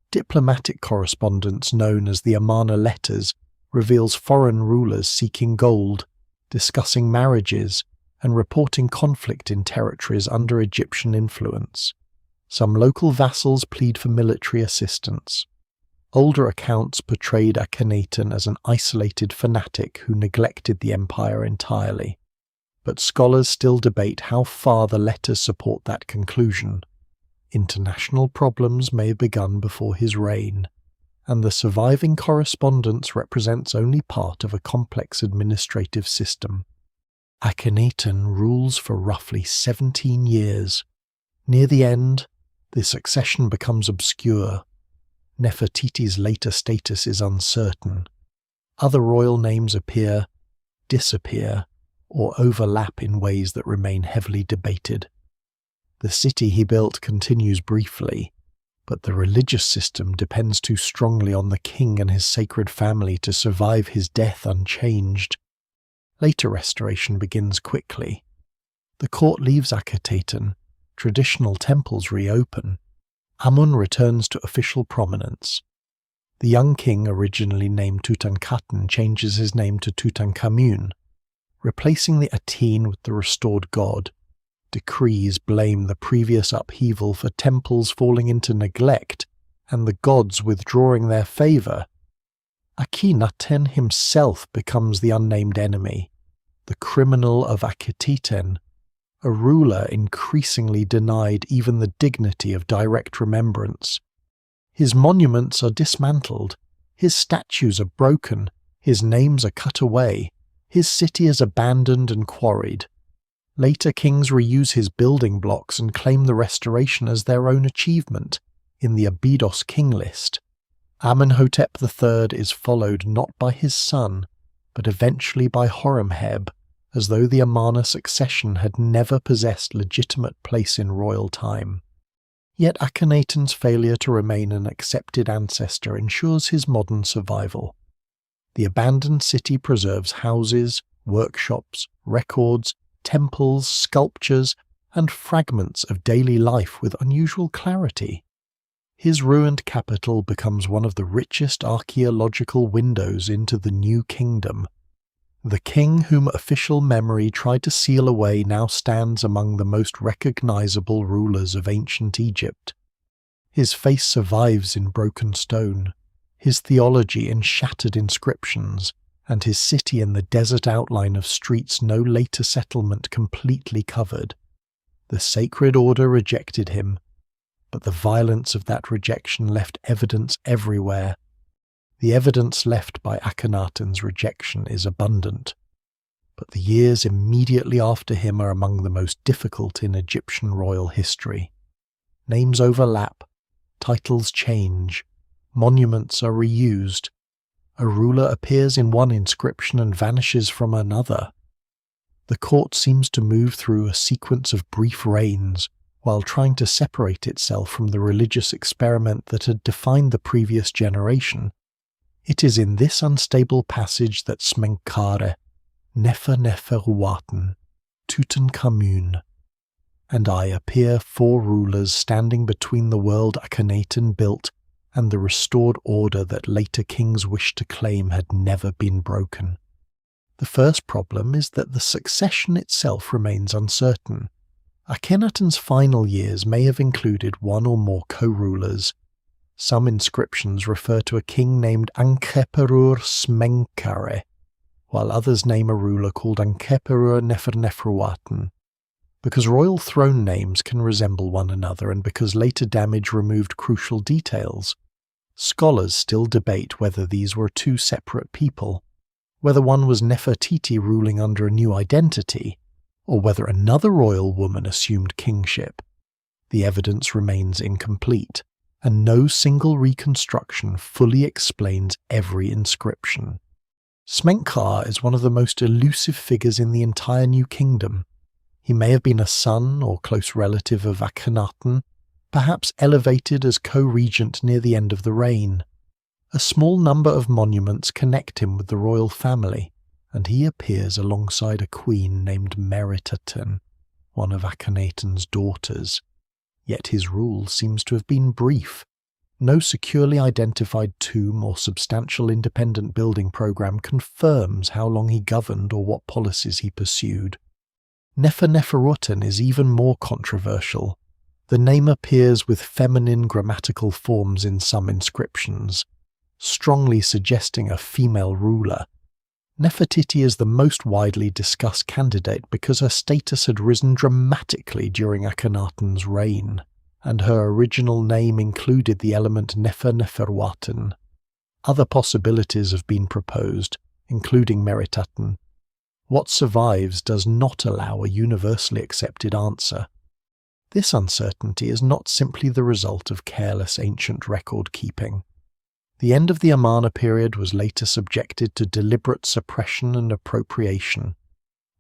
Diplomatic correspondence known as the Amarna letters reveals foreign rulers seeking gold, discussing marriages, and reporting conflict in territories under Egyptian influence. Some local vassals plead for military assistance. Older accounts portrayed Akhenaten as an isolated fanatic who neglected the empire entirely, but scholars still debate how far the letters support that conclusion. International problems may have begun before his reign, and the surviving correspondence represents only part of a complex administrative system. Akhenaten rules for roughly 17 years. Near the end, the succession becomes obscure. Nefertiti's later status is uncertain. Other royal names appear, disappear, or overlap in ways that remain heavily debated. The city he built continues briefly, but the religious system depends too strongly on the king and his sacred family to survive his death unchanged. Later restoration begins quickly. The court leaves Akhenaten, traditional temples reopen. Amun returns to official prominence. The young king, originally named Tutankhaten, changes his name to Tutankhamun. Replacing the Aten with the restored god, decrees blame the previous upheaval for temples falling into neglect and the gods withdrawing their favour. Akhenaten himself becomes the unnamed enemy, the criminal of Akhenaten, a ruler increasingly denied even the dignity of direct remembrance. His monuments are dismantled, his statues are broken, his names are cut away, his city is abandoned and quarried. Later kings reuse his building blocks and claim the restoration as their own achievement in the Abydos King List. Amenhotep III is followed not by his son, but eventually by Horemheb, as though the Amarna succession had never possessed legitimate place in royal time. Yet Akhenaten's failure to remain an accepted ancestor ensures his modern survival. The abandoned city preserves houses, workshops, records, temples, sculptures, and fragments of daily life with unusual clarity. His ruined capital becomes one of the richest archaeological windows into the new kingdom. The king whom official memory tried to seal away now stands among the most recognizable rulers of ancient Egypt. His face survives in broken stone, his theology in shattered inscriptions, and his city in the desert outline of streets no later settlement completely covered. The sacred order rejected him, but the violence of that rejection left evidence everywhere. The evidence left by Akhenaten's rejection is abundant, but the years immediately after him are among the most difficult in Egyptian royal history. Names overlap, titles change, monuments are reused. A ruler appears in one inscription and vanishes from another. The court seems to move through a sequence of brief reigns, while trying to separate itself from the religious experiment that had defined the previous generation. It is in this unstable passage that Smenkhkare, Neferneferuaten, Tutankhamun, and I appear, four rulers standing between the world Akhenaten built and the restored order that later kings wished to claim had never been broken. The first problem is that the succession itself remains uncertain. Akhenaten's final years may have included one or more co-rulers. Some inscriptions refer to a king named Ankheperur Smenkhkare, while others name a ruler called Ankheperur Neferneferuaten. Because royal throne names can resemble one another and because later damage removed crucial details, scholars still debate whether these were two separate people, whether one was Nefertiti ruling under a new identity, or whether another royal woman assumed kingship. The evidence remains incomplete, and no single reconstruction fully explains every inscription. Smenkhkare is one of the most elusive figures in the entire New Kingdom. He may have been a son or close relative of Akhenaten, perhaps elevated as co-regent near the end of the reign. A small number of monuments connect him with the royal family, and he appears alongside a queen named Meritaten, one of Akhenaten's daughters. Yet his rule seems to have been brief. No securely identified tomb or substantial independent building program confirms how long he governed or what policies he pursued. Neferneferuaten is even more controversial. The name appears with feminine grammatical forms in some inscriptions, strongly suggesting a female ruler. Nefertiti is the most widely discussed candidate because her status had risen dramatically during Akhenaten's reign, and her original name included the element Neferneferuaten. Other possibilities have been proposed, including Meritaten. What survives does not allow a universally accepted answer. This uncertainty is not simply the result of careless ancient record-keeping. The end of the Amarna period was later subjected to deliberate suppression and appropriation.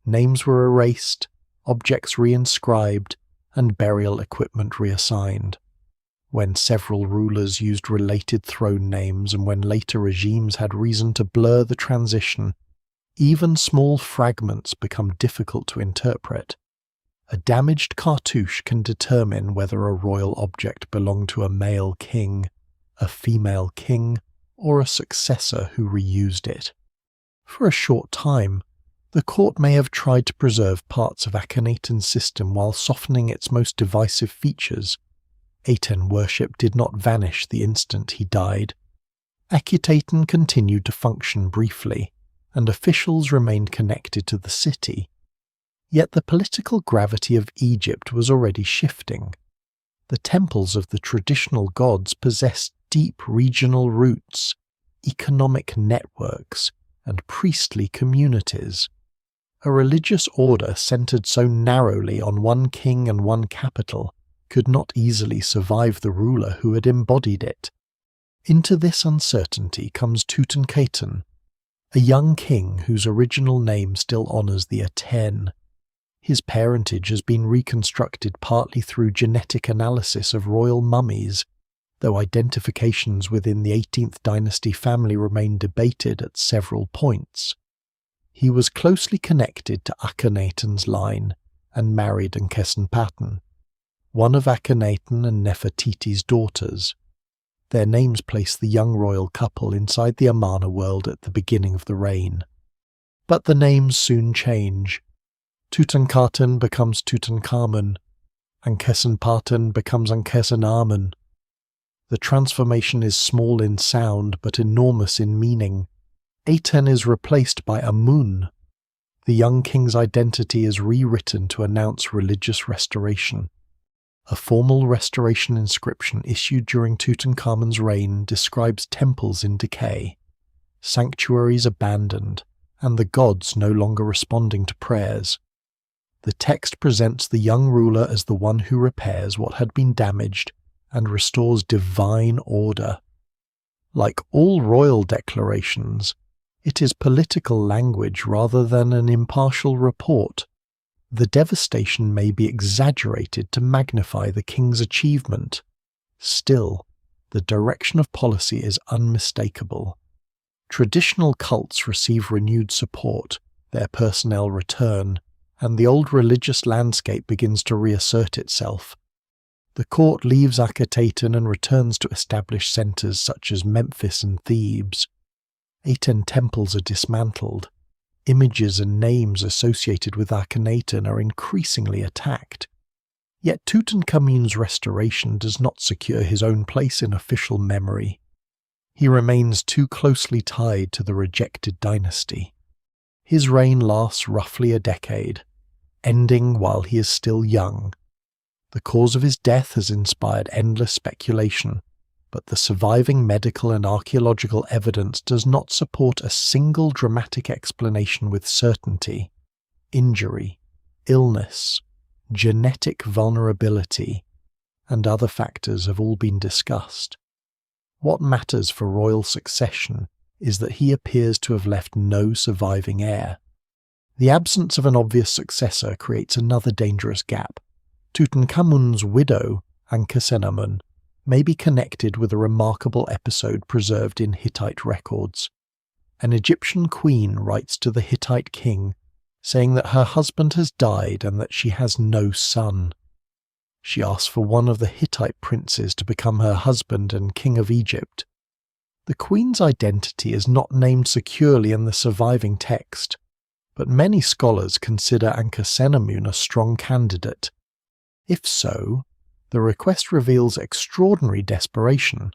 Names were erased, objects reinscribed, and burial equipment reassigned. When several rulers used related throne names and when later regimes had reason to blur the transition, even small fragments become difficult to interpret. A damaged cartouche can determine whether a royal object belonged to a male king, a female king, or a successor who reused it. For a short time, the court may have tried to preserve parts of Akhenaten's system while softening its most divisive features. Aten worship did not vanish the instant he died. Akhenaten continued to function briefly, and officials remained connected to the city. Yet the political gravity of Egypt was already shifting. The temples of the traditional gods possessed deep regional roots, economic networks, and priestly communities. A religious order centered so narrowly on one king and one capital could not easily survive the ruler who had embodied it. Into this uncertainty comes Tutankhaten, a young king whose original name still honors the Aten. His parentage has been reconstructed partly through genetic analysis of royal mummies, though identifications within the 18th dynasty family remain debated at several points. He was closely connected to Akhenaten's line and married Akhenaten, one of Akhenaten and Nefertiti's daughters. Their names place the young royal couple inside the Amarna world at the beginning of the reign. But the names soon change. Tutankhaten becomes Tutankhamun, Akhenaten becomes Akhenaten. The transformation is small in sound but enormous in meaning. Aten is replaced by Amun. The young king's identity is rewritten to announce religious restoration. A formal restoration inscription issued during Tutankhamun's reign describes temples in decay, sanctuaries abandoned, and the gods no longer responding to prayers. The text presents the young ruler as the one who repairs what had been damaged and restores divine order. Like all royal declarations, it is political language rather than an impartial report. The devastation may be exaggerated to magnify the king's achievement. Still, the direction of policy is unmistakable. Traditional cults receive renewed support, their personnel return, and the old religious landscape begins to reassert itself. The court leaves Akhenaten and returns to established centres such as Memphis and Thebes. Aten temples are dismantled. Images and names associated with Akhenaten are increasingly attacked. Yet Tutankhamun's restoration does not secure his own place in official memory. He remains too closely tied to the rejected dynasty. His reign lasts roughly a decade, ending while he is still young. The cause of his death has inspired endless speculation, but the surviving medical and archaeological evidence does not support a single dramatic explanation with certainty. Injury, illness, genetic vulnerability, and other factors have all been discussed. What matters for royal succession is that he appears to have left no surviving heir. The absence of an obvious successor creates another dangerous gap. Tutankhamun's widow, Akhenaten, may be connected with a remarkable episode preserved in Hittite records. An Egyptian queen writes to the Hittite king, saying that her husband has died and that she has no son. She asks for one of the Hittite princes to become her husband and king of Egypt. The queen's identity is not named securely in the surviving text, but many scholars consider Akhenaten a strong candidate. If so, the request reveals extraordinary desperation.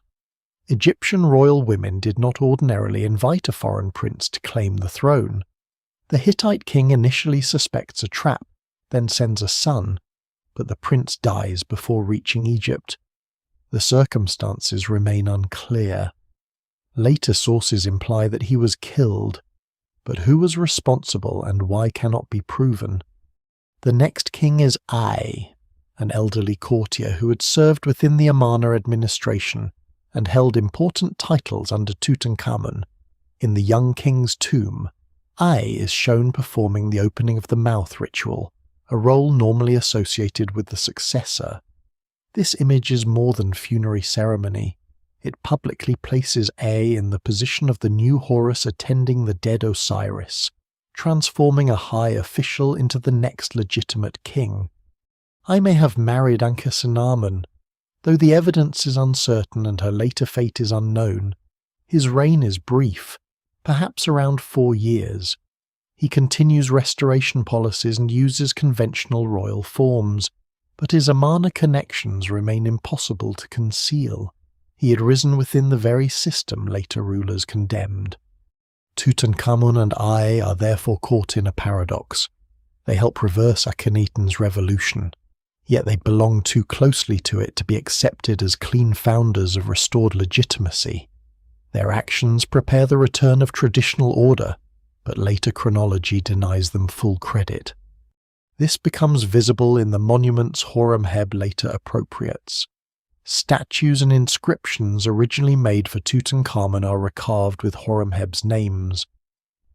Egyptian royal women did not ordinarily invite a foreign prince to claim the throne. The Hittite king initially suspects a trap, then sends a son, but the prince dies before reaching Egypt. The circumstances remain unclear. Later sources imply that he was killed, but who was responsible and why cannot be proven. The next king is Ai, an elderly courtier who had served within the Amarna administration and held important titles under Tutankhamun. In the young king's tomb, Ai is shown performing the opening of the mouth ritual, a role normally associated with the successor. This image is more than funerary ceremony. It publicly places Ai in the position of the new Horus attending the dead Osiris, transforming a high official into the next legitimate king. I may have married Akhenaten. Though the evidence is uncertain and her later fate is unknown, his reign is brief, perhaps around 4 years. He continues restoration policies and uses conventional royal forms, but his Amarna connections remain impossible to conceal. He had risen within the very system later rulers condemned. Tutankhamun and Ai are therefore caught in a paradox. They help reverse Akhenaten's revolution, yet they belong too closely to it to be accepted as clean founders of restored legitimacy. Their actions prepare the return of traditional order, but later chronology denies them full credit. This becomes visible in the monuments Horemheb later appropriates. Statues and inscriptions originally made for Tutankhamun are recarved with Horemheb's names.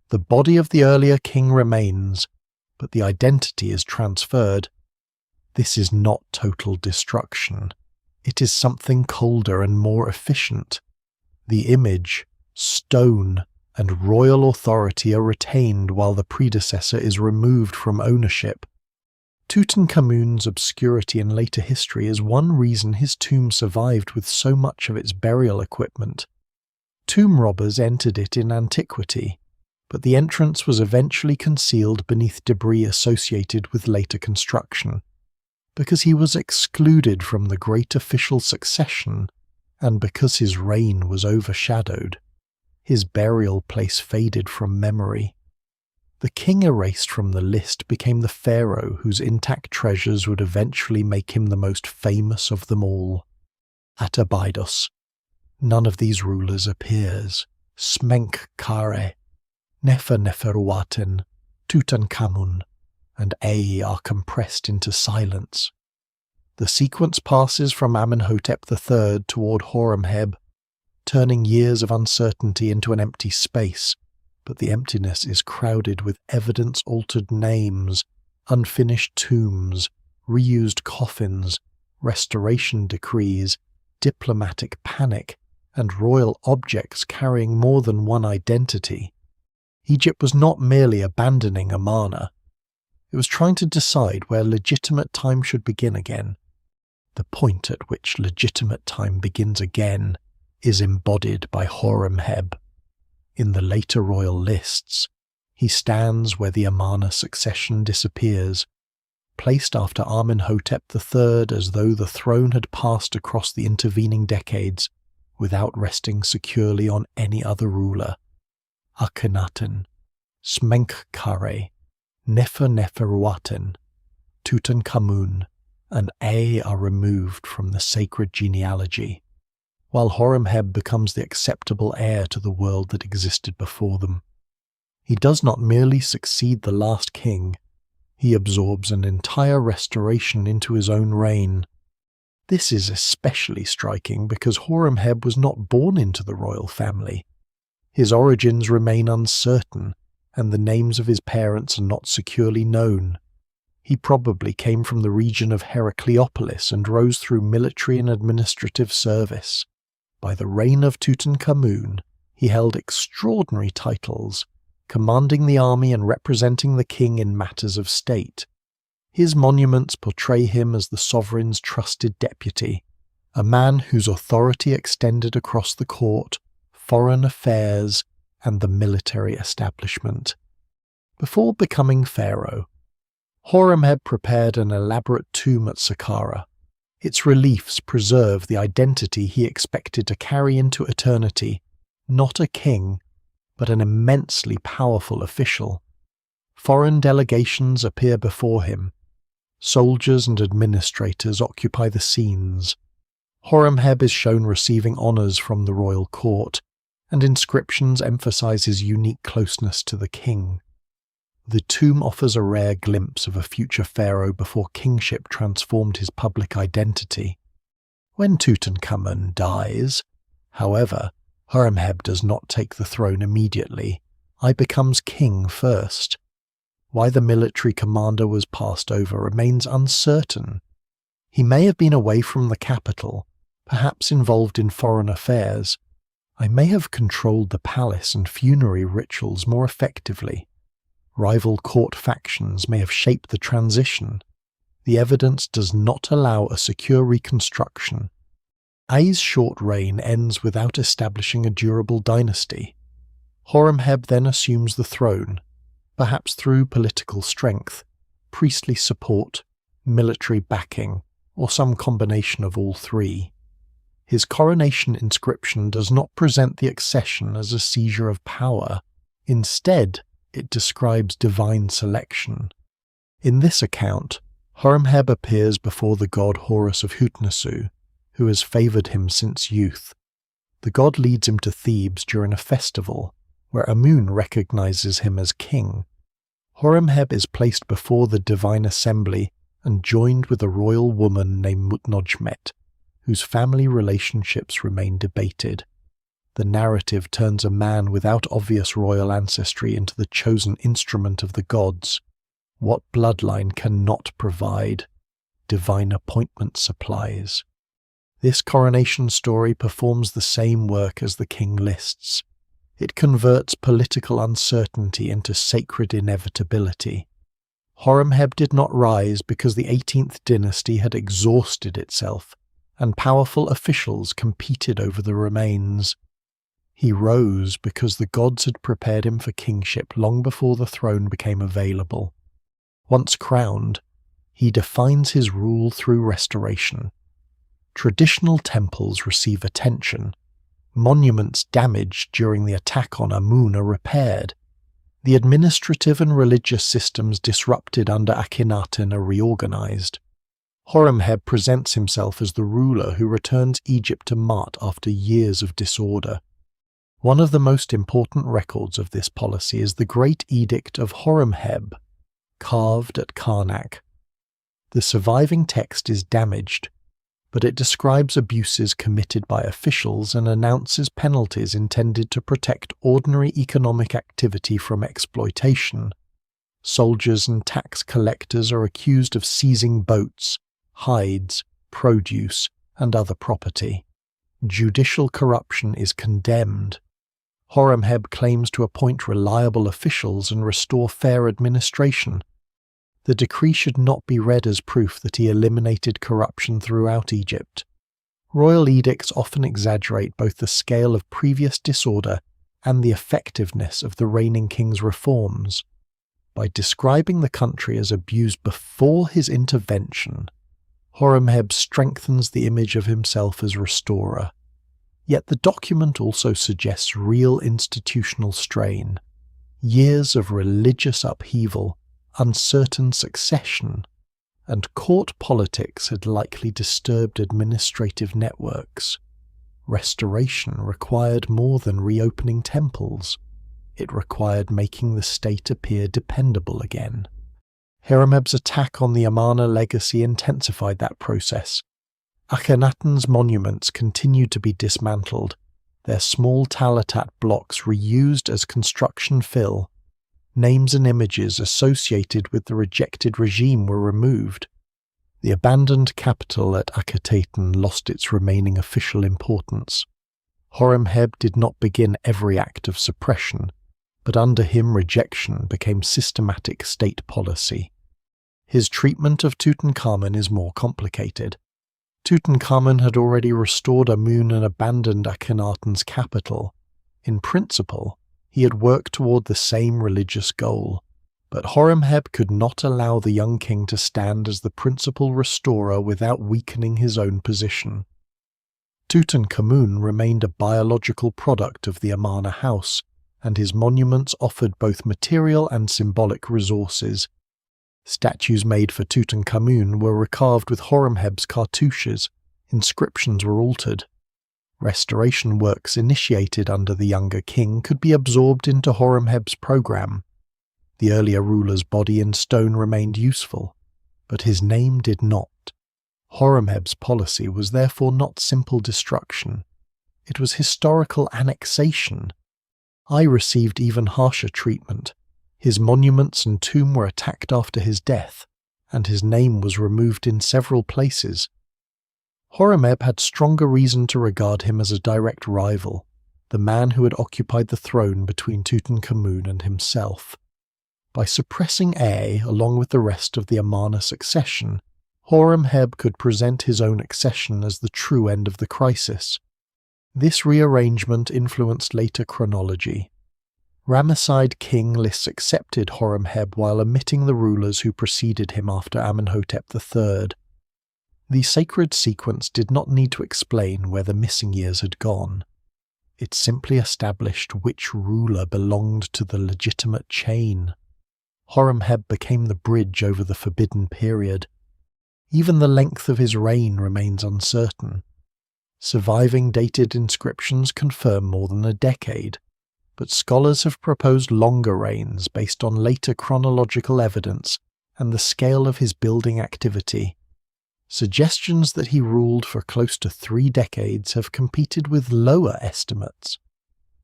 The body of the earlier king remains, but the identity is transferred. This is not total destruction. It is something colder and more efficient. The image, stone, and royal authority are retained while the predecessor is removed from ownership. Tutankhamun's obscurity in later history is one reason his tomb survived with so much of its burial equipment. Tomb robbers entered it in antiquity, but the entrance was eventually concealed beneath debris associated with later construction, because he was excluded from the great official succession, and because his reign was overshadowed. His burial place faded from memory. The king erased from the list became the pharaoh whose intact treasures would eventually make him the most famous of them all. At Abydos, none of these rulers appears. Smenkhkare, Neferuaten, Tutankhamun, and A are compressed into silence. The sequence passes from Amenhotep III toward Horemheb, turning years of uncertainty into an empty space, but the emptiness is crowded with evidence-altered names, unfinished tombs, reused coffins, restoration decrees, diplomatic panic, and royal objects carrying more than one identity. Egypt was not merely abandoning Amarna. It was trying to decide where legitimate time should begin again. The point at which legitimate time begins again is embodied by Horemheb. In the later royal lists, he stands where the Amarna succession disappears, placed after Amenhotep III as though the throne had passed across the intervening decades without resting securely on any other ruler. Akhenaten, Smenkhkare, Neferuaten, Tutankhamun, and A are removed from the sacred genealogy, while Horemheb becomes the acceptable heir to the world that existed before them. He does not merely succeed the last king, he absorbs an entire restoration into his own reign. This is especially striking because Horemheb was not born into the royal family. His origins remain uncertain, and the names of his parents are not securely known. He probably came from the region of Heracleopolis and rose through military and administrative service. By the reign of Tutankhamun, he held extraordinary titles, commanding the army and representing the king in matters of state. His monuments portray him as the sovereign's trusted deputy, a man whose authority extended across the court, foreign affairs, and the military establishment. Before becoming pharaoh, Horemheb prepared an elaborate tomb at Saqqara. Its reliefs preserve the identity he expected to carry into eternity, not a king, but an immensely powerful official. Foreign delegations appear before him. Soldiers and administrators occupy the scenes. Horemheb is shown receiving honours from the royal court, and inscriptions emphasize his unique closeness to the king. The tomb offers a rare glimpse of a future pharaoh before kingship transformed his public identity. When Tutankhamun dies, however, Horemheb does not take the throne immediately. He becomes king first. Why the military commander was passed over remains uncertain. He may have been away from the capital, perhaps involved in foreign affairs. I may have controlled the palace and funerary rituals more effectively. Rival court factions may have shaped the transition. The evidence does not allow a secure reconstruction. A's short reign ends without establishing a durable dynasty. Horemheb then assumes the throne, perhaps through political strength, priestly support, military backing, or some combination of all three. His coronation inscription does not present the accession as a seizure of power. Instead, it describes divine selection. In this account, Horemheb appears before the god Horus of Hutnesu, who has favoured him since youth. The god leads him to Thebes during a festival, where Amun recognizes him as king. Horemheb is placed before the divine assembly and joined with a royal woman named Mutnojmet, whose family relationships remain debated. The narrative turns a man without obvious royal ancestry into the chosen instrument of the gods. What bloodline cannot provide, divine appointment supplies. This coronation story performs the same work as the king lists. It converts political uncertainty into sacred inevitability. Horemheb did not rise because the 18th dynasty had exhausted itself, and powerful officials competed over the remains. He rose because the gods had prepared him for kingship long before the throne became available. Once crowned, he defines his rule through restoration. Traditional temples receive attention. Monuments damaged during the attack on Amun are repaired. The administrative and religious systems disrupted under Akhenaten are reorganized. Horemheb presents himself as the ruler who returns Egypt to Maat after years of disorder. One of the most important records of this policy is the Great Edict of Horemheb, carved at Karnak. The surviving text is damaged, but it describes abuses committed by officials and announces penalties intended to protect ordinary economic activity from exploitation. Soldiers and tax collectors are accused of seizing boats, hides, produce, and other property. Judicial corruption is condemned. Horemheb claims to appoint reliable officials and restore fair administration. The decree should not be read as proof that he eliminated corruption throughout Egypt. Royal edicts often exaggerate both the scale of previous disorder and the effectiveness of the reigning king's reforms. By describing the country as abused before his intervention, Horemheb strengthens the image of himself as restorer. Yet the document also suggests real institutional strain. Years of religious upheaval, uncertain succession, and court politics had likely disturbed administrative networks. Restoration required more than reopening temples. It required making the state appear dependable again. Horemheb's attack on the Amarna legacy intensified that process. Akhenaten's monuments continued to be dismantled, their small Talatat blocks reused as construction fill. Names and images associated with the rejected regime were removed. The abandoned capital at Akhenaten lost its remaining official importance. Horemheb did not begin every act of suppression, but under him rejection became systematic state policy. His treatment of Tutankhamun is more complicated. Tutankhamun had already restored Amun and abandoned Akhenaten's capital. In principle, he had worked toward the same religious goal, but Horemheb could not allow the young king to stand as the principal restorer without weakening his own position. Tutankhamun remained a biological product of the Amarna house, and his monuments offered both material and symbolic resources. Statues made for Tutankhamun were recarved with Horemheb's cartouches, inscriptions were altered. Restoration works initiated under the younger king could be absorbed into Horemheb's program. The earlier ruler's body in stone remained useful, but his name did not. Horemheb's policy was therefore not simple destruction. It was historical annexation. I received even harsher treatment. His monuments and tomb were attacked after his death, and his name was removed in several places. Horemheb had stronger reason to regard him as a direct rival, the man who had occupied the throne between Tutankhamun and himself. By suppressing A along with the rest of the Amarna succession, Horemheb could present his own accession as the true end of the crisis. This rearrangement influenced later chronology. Ramesside king lists accepted Horemheb while omitting the rulers who preceded him after Amenhotep III. The sacred sequence did not need to explain where the missing years had gone. It simply established which ruler belonged to the legitimate chain. Horemheb became the bridge over the forbidden period. Even the length of his reign remains uncertain. Surviving dated inscriptions confirm more than a decade, but scholars have proposed longer reigns based on later chronological evidence and the scale of his building activity. Suggestions that he ruled for close to 3 decades have competed with lower estimates.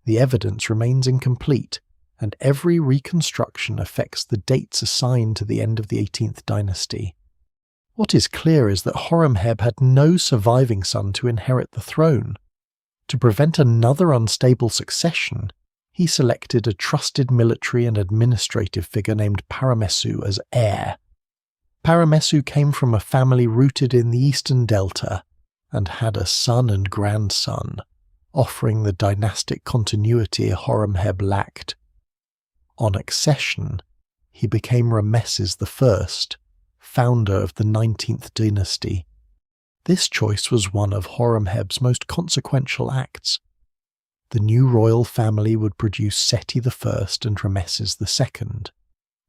The evidence remains incomplete, and every reconstruction affects the dates assigned to the end of the 18th dynasty. What is clear is that Horemheb had no surviving son to inherit the throne. To prevent another unstable succession, he selected a trusted military and administrative figure named Paramessu as heir. Paramessu came from a family rooted in the Eastern Delta and had a son and grandson, offering the dynastic continuity Horemheb lacked. On accession, he became Rameses I, founder of the 19th dynasty. This choice was one of Horemheb's most consequential acts. The new royal family would produce Seti I and Rameses II,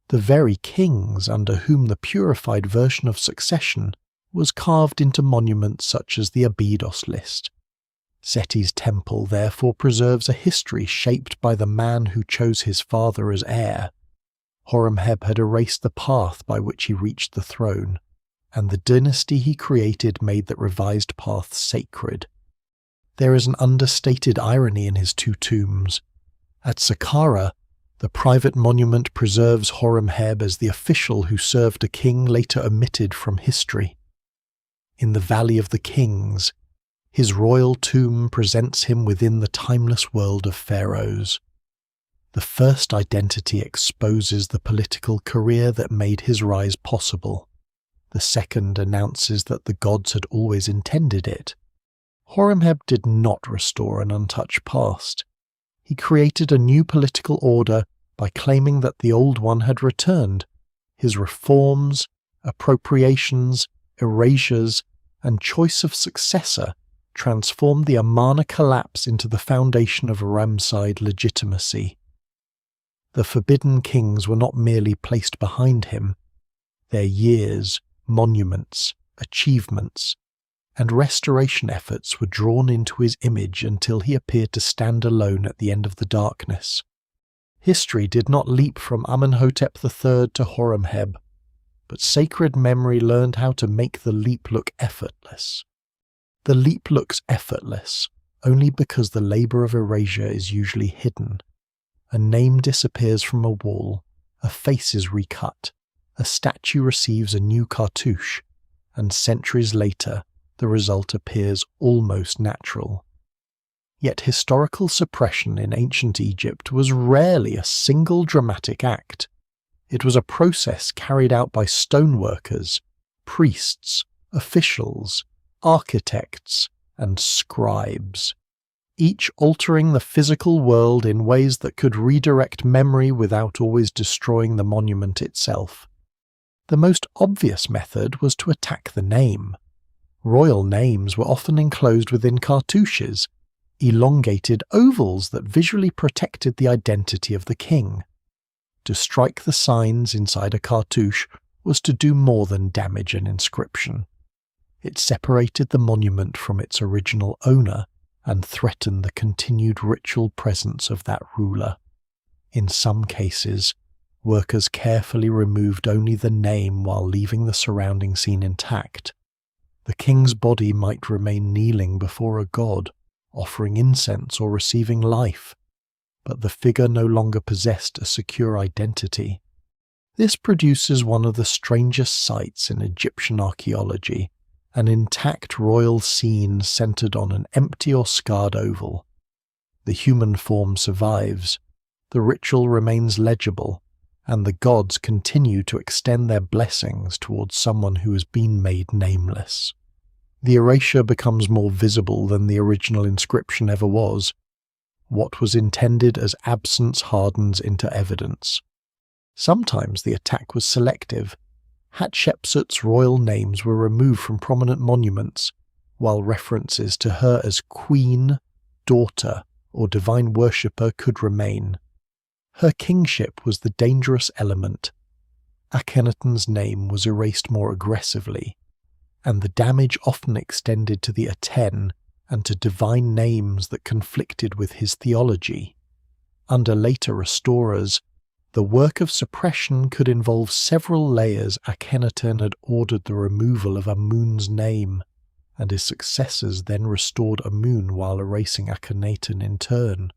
the very kings under whom the purified version of succession was carved into monuments such as the Abydos list. Seti's temple therefore preserves a history shaped by the man who chose his father as heir. Horemheb had erased the path by which he reached the throne, and the dynasty he created made that revised path sacred. There is an understated irony in his two tombs. At Saqqara, the private monument preserves Horemheb as the official who served a king later omitted from history. In the Valley of the Kings, his royal tomb presents him within the timeless world of pharaohs. The first identity exposes the political career that made his rise possible. The second announces that the gods had always intended it. Horemheb did not restore an untouched past. He created a new political order by claiming that the old one had returned. His reforms, appropriations, erasures, and choice of successor transformed the Amarna collapse into the foundation of Ramesside legitimacy. The forbidden kings were not merely placed behind him. Their years, monuments, achievements, and restoration efforts were drawn into his image until he appeared to stand alone at the end of the darkness. History did not leap from Amenhotep III to Horemheb, but sacred memory learned how to make the leap look effortless. The leap looks effortless only because the labour of erasure is usually hidden. A name disappears from a wall, a face is recut, a statue receives a new cartouche, and centuries later the result appears almost natural. Yet historical suppression in ancient Egypt was rarely a single dramatic act. It was a process carried out by stoneworkers, priests, officials, architects, and scribes, each altering the physical world in ways that could redirect memory without always destroying the monument itself. The most obvious method was to attack the name. Royal names were often enclosed within cartouches, elongated ovals that visually protected the identity of the king. To strike the signs inside a cartouche was to do more than damage an inscription. It separated the monument from its original owner and threatened the continued ritual presence of that ruler. In some cases, workers carefully removed only the name while leaving the surrounding scene intact. The king's body might remain kneeling before a god, offering incense or receiving life, but the figure no longer possessed a secure identity. This produces one of the strangest sights in Egyptian archaeology, an intact royal scene centered on an empty or scarred oval. The human form survives, the ritual remains legible, and the gods continue to extend their blessings towards someone who has been made nameless. The erasure becomes more visible than the original inscription ever was. What was intended as absence hardens into evidence. Sometimes the attack was selective. Hatshepsut's royal names were removed from prominent monuments, while references to her as queen, daughter, or divine worshipper could remain. Her kingship was the dangerous element. Akhenaten's name was erased more aggressively, and the damage often extended to the Aten and to divine names that conflicted with his theology. Under later restorers, the work of suppression could involve several layers. Akhenaten had ordered the removal of Amun's name, and his successors then restored Amun while erasing Akhenaten in turn.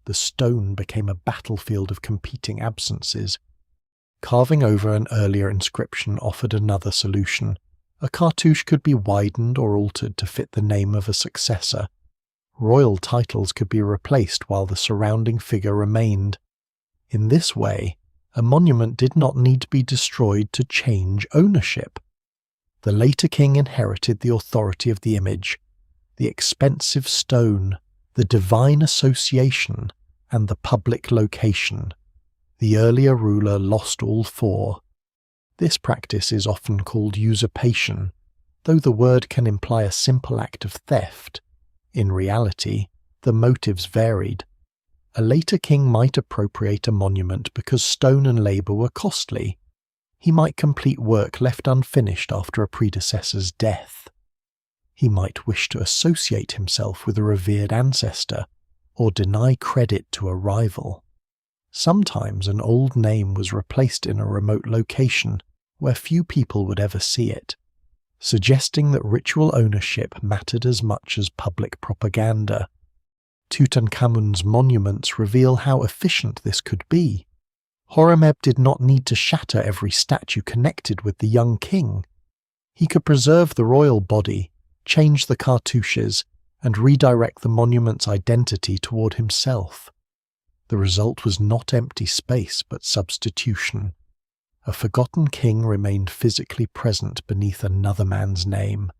The stone became a battlefield of competing absences. Carving over an earlier inscription offered another solution. A cartouche could be widened or altered to fit the name of a successor. Royal titles could be replaced while the surrounding figure remained. In this way, a monument did not need to be destroyed to change ownership. The later king inherited the authority of the image, the expensive stone, the divine association, and the public location. The earlier ruler lost all four. This practice is often called usurpation, though the word can imply a simple act of theft. In reality, the motives varied. A later king might appropriate a monument because stone and labour were costly. He might complete work left unfinished after a predecessor's death. He might wish to associate himself with a revered ancestor, or deny credit to a rival. Sometimes an old name was replaced in a remote location where few people would ever see it, suggesting that ritual ownership mattered as much as public propaganda. Tutankhamun's monuments reveal how efficient this could be. Horemheb did not need to shatter every statue connected with the young king. He could preserve the royal body, change the cartouches, and redirect the monument's identity toward himself. The result was not empty space but substitution. A forgotten king remained physically present beneath another man's name.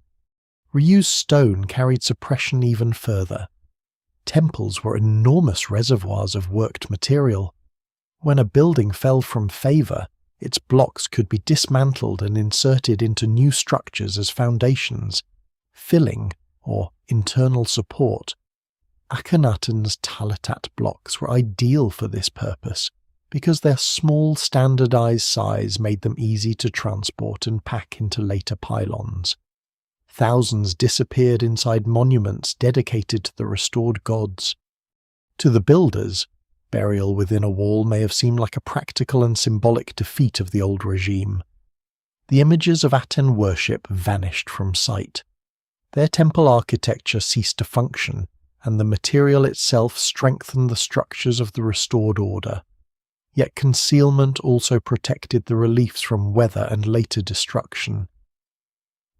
Reused stone carried suppression even further. Temples were enormous reservoirs of worked material. When a building fell from favour, its blocks could be dismantled and inserted into new structures as foundations, filling, or internal support. Akhenaten's Talatat blocks were ideal for this purpose because their small standardized size made them easy to transport and pack into later pylons. Thousands disappeared inside monuments dedicated to the restored gods. To the builders, burial within a wall may have seemed like a practical and symbolic defeat of the old regime. The images of Aten worship vanished from sight. Their temple architecture ceased to function, and the material itself strengthened the structures of the restored order. Yet concealment also protected the reliefs from weather and later destruction.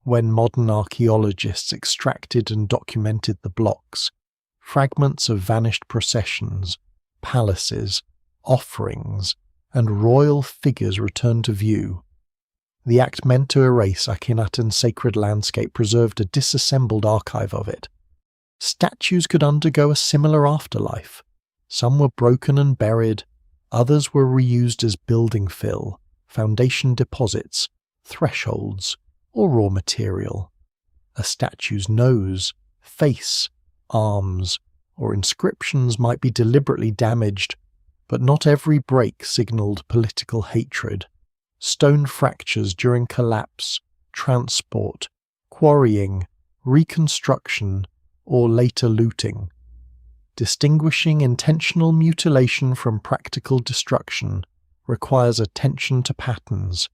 When modern archaeologists extracted and documented the blocks, fragments of vanished processions, palaces, offerings, and royal figures returned to view. The act meant to erase Akhenaten's sacred landscape preserved a disassembled archive of it. Statues could undergo a similar afterlife. Some were broken and buried, others were reused as building fill, foundation deposits, thresholds, or raw material. A statue's nose, face, arms, or inscriptions might be deliberately damaged, but not every break signalled political hatred. Stone fractures during collapse, transport, quarrying, reconstruction, or later looting. Distinguishing intentional mutilation from practical destruction requires attention to patterns.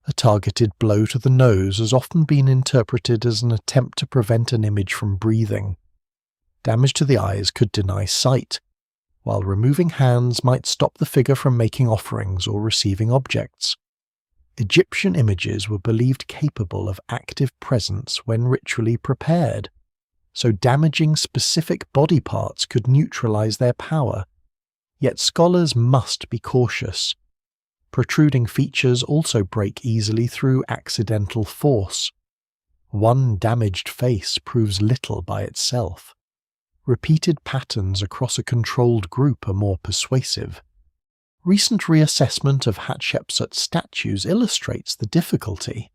A targeted blow to the nose has often been interpreted as an attempt to prevent an image from breathing. Damage to the eyes could deny sight, while removing hands might stop the figure from making offerings or receiving objects. Egyptian images were believed capable of active presence when ritually prepared, so damaging specific body parts could neutralize their power. Yet scholars must be cautious. Protruding features also break easily through accidental force. One damaged face proves little by itself. Repeated patterns across a controlled group are more persuasive. Recent reassessment of Hatshepsut statues illustrates the difficulty.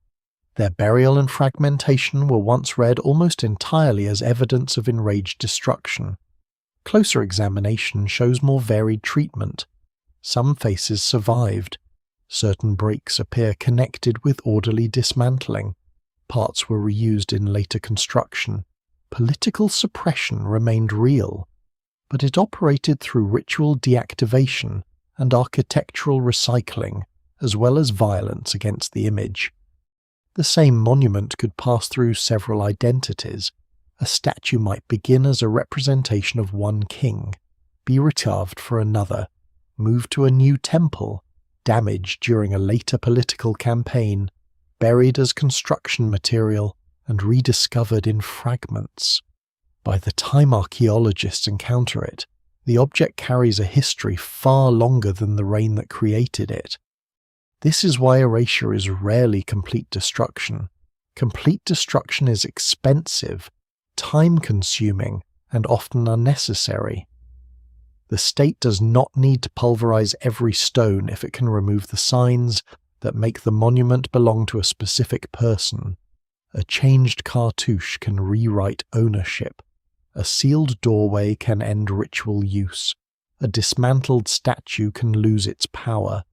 Their burial and fragmentation were once read almost entirely as evidence of enraged destruction. Closer examination shows more varied treatment. Some faces survived. Certain breaks appear connected with orderly dismantling. Parts were reused in later construction. Political suppression remained real, but it operated through ritual deactivation and architectural recycling, as well as violence against the image. The same monument could pass through several identities. A statue might begin as a representation of one king, be recarved for another, move to a new temple, damaged during a later political campaign, buried as construction material, and rediscovered in fragments. By the time archaeologists encounter it, the object carries a history far longer than the reign that created it. This is why erasure is rarely complete destruction. Complete destruction is expensive, time-consuming, and often unnecessary. The state does not need to pulverize every stone if it can remove the signs that make the monument belong to a specific person. A changed cartouche can rewrite ownership. A sealed doorway can end ritual use. A dismantled statue can lose its power.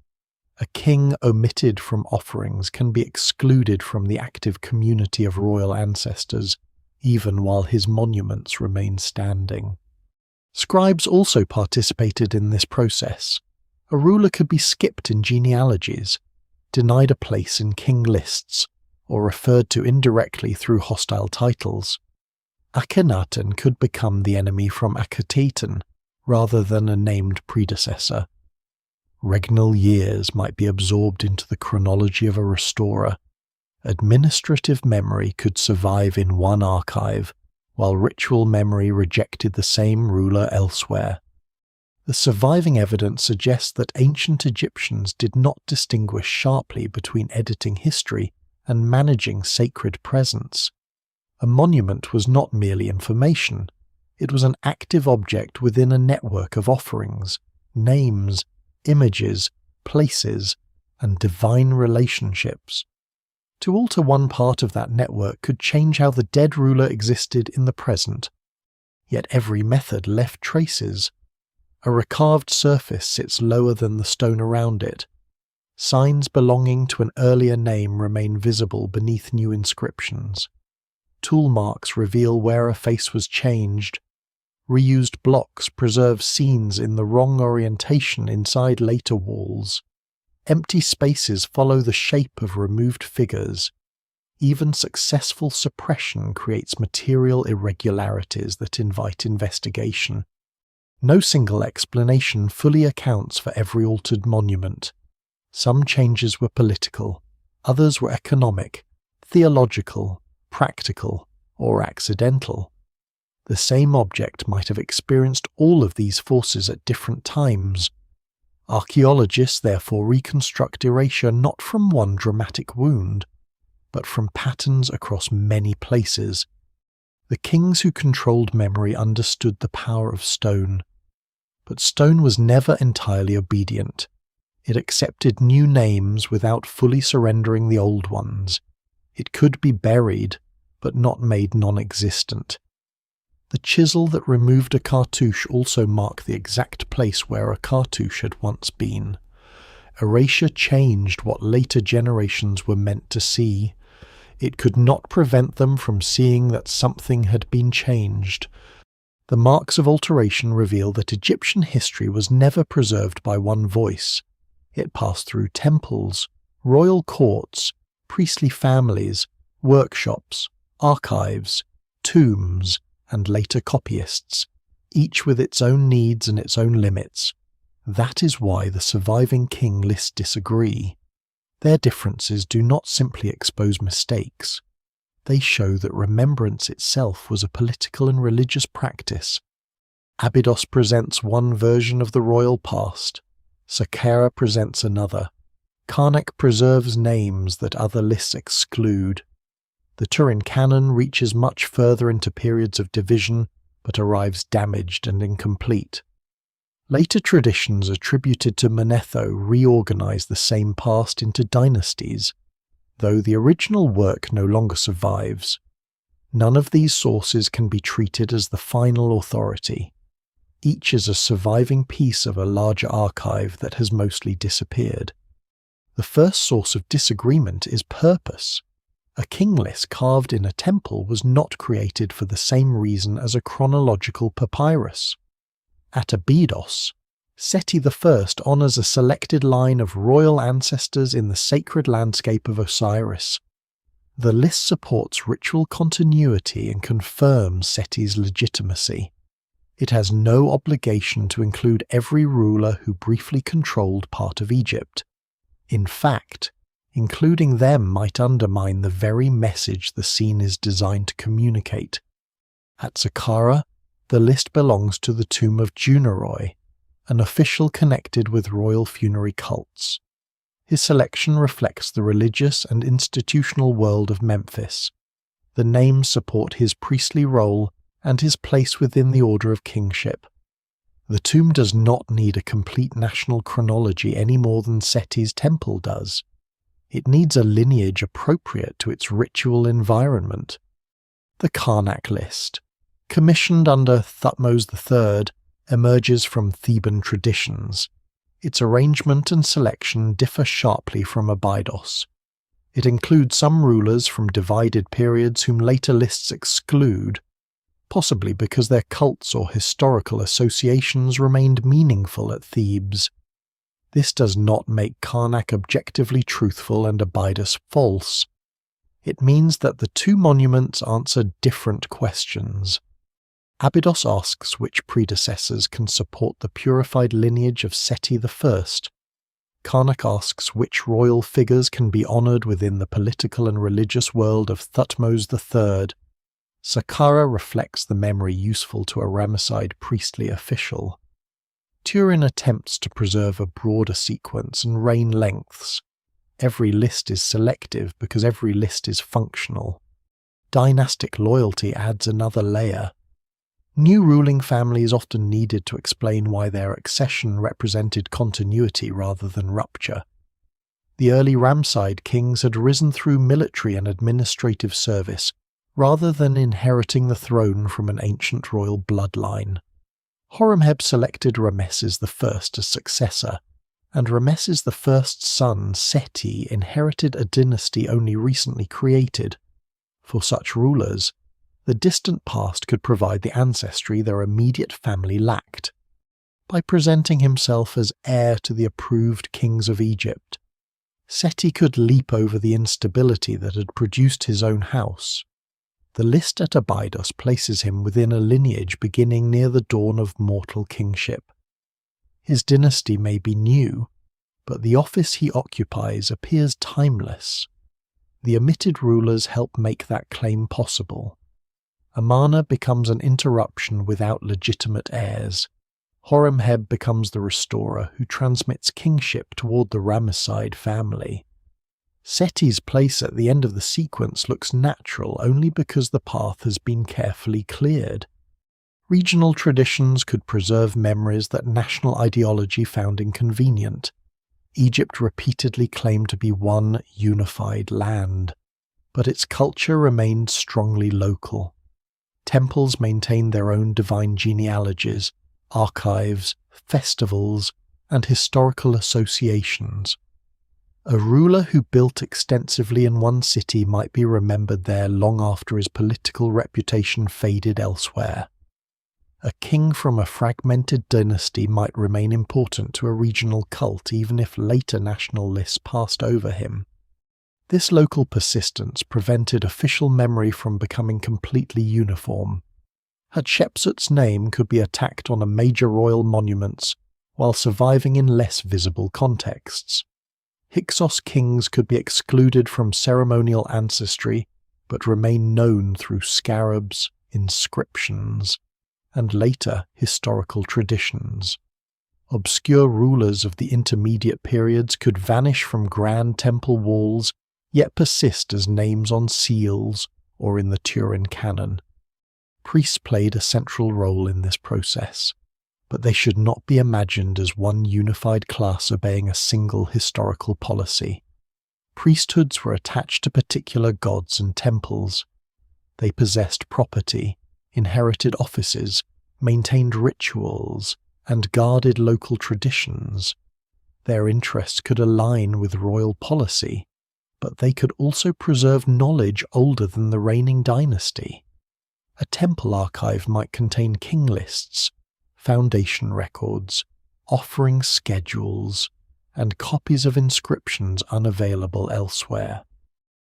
A king omitted from offerings can be excluded from the active community of royal ancestors, even while his monuments remain standing. Scribes also participated in this process. A ruler could be skipped in genealogies, denied a place in king lists, or referred to indirectly through hostile titles. Akhenaten could become the enemy from Akhenaten, rather than a named predecessor. Regnal years might be absorbed into the chronology of a restorer. Administrative memory could survive in one archive, while ritual memory rejected the same ruler elsewhere. The surviving evidence suggests that ancient Egyptians did not distinguish sharply between editing history and managing sacred presence. A monument was not merely information, it was an active object within a network of offerings, names, images, places, and divine relationships. To alter one part of that network could change how the dead ruler existed in the present, yet every method left traces. A recarved surface sits lower than the stone around it. Signs belonging to an earlier name remain visible beneath new inscriptions. Tool marks reveal where a face was changed. Reused blocks preserve scenes in the wrong orientation inside later walls. Empty spaces follow the shape of removed figures. Even successful suppression creates material irregularities that invite investigation. No single explanation fully accounts for every altered monument. Some changes were political, others were economic, theological, practical, or accidental. The same object might have experienced all of these forces at different times. Archaeologists therefore reconstruct erasure not from one dramatic wound, but from patterns across many places. The kings who controlled memory understood the power of stone. But stone was never entirely obedient. It accepted new names without fully surrendering the old ones. It could be buried, but not made non-existent. The chisel that removed a cartouche also marked the exact place where a cartouche had once been. Erasure changed what later generations were meant to see. It could not prevent them from seeing that something had been changed. The marks of alteration reveal that Egyptian history was never preserved by one voice. It passed through temples, royal courts, priestly families, workshops, archives, tombs, and later copyists, each with its own needs and its own limits. That is why the surviving king lists disagree. Their differences do not simply expose mistakes. They show that remembrance itself was a political and religious practice. Abydos presents one version of the royal past. Saqqara presents another. Karnak preserves names that other lists exclude. The Turin Canon reaches much further into periods of division, but arrives damaged and incomplete. Later traditions attributed to Manetho reorganize the same past into dynasties, though the original work no longer survives. None of these sources can be treated as the final authority. Each is a surviving piece of a larger archive that has mostly disappeared. The first source of disagreement is purpose. A king list carved in a temple was not created for the same reason as a chronological papyrus. At Abydos, Seti I honours a selected line of royal ancestors in the sacred landscape of Osiris. The list supports ritual continuity and confirms Seti's legitimacy. It has no obligation to include every ruler who briefly controlled part of Egypt. In fact, including them might undermine the very message the scene is designed to communicate. At Saqqara, the list belongs to the tomb of Junaroi, an official connected with royal funerary cults. His selection reflects the religious and institutional world of Memphis. The names support his priestly role and his place within the order of kingship. The tomb does not need a complete national chronology any more than Seti's temple does. It needs a lineage appropriate to its ritual environment. The Karnak list, commissioned under Thutmose III, emerges from Theban traditions. Its arrangement and selection differ sharply from Abydos. It includes some rulers from divided periods whom later lists exclude, possibly because their cults or historical associations remained meaningful at Thebes. This does not make Karnak objectively truthful and Abydos false. It means that the two monuments answer different questions. Abydos asks which predecessors can support the purified lineage of Seti I. Karnak asks which royal figures can be honoured within the political and religious world of Thutmose III. Saqqara reflects the memory useful to a Ramesside priestly official. Turin attempts to preserve a broader sequence and reign lengths. Every list is selective because every list is functional. Dynastic loyalty adds another layer. New ruling families often needed to explain why their accession represented continuity rather than rupture. The early Ramesside kings had risen through military and administrative service, rather than inheriting the throne from an ancient royal bloodline. Horemheb selected Rameses I as successor, and Rameses I's son Seti inherited a dynasty only recently created. For such rulers, the distant past could provide the ancestry their immediate family lacked. By presenting himself as heir to the approved kings of Egypt, Seti could leap over the instability that had produced his own house. The list at Abydos places him within a lineage beginning near the dawn of mortal kingship. His dynasty may be new, but the office he occupies appears timeless. The omitted rulers help make that claim possible. Amarna becomes an interruption without legitimate heirs. Horemheb becomes the restorer who transmits kingship toward the Ramesside family. Seti's place at the end of the sequence looks natural only because the path has been carefully cleared. Regional traditions could preserve memories that national ideology found inconvenient. Egypt repeatedly claimed to be one unified land, but its culture remained strongly local. Temples maintained their own divine genealogies, archives, festivals, and historical associations. A ruler who built extensively in one city might be remembered there long after his political reputation faded elsewhere. A king from a fragmented dynasty might remain important to a regional cult even if later national lists passed over him. This local persistence prevented official memory from becoming completely uniform. Hatshepsut's name could be attacked on a major royal monuments while surviving in less visible contexts. Hyksos kings could be excluded from ceremonial ancestry but remain known through scarabs, inscriptions, and later historical traditions. Obscure rulers of the intermediate periods could vanish from grand temple walls yet persist as names on seals or in the Turin Canon. Priests played a central role in this process, but they should not be imagined as one unified class obeying a single historical policy. Priesthoods were attached to particular gods and temples. They possessed property, inherited offices, maintained rituals, and guarded local traditions. Their interests could align with royal policy, but they could also preserve knowledge older than the reigning dynasty. A temple archive might contain king lists, foundation records, offering schedules, and copies of inscriptions unavailable elsewhere.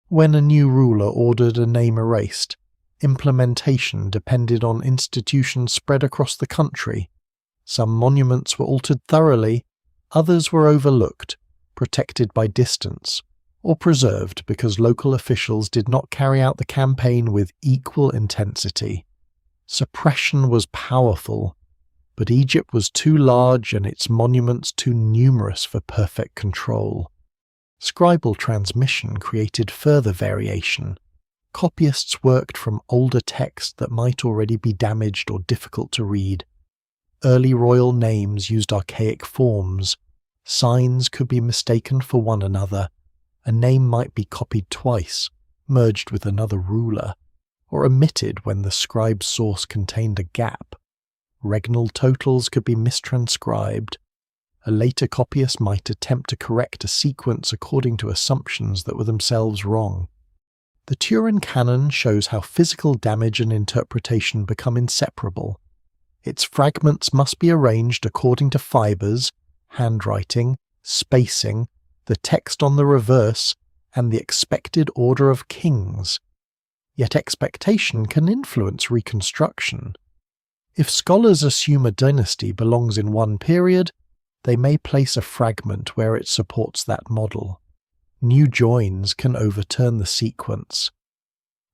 When a new ruler ordered a name erased, implementation depended on institutions spread across the country. Some monuments were altered thoroughly, others were overlooked, protected by distance, or preserved because local officials did not carry out the campaign with equal intensity. Suppression was powerful, but Egypt was too large and its monuments too numerous for perfect control. Scribal transmission created further variation. Copyists worked from older text that might already be damaged or difficult to read. Early royal names used archaic forms. Signs could be mistaken for one another. A name might be copied twice, merged with another ruler, or omitted when the scribe's source contained a gap. Regnal totals could be mistranscribed. A later copyist might attempt to correct a sequence according to assumptions that were themselves wrong. The Turin Canon shows how physical damage and interpretation become inseparable. Its fragments must be arranged according to fibers, handwriting, spacing, the text on the reverse, and the expected order of kings. Yet expectation can influence reconstruction. If scholars assume a dynasty belongs in one period, they may place a fragment where it supports that model. New joins can overturn the sequence.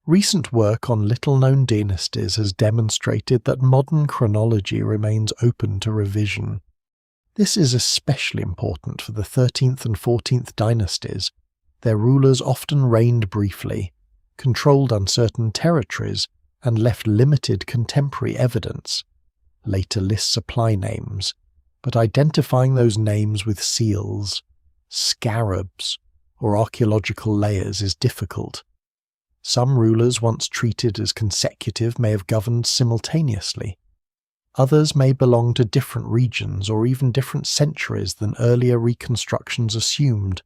Recent work on little-known dynasties has demonstrated that modern chronology remains open to revision. This is especially important for the 13th and 14th dynasties. Their rulers often reigned briefly, controlled uncertain territories, and left limited contemporary evidence. Later lists supply names, but identifying those names with seals, scarabs, or archaeological layers is difficult. Some rulers once treated as consecutive may have governed simultaneously. Others may belong to different regions or even different centuries than earlier reconstructions assumed.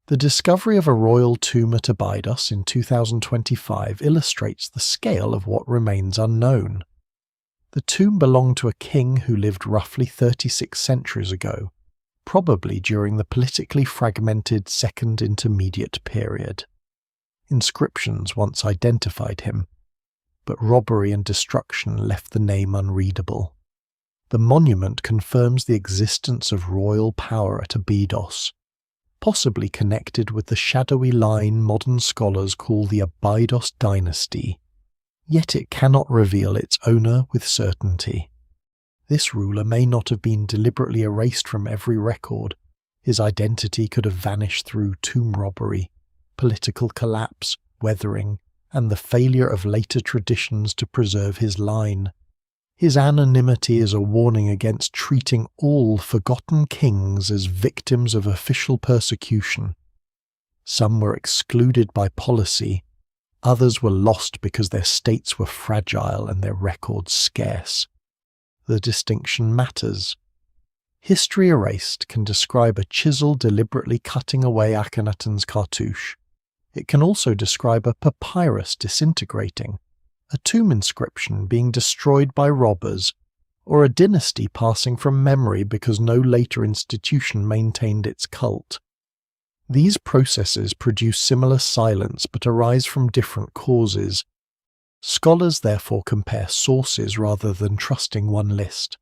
The discovery of a royal tomb at Abydos in 2025 illustrates the scale of what remains unknown. The tomb belonged to a king who lived roughly 36 centuries ago, probably during the politically fragmented Second Intermediate period. Inscriptions once identified him, but robbery and destruction left the name unreadable. The monument confirms the existence of royal power at Abydos, possibly connected with the shadowy line modern scholars call the Abydos dynasty, yet it cannot reveal its owner with certainty. This ruler may not have been deliberately erased from every record. His identity could have vanished through tomb robbery, political collapse, weathering, and the failure of later traditions to preserve his line. His anonymity is a warning against treating all forgotten kings as victims of official persecution. Some were excluded by policy, others were lost because their states were fragile and their records scarce. The distinction matters. History erased can describe a chisel deliberately cutting away Akhenaten's cartouche. It can also describe a papyrus disintegrating, a tomb inscription being destroyed by robbers, or a dynasty passing from memory because no later institution maintained its cult. These processes produce similar silence but arise from different causes. Scholars therefore compare sources rather than trusting one list.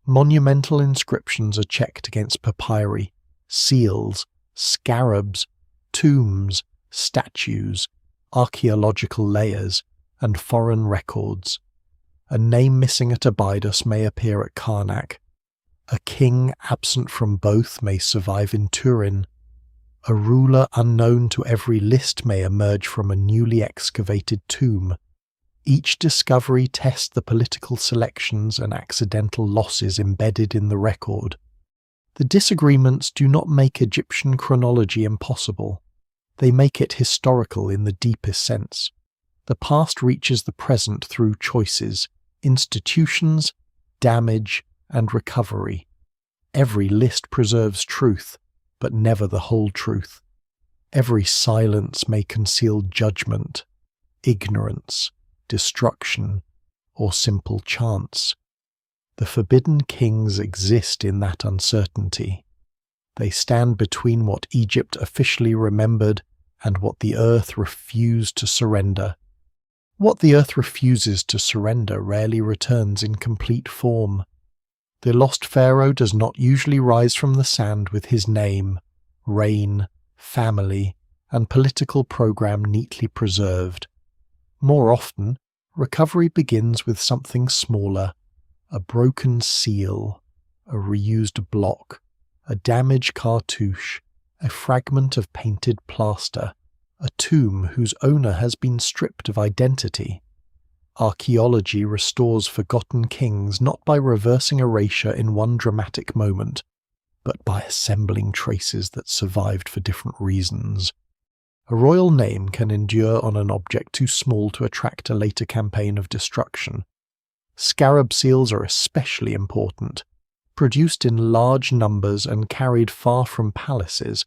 Monumental inscriptions are checked against papyri, seals, scarabs, tombs, statues, archaeological layers, and foreign records. A name missing at Abydos may appear at Karnak. A king absent from both may survive in Turin. A ruler unknown to every list may emerge from a newly excavated tomb. Each discovery tests the political selections and accidental losses embedded in the record. The disagreements do not make Egyptian chronology impossible. They make it historical in the deepest sense. The past reaches the present through choices, institutions, damage, and recovery. Every list preserves truth, but never the whole truth. Every silence may conceal judgment, ignorance, destruction, or simple chance. The forbidden kings exist in that uncertainty. They stand between what Egypt officially remembered and what the earth refused to surrender. What the earth refuses to surrender rarely returns in complete form. The lost pharaoh does not usually rise from the sand with his name, reign, family, and political program neatly preserved. More often, recovery begins with something smaller: a broken seal, a reused block, a damaged cartouche, a fragment of painted plaster, a tomb whose owner has been stripped of identity. Archaeology restores forgotten kings not by reversing erasure in one dramatic moment, but by assembling traces that survived for different reasons. A royal name can endure on an object too small to attract a later campaign of destruction. Scarab seals are especially important. Produced in large numbers and carried far from palaces,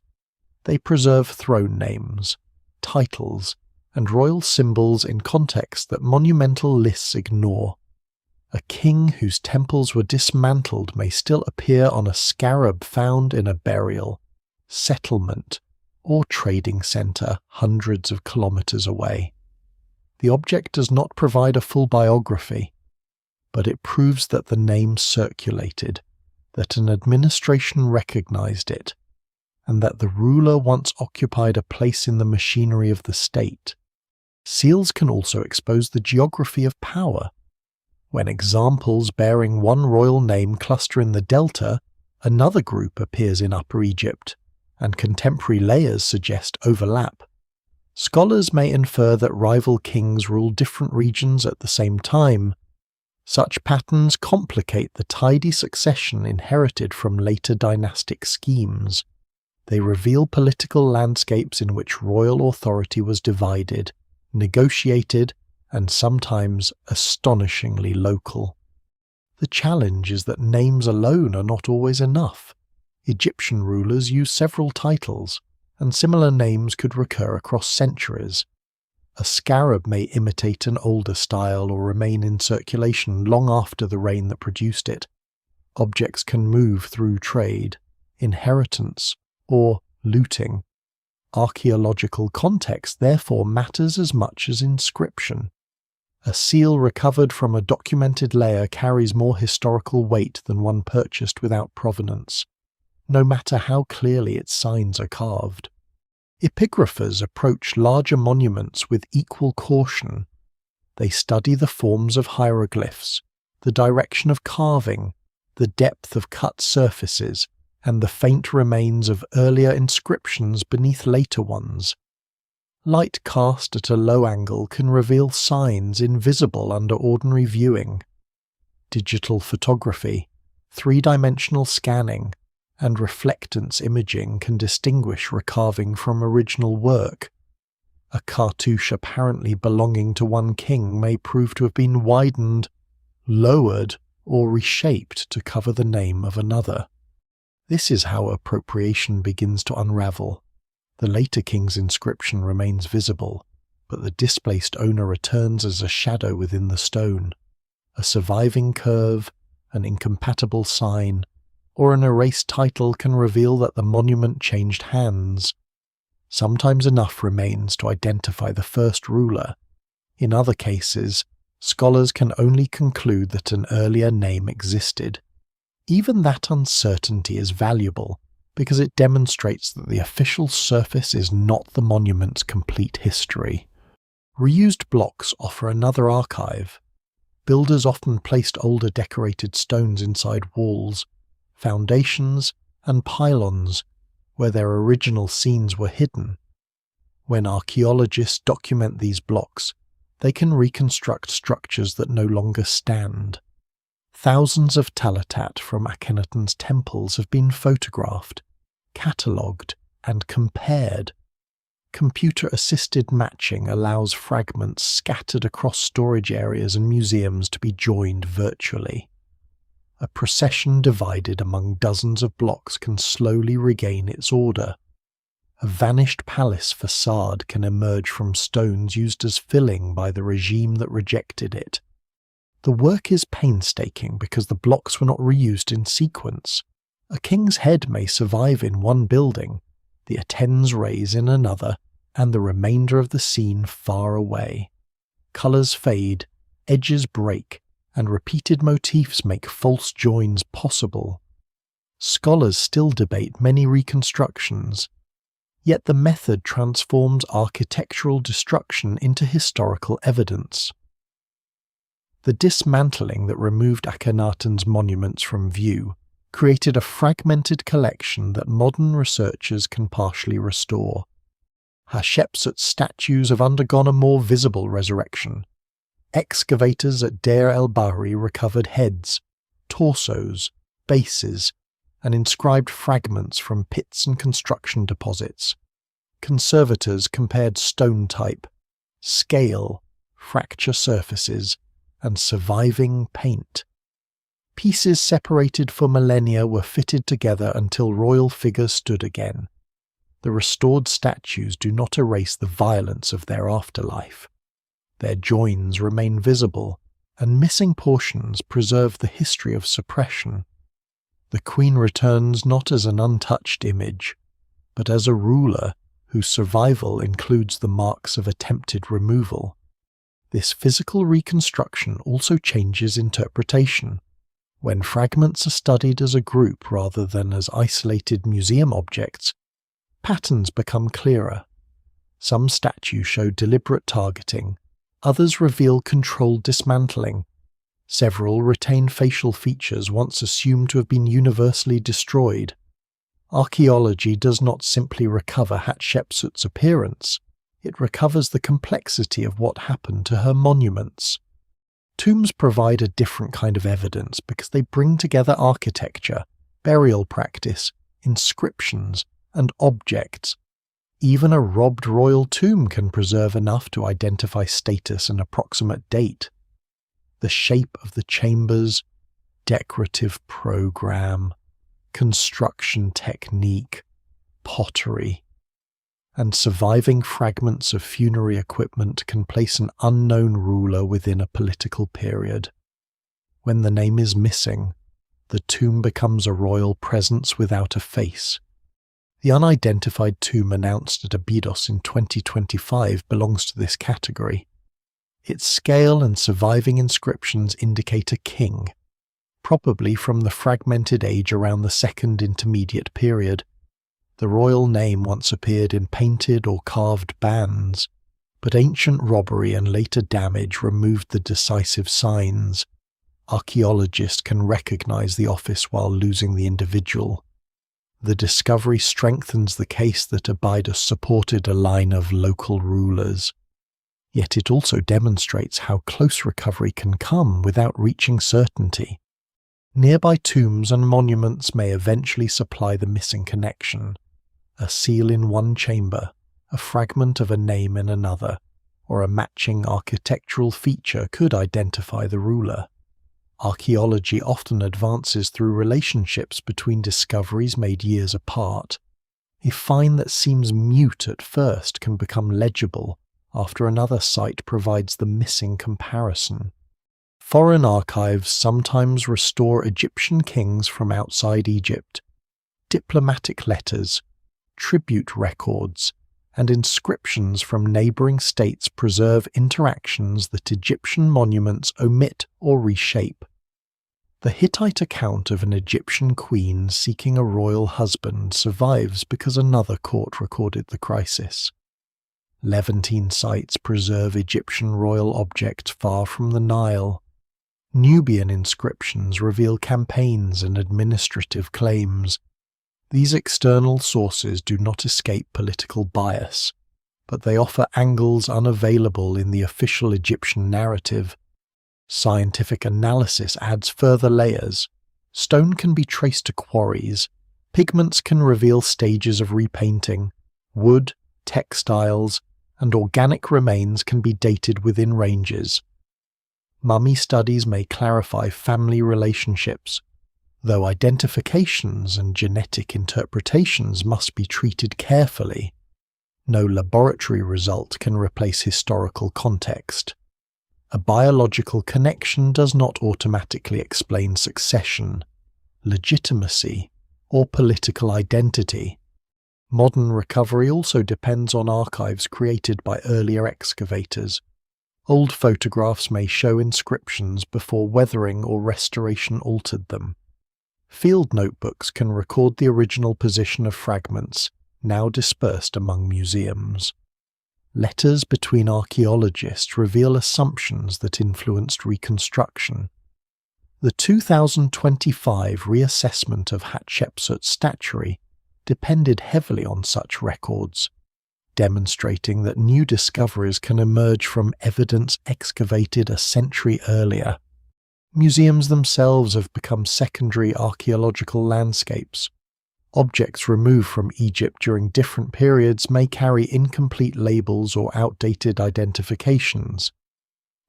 they preserve throne names, titles, and royal symbols in contexts that monumental lists ignore. A king whose temples were dismantled may still appear on a scarab found in a burial, settlement, or trading centre hundreds of kilometres away. The object does not provide a full biography, but it proves that the name circulated, that an administration recognised it, and that the ruler once occupied a place in the machinery of the state. Seals can also expose the geography of power. When examples bearing one royal name cluster in the Delta, another group appears in Upper Egypt, and contemporary layers suggest overlap. Scholars may infer that rival kings ruled different regions at the same time. Such patterns complicate the tidy succession inherited from later dynastic schemes. They reveal political landscapes in which royal authority was divided, negotiated, and sometimes astonishingly local. The challenge is that names alone are not always enough. Egyptian rulers used several titles, and similar names could recur across centuries. A scarab may imitate an older style or remain in circulation long after the reign that produced it. Objects can move through trade, inheritance, or looting. Archaeological context therefore matters as much as inscription. A seal recovered from a documented layer carries more historical weight than one purchased without provenance, no matter how clearly its signs are carved. Epigraphers approach larger monuments with equal caution. They study the forms of hieroglyphs, the direction of carving, the depth of cut surfaces, and the faint remains of earlier inscriptions beneath later ones. Light cast at a low angle can reveal signs invisible under ordinary viewing. Digital photography, three-dimensional scanning, and reflectance imaging can distinguish recarving from original work. A cartouche apparently belonging to one king may prove to have been widened, lowered, or reshaped to cover the name of another. This is how appropriation begins to unravel. The later king's inscription remains visible, but the displaced owner returns as a shadow within the stone. A surviving curve, an incompatible sign, or an erased title can reveal that the monument changed hands. Sometimes enough remains to identify the first ruler. In other cases, scholars can only conclude that an earlier name existed. Even that uncertainty is valuable, because it demonstrates that the official surface is not the monument's complete history. Reused blocks offer another archive. Builders often placed older decorated stones inside walls, foundations, and pylons, where their original scenes were hidden. When archaeologists document these blocks, they can reconstruct structures that no longer stand. Thousands of talatat from Akhenaten's temples have been photographed, catalogued, and compared. Computer-assisted matching allows fragments scattered across storage areas and museums to be joined virtually. A procession divided among dozens of blocks can slowly regain its order. A vanished palace facade can emerge from stones used as filling by the regime that rejected it. The work is painstaking because the blocks were not reused in sequence. A king's head may survive in one building, the Athens raise in another, and the remainder of the scene far away. Colours fade, edges break, and repeated motifs make false joins possible. Scholars still debate many reconstructions, yet the method transforms architectural destruction into historical evidence. The dismantling that removed Akhenaten's monuments from view created a fragmented collection that modern researchers can partially restore. Hatshepsut's statues have undergone a more visible resurrection. Excavators at Deir el-Bahri recovered heads, torsos, bases, and inscribed fragments from pits and construction deposits. Conservators compared stone type, scale, fracture surfaces, and surviving paint. Pieces separated for millennia were fitted together until royal figures stood again. The restored statues do not erase the violence of their afterlife. Their joins remain visible, and missing portions preserve the history of suppression. The Queen returns not as an untouched image, but as a ruler whose survival includes the marks of attempted removal. This physical reconstruction also changes interpretation. When fragments are studied as a group rather than as isolated museum objects, patterns become clearer. Some statues show deliberate targeting, others reveal controlled dismantling. Several retain facial features once assumed to have been universally destroyed. Archaeology does not simply recover Hatshepsut's appearance, it recovers the complexity of what happened to her monuments. Tombs provide a different kind of evidence because they bring together architecture, burial practice, inscriptions, and objects. Even a robbed royal tomb can preserve enough to identify status and approximate date. The shape of the chambers, decorative program, construction technique, pottery, and surviving fragments of funerary equipment can place an unknown ruler within a political period. When the name is missing, the tomb becomes a royal presence without a face. The unidentified tomb announced at Abydos in 2025 belongs to this category. Its scale and surviving inscriptions indicate a king, probably from the fragmented age around the Second Intermediate period. The royal name once appeared in painted or carved bands, but ancient robbery and later damage removed the decisive signs. Archaeologists can recognize the office while losing the individual. The discovery strengthens the case that Abydos supported a line of local rulers. Yet it also demonstrates how close recovery can come without reaching certainty. Nearby tombs and monuments may eventually supply the missing connection. A seal in one chamber, a fragment of a name in another, or a matching architectural feature could identify the ruler. Archaeology often advances through relationships between discoveries made years apart. A find that seems mute at first can become legible after another site provides the missing comparison. Foreign archives sometimes restore Egyptian kings from outside Egypt. Diplomatic letters, tribute records, and inscriptions from neighboring states preserve interactions that Egyptian monuments omit or reshape. The Hittite account of an Egyptian queen seeking a royal husband survives because another court recorded the crisis. Levantine sites preserve Egyptian royal objects far from the Nile. Nubian inscriptions reveal campaigns and administrative claims. These external sources do not escape political bias, but they offer angles unavailable in the official Egyptian narrative. Scientific analysis adds further layers. Stone can be traced to quarries. Pigments can reveal stages of repainting. Wood, textiles, and organic remains can be dated within ranges. Mummy studies may clarify family relationships, though identifications and genetic interpretations must be treated carefully. No laboratory result can replace historical context. A biological connection does not automatically explain succession, legitimacy, or political identity. Modern recovery also depends on archives created by earlier excavators. Old photographs may show inscriptions before weathering or restoration altered them. Field notebooks can record the original position of fragments, now dispersed among museums. Letters between archaeologists reveal assumptions that influenced reconstruction. The 2025 reassessment of Hatshepsut's statuary depended heavily on such records, demonstrating that new discoveries can emerge from evidence excavated a century earlier. Museums themselves have become secondary archaeological landscapes. Objects removed from Egypt during different periods may carry incomplete labels or outdated identifications.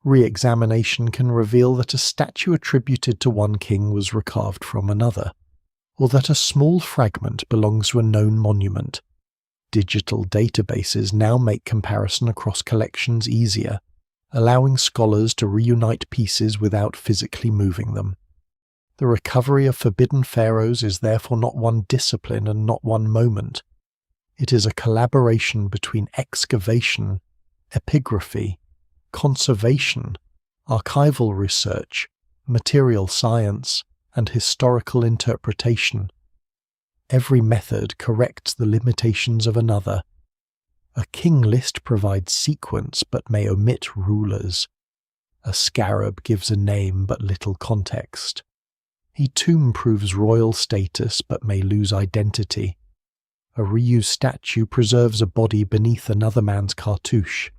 Re-examination can reveal that a statue attributed to one king was recarved from another, or that a small fragment belongs to a known monument. Digital databases now make comparison across collections easier, allowing scholars to reunite pieces without physically moving them. The recovery of forbidden pharaohs is therefore not one discipline and not one moment. It is a collaboration between excavation, epigraphy, conservation, archival research, material science, and historical interpretation. Every method corrects the limitations of another. A king list provides sequence but may omit rulers. A scarab gives a name but little context. A tomb proves royal status but may lose identity. A reused statue preserves a body beneath another man's cartouche.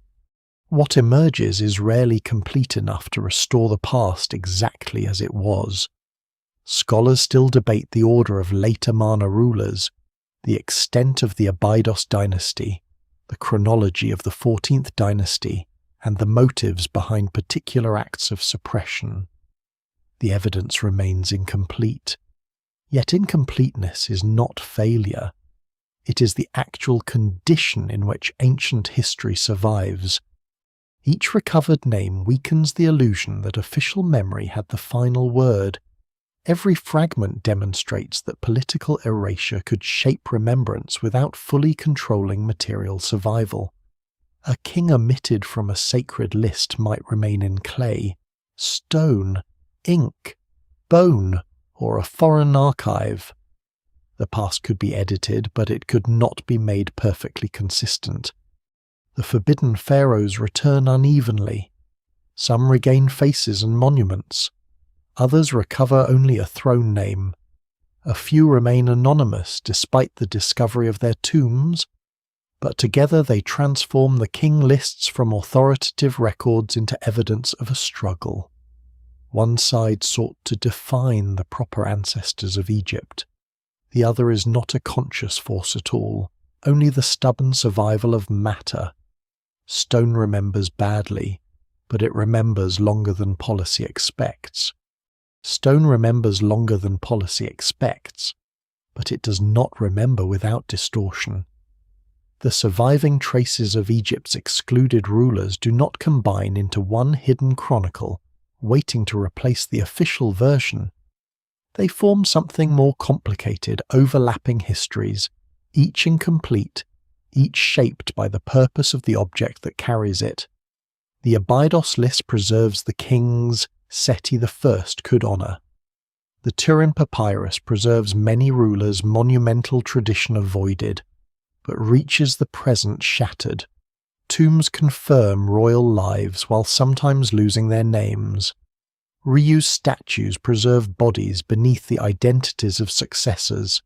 What emerges is rarely complete enough to restore the past exactly as it was. Scholars still debate the order of later Mana rulers, the extent of the Abydos dynasty, the chronology of the 14th dynasty, and the motives behind particular acts of suppression. The evidence remains incomplete. Yet incompleteness is not failure. It is the actual condition in which ancient history survives. Each recovered name weakens the illusion that official memory had the final word. Every fragment demonstrates that political erasure could shape remembrance without fully controlling material survival. A king omitted from a sacred list might remain in clay, stone, ink, bone, or a foreign archive. The past could be edited, but it could not be made perfectly consistent. The forbidden pharaohs return unevenly. Some regain faces and monuments. Others recover only a throne name. A few remain anonymous despite the discovery of their tombs, but together they transform the king lists from authoritative records into evidence of a struggle. One side sought to define the proper ancestors of Egypt. The other is not a conscious force at all, only the stubborn survival of matter. Stone remembers badly, but it remembers longer than policy expects. Stone remembers longer than policy expects, but it does not remember without distortion. The surviving traces of Egypt's excluded rulers do not combine into one hidden chronicle, waiting to replace the official version. They form something more complicated, overlapping histories, each incomplete, each shaped by the purpose of the object that carries it. The Abydos list preserves the kings Seti I could honour. The Turin papyrus preserves many rulers' monumental tradition avoided, but reaches the present shattered. Tombs confirm royal lives while sometimes losing their names. Reused statues preserve bodies beneath the identities of successors.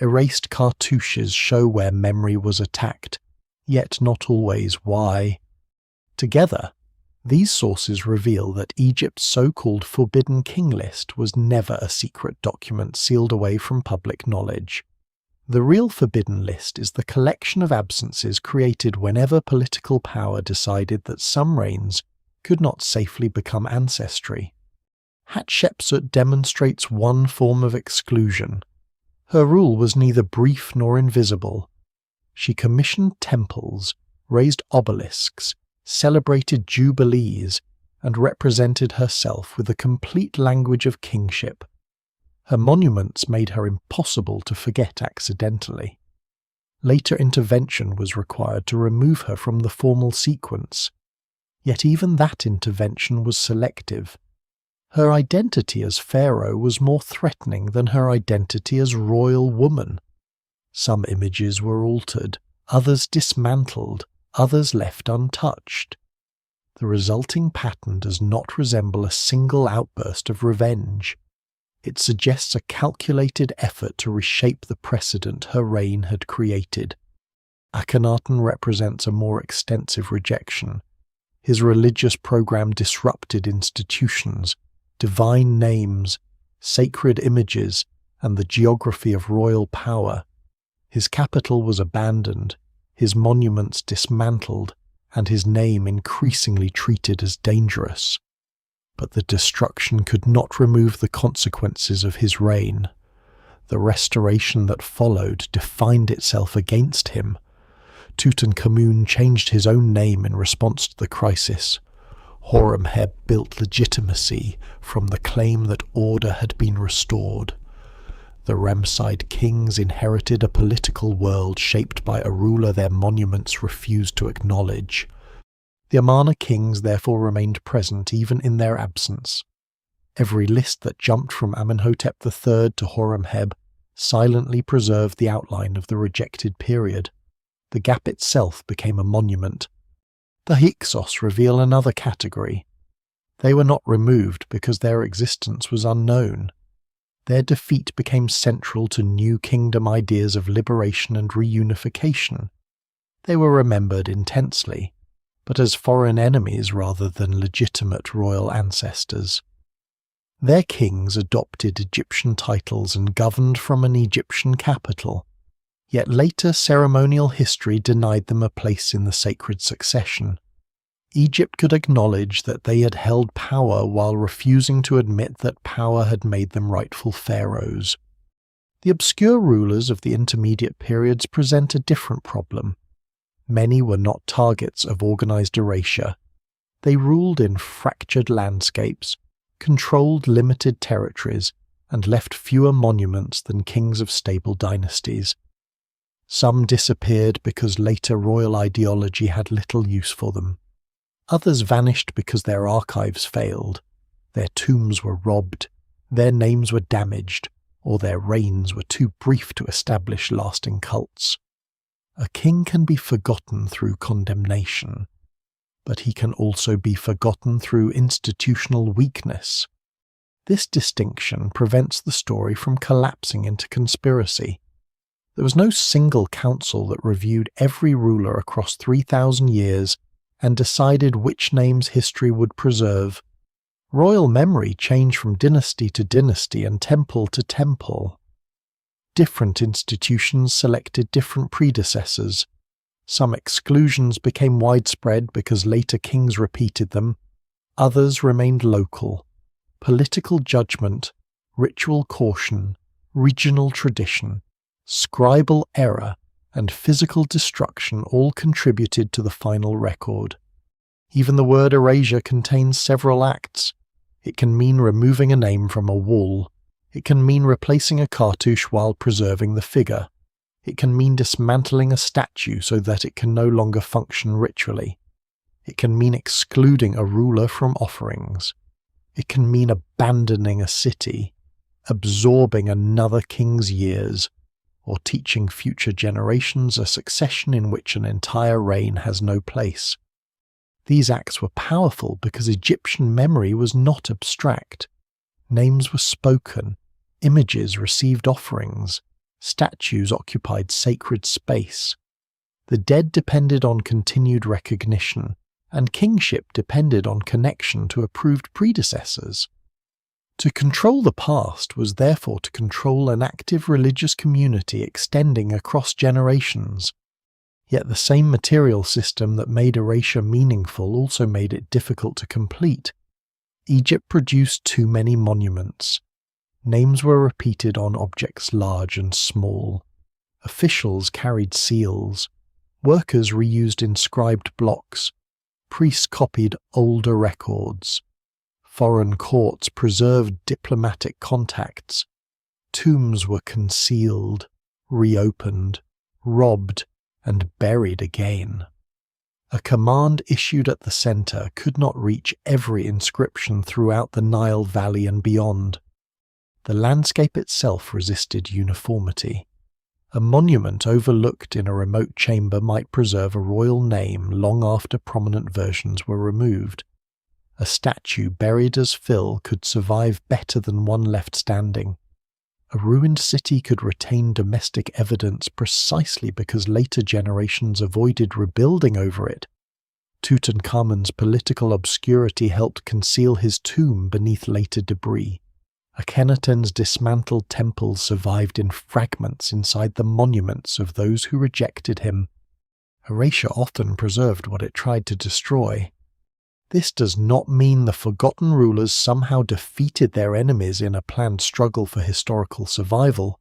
Erased cartouches show where memory was attacked, yet not always why. Together, these sources reveal that Egypt's so-called Forbidden King List was never a secret document sealed away from public knowledge. The real Forbidden List is the collection of absences created whenever political power decided that some reigns could not safely become ancestry. Hatshepsut demonstrates one form of exclusion. Her rule was neither brief nor invisible. She commissioned temples, raised obelisks, celebrated jubilees, and represented herself with a complete language of kingship. Her monuments made her impossible to forget accidentally. Later intervention was required to remove her from the formal sequence, yet even that intervention was selective. Her identity as pharaoh was more threatening than her identity as royal woman. Some images were altered, others dismantled, others left untouched. The resulting pattern does not resemble a single outburst of revenge. It suggests a calculated effort to reshape the precedent her reign had created. Akhenaten represents a more extensive rejection. His religious program disrupted institutions, divine names, sacred images, and the geography of royal power. His capital was abandoned, his monuments dismantled, and his name increasingly treated as dangerous. But the destruction could not remove the consequences of his reign. The restoration that followed defined itself against him. Tutankhamun changed his own name in response to the crisis. Horemheb built legitimacy from the claim that order had been restored. The Ramesside kings inherited a political world shaped by a ruler their monuments refused to acknowledge. The Amarna kings therefore remained present even in their absence. Every list that jumped from Amenhotep III to Horemheb silently preserved the outline of the rejected period. The gap itself became a monument. The Hyksos reveal another category. They were not removed because their existence was unknown. Their defeat became central to new kingdom ideas of liberation and reunification. They were remembered intensely, but as foreign enemies rather than legitimate royal ancestors. Their kings adopted Egyptian titles and governed from an Egyptian capital, yet later ceremonial history denied them a place in the sacred succession. Egypt could acknowledge that they had held power while refusing to admit that power had made them rightful pharaohs. The obscure rulers of the intermediate periods present a different problem. Many were not targets of organized erasure. They ruled in fractured landscapes, controlled limited territories, and left fewer monuments than kings of stable dynasties. Some disappeared because later royal ideology had little use for them. Others vanished because their archives failed. Their tombs were robbed, their names were damaged, or their reigns were too brief to establish lasting cults. A king can be forgotten through condemnation, but he can also be forgotten through institutional weakness. This distinction prevents the story from collapsing into conspiracy. There was no single council that reviewed every ruler across 3,000 years and decided which names history would preserve. Royal memory changed from dynasty to dynasty and temple to temple. Different institutions selected different predecessors. Some exclusions became widespread because later kings repeated them. Others remained local. Political judgment, ritual caution, regional tradition, scribal error, and physical destruction all contributed to the final record. Even the word erasure contains several acts. It can mean removing a name from a wall. It can mean replacing a cartouche while preserving the figure. It can mean dismantling a statue so that it can no longer function ritually. It can mean excluding a ruler from offerings. It can mean abandoning a city, absorbing another king's years, or teaching future generations a succession in which an entire reign has no place. These acts were powerful because Egyptian memory was not abstract. Names were spoken, images received offerings, statues occupied sacred space. The dead depended on continued recognition, and kingship depended on connection to approved predecessors. To control the past was therefore to control an active religious community extending across generations. Yet the same material system that made erasure meaningful also made it difficult to complete. Egypt produced too many monuments. Names were repeated on objects large and small. Officials carried seals. Workers reused inscribed blocks. Priests copied older records. Foreign courts preserved diplomatic contacts. Tombs were concealed, reopened, robbed, and buried again. A command issued at the center could not reach every inscription throughout the Nile Valley and beyond. The landscape itself resisted uniformity. A monument overlooked in a remote chamber might preserve a royal name long after prominent versions were removed. A statue buried as fill could survive better than one left standing. A ruined city could retain domestic evidence precisely because later generations avoided rebuilding over it. Tutankhamun's political obscurity helped conceal his tomb beneath later debris. Akhenaten's dismantled temples survived in fragments inside the monuments of those who rejected him. Erasure often preserved what it tried to destroy. This does not mean the forgotten rulers somehow defeated their enemies in a planned struggle for historical survival.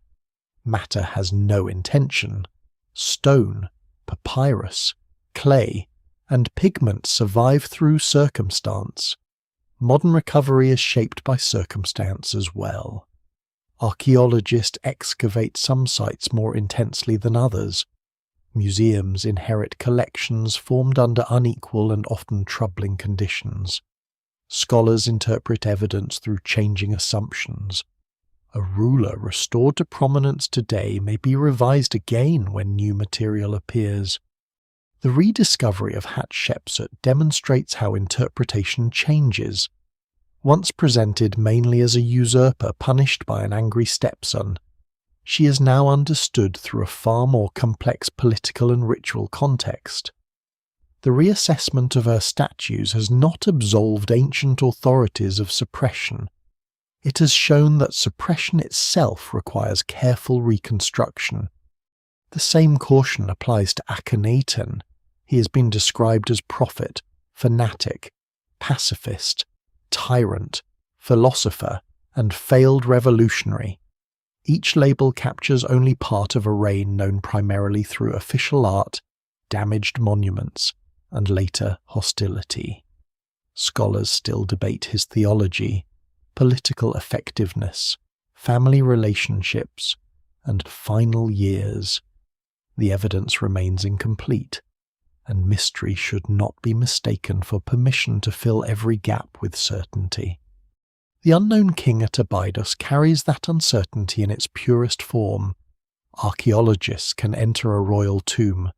Matter has no intention. Stone, papyrus, clay, and pigment survive through circumstance. Modern recovery is shaped by circumstance as well. Archaeologists excavate some sites more intensely than others. Museums inherit collections formed under unequal and often troubling conditions. Scholars interpret evidence through changing assumptions. A ruler restored to prominence today may be revised again when new material appears. The rediscovery of Hatshepsut demonstrates how interpretation changes. Once presented mainly as a usurper punished by an angry stepson, she is now understood through a far more complex political and ritual context. The reassessment of her statues has not absolved ancient authorities of suppression. It has shown that suppression itself requires careful reconstruction. The same caution applies to Akhenaten. He has been described as prophet, fanatic, pacifist, tyrant, philosopher, and failed revolutionary. Each label captures only part of a reign known primarily through official art, damaged monuments, and later hostility. Scholars still debate his theology, political effectiveness, family relationships, and final years. The evidence remains incomplete, and mystery should not be mistaken for permission to fill every gap with certainty. The unknown king at Abydos carries that uncertainty in its purest form. Archaeologists can enter a royal tomb,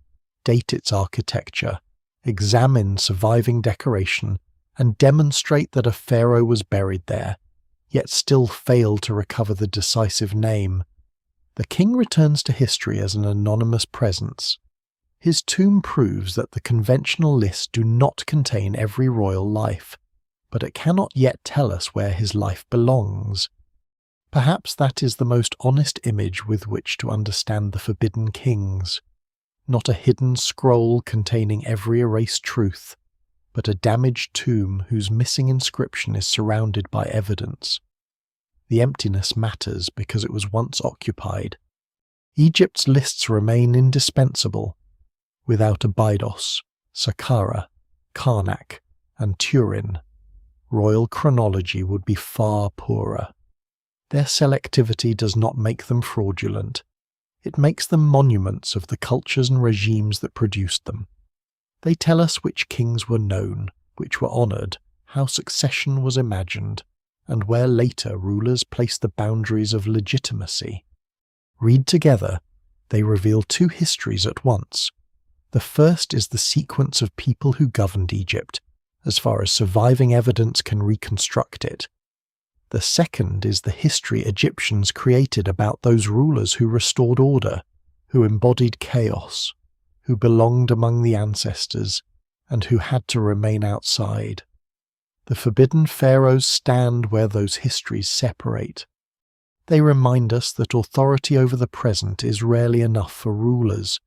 date its architecture, examine surviving decoration, and demonstrate that a pharaoh was buried there, yet still fail to recover the decisive name. The king returns to history as an anonymous presence. His tomb proves that the conventional lists do not contain every royal life, but it cannot yet tell us where his life belongs. Perhaps that is the most honest image with which to understand the forbidden kings. Not a hidden scroll containing every erased truth, but a damaged tomb whose missing inscription is surrounded by evidence. The emptiness matters because it was once occupied. Egypt's lists remain indispensable. Without Abydos, Saqqara, Karnak, and Turin, royal chronology would be far poorer. Their selectivity does not make them fraudulent. It makes them monuments of the cultures and regimes that produced them. They tell us which kings were known, which were honoured, how succession was imagined, and where later rulers placed the boundaries of legitimacy. Read together, they reveal two histories at once. The first is the sequence of people who governed Egypt, as far as surviving evidence can reconstruct it. The second is the history Egyptians created about those rulers who restored order, who embodied chaos, who belonged among the ancestors, and who had to remain outside. The forbidden pharaohs stand where those histories separate. They remind us that authority over the present is rarely enough for rulers.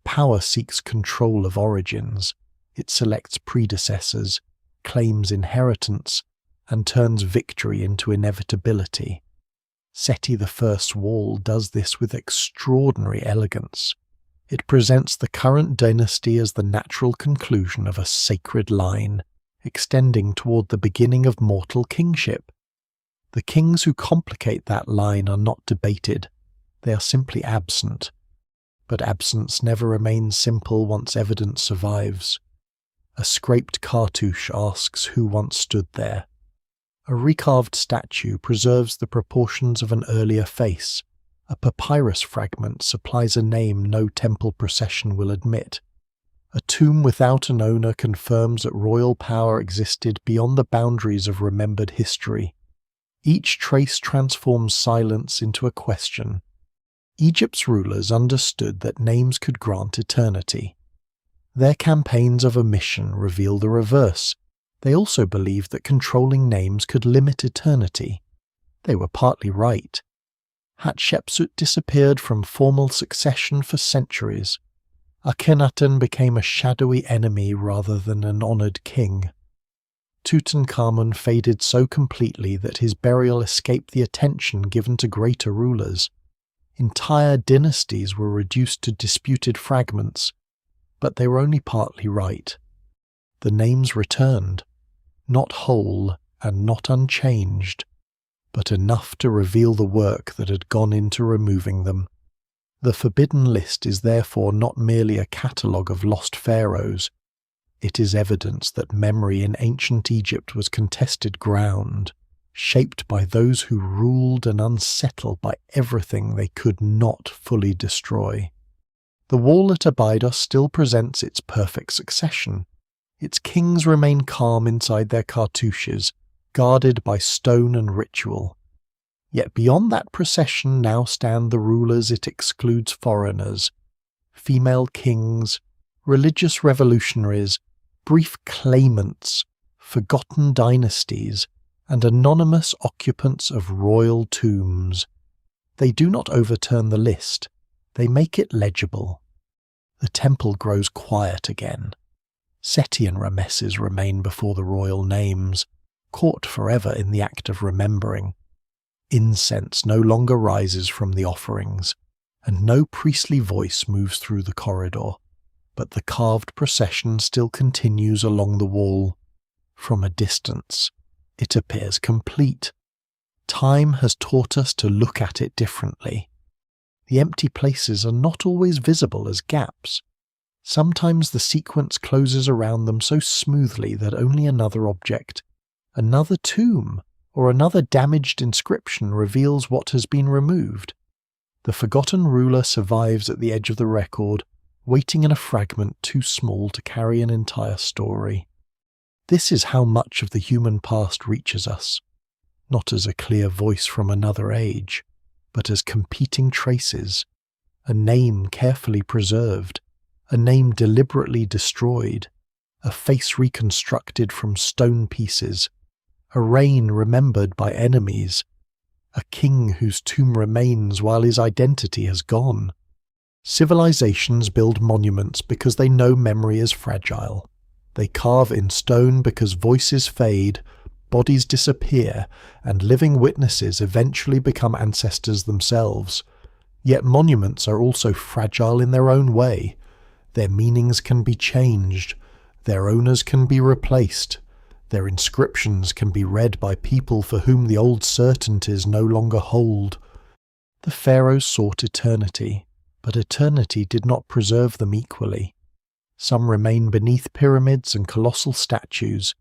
Power seeks control of origins. It selects predecessors, claims inheritance, and turns victory into inevitability. Seti I's wall does this with extraordinary elegance. It presents the current dynasty as the natural conclusion of a sacred line, extending toward the beginning of mortal kingship. The kings who complicate that line are not debated, they are simply absent. But absence never remains simple once evidence survives. A scraped cartouche asks who once stood there. A recarved statue preserves the proportions of an earlier face. A papyrus fragment supplies a name no temple procession will admit. A tomb without an owner confirms that royal power existed beyond the boundaries of remembered history. Each trace transforms silence into a question. Egypt's rulers understood that names could grant eternity. Their campaigns of omission reveal the reverse. They also believed that controlling names could limit eternity. They were partly right. Hatshepsut disappeared from formal succession for centuries. Akhenaten became a shadowy enemy rather than an honoured king. Tutankhamun faded so completely that his burial escaped the attention given to greater rulers. Entire dynasties were reduced to disputed fragments, but they were only partly right. The names returned, not whole and not unchanged, but enough to reveal the work that had gone into removing them. The Forbidden List is therefore not merely a catalogue of lost pharaohs. It is evidence that memory in ancient Egypt was contested ground, shaped by those who ruled and unsettled by everything they could not fully destroy. The wall at Abydos still presents its perfect succession. Its kings remain calm inside their cartouches, guarded by stone and ritual. Yet beyond that procession now stand the rulers it excludes: foreigners, female kings, religious revolutionaries, brief claimants, forgotten dynasties, and anonymous occupants of royal tombs. They do not overturn the list, they make it legible. The temple grows quiet again. Seti and Rameses remain before the royal names, caught forever in the act of remembering. Incense no longer rises from the offerings, and no priestly voice moves through the corridor, but the carved procession still continues along the wall. From a distance, it appears complete. Time has taught us to look at it differently. The empty places are not always visible as gaps. Sometimes the sequence closes around them so smoothly that only another object, another tomb, or another damaged inscription reveals what has been removed. The forgotten ruler survives at the edge of the record, waiting in a fragment too small to carry an entire story. This is how much of the human past reaches us, not as a clear voice from another age, but as competing traces, a name carefully preserved, a name deliberately destroyed, a face reconstructed from stone pieces, a reign remembered by enemies, a king whose tomb remains while his identity has gone. Civilizations build monuments because they know memory is fragile. They carve in stone because voices fade, bodies disappear, and living witnesses eventually become ancestors themselves. Yet monuments are also fragile in their own way. Their meanings can be changed, their owners can be replaced, their inscriptions can be read by people for whom the old certainties no longer hold. The pharaohs sought eternity, but eternity did not preserve them equally. Some remain beneath pyramids and colossal statues.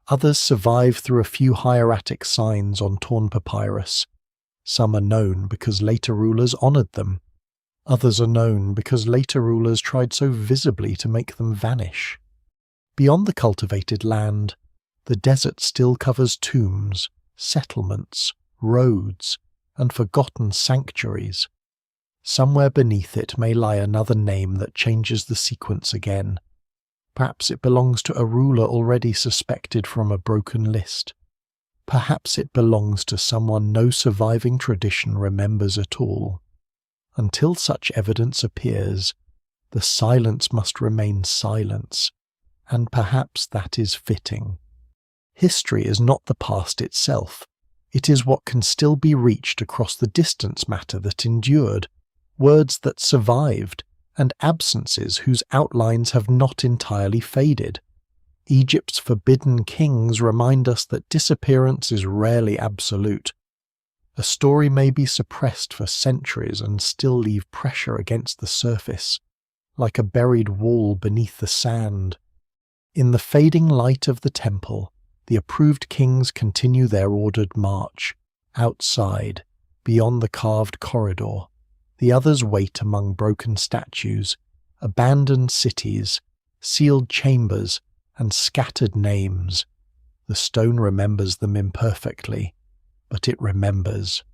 Others survive through a few hieratic signs on torn papyrus. Some are known because later rulers honoured them. Others are known because later rulers tried so visibly to make them vanish. Beyond the cultivated land, the desert still covers tombs, settlements, roads, and forgotten sanctuaries. Somewhere beneath it may lie another name that changes the sequence again. Perhaps it belongs to a ruler already suspected from a broken list. Perhaps it belongs to someone no surviving tradition remembers at all. Until such evidence appears, the silence must remain silence, and perhaps that is fitting. History is not the past itself. It is what can still be reached across the distance matter that endured, words that survived, and absences whose outlines have not entirely faded. Egypt's forbidden kings remind us that disappearance is rarely absolute. A story may be suppressed for centuries and still leave pressure against the surface, like a buried wall beneath the sand. In the fading light of the temple, the approved kings continue their ordered march, outside, beyond the carved corridor. The others wait among broken statues, abandoned cities, sealed chambers, and scattered names. The stone remembers them imperfectly, but it remembers.